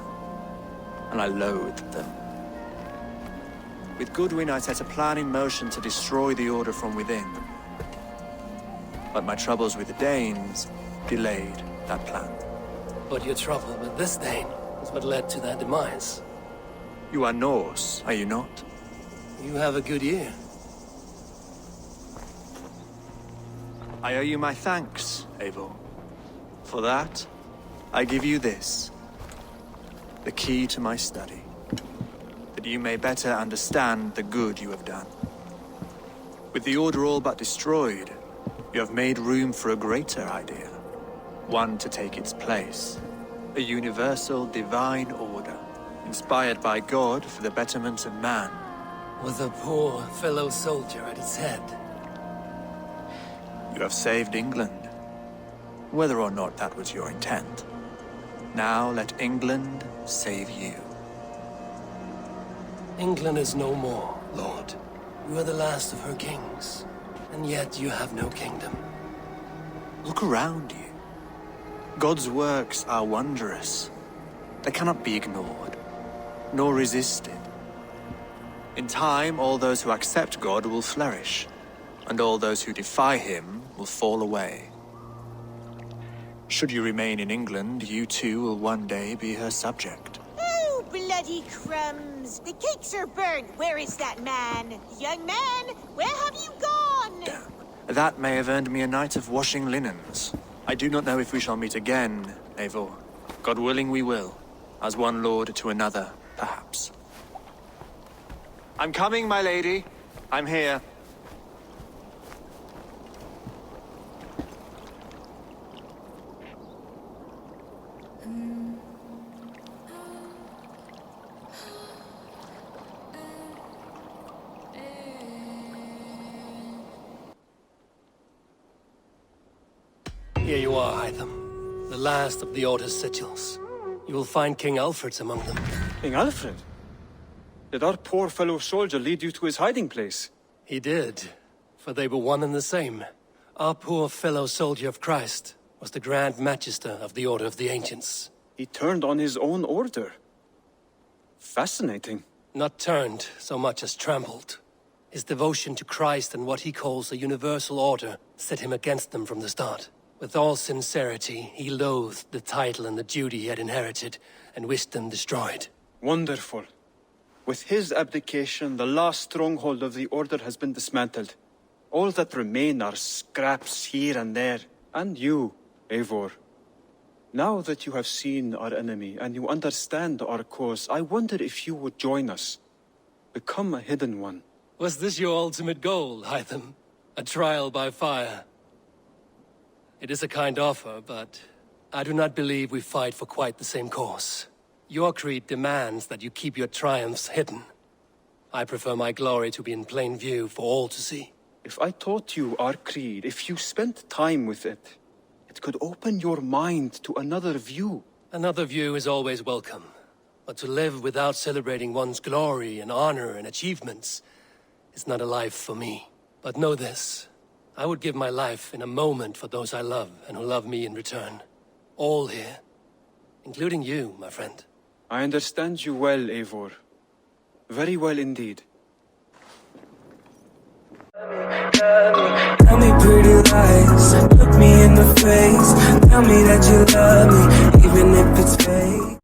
and I loathed them. With Goodwin, I set a plan in motion to destroy the Order from within. But my troubles with the Danes delayed that plan. But your trouble with this Dane is what led to their demise. You are Norse, are you not? You have a good ear. I owe you my thanks, Eivor. For that, I give you this. The key to my study. That you may better understand the good you have done. With the Order all but destroyed, you have made room for a greater idea. One to take its place. A universal divine order, inspired by God for the betterment of man. With a poor fellow soldier at its head. You have saved England, whether or not that was your intent. Now let England save you. England is no more, Lord. You are the last of her kings, and yet you have no kingdom. Look around you. God's works are wondrous. They cannot be ignored, nor resisted. In time, all those who accept God will flourish, and all those who defy him will fall away. Should you remain in England, you too will one day be her subject. Oh, bloody crumbs! The cakes are burnt! Where is that man? Young man, where have you gone? Damn. That may have earned me a night of washing linens. I do not know if we shall meet again, Eivor. God willing we will. As one lord to another, perhaps. I'm coming, my lady. I'm here. Here you are, Hytham. The last of the Order's sigils. You will find King Aelfred's among them. King Aelfred? Did our poor fellow soldier lead you to his hiding place? He did, for they were one and the same. Our poor fellow soldier of Christ was the Grand Magister of the Order of the Ancients. He turned on his own order. Fascinating. Not turned so much as trampled. His devotion to Christ and what he calls a universal order set him against them from the start. With all sincerity, he loathed the title and the duty he had inherited, and wished them destroyed. Wonderful. With his abdication, the last stronghold of the Order has been dismantled. All that remain are scraps here and there. And you, Eivor. Now that you have seen our enemy, and you understand our cause, I wonder if you would join us. Become a hidden one. Was this your ultimate goal, Hytham? A trial by fire? It is a kind offer, but I do not believe we fight for quite the same cause. Your creed demands that you keep your triumphs hidden. I prefer my glory to be in plain view for all to see. If I taught you our creed, if you spent time with it, it could open your mind to another view. Another view is always welcome. But to live without celebrating one's glory and honor and achievements is not a life for me. But know this. I would give my life in a moment for those I love and who love me in return. All here. Including you, my friend. I understand you well, Eivor. Very well indeed. Tell me pretty lies, look me in the face. Tell me that you love me, even if it's fake.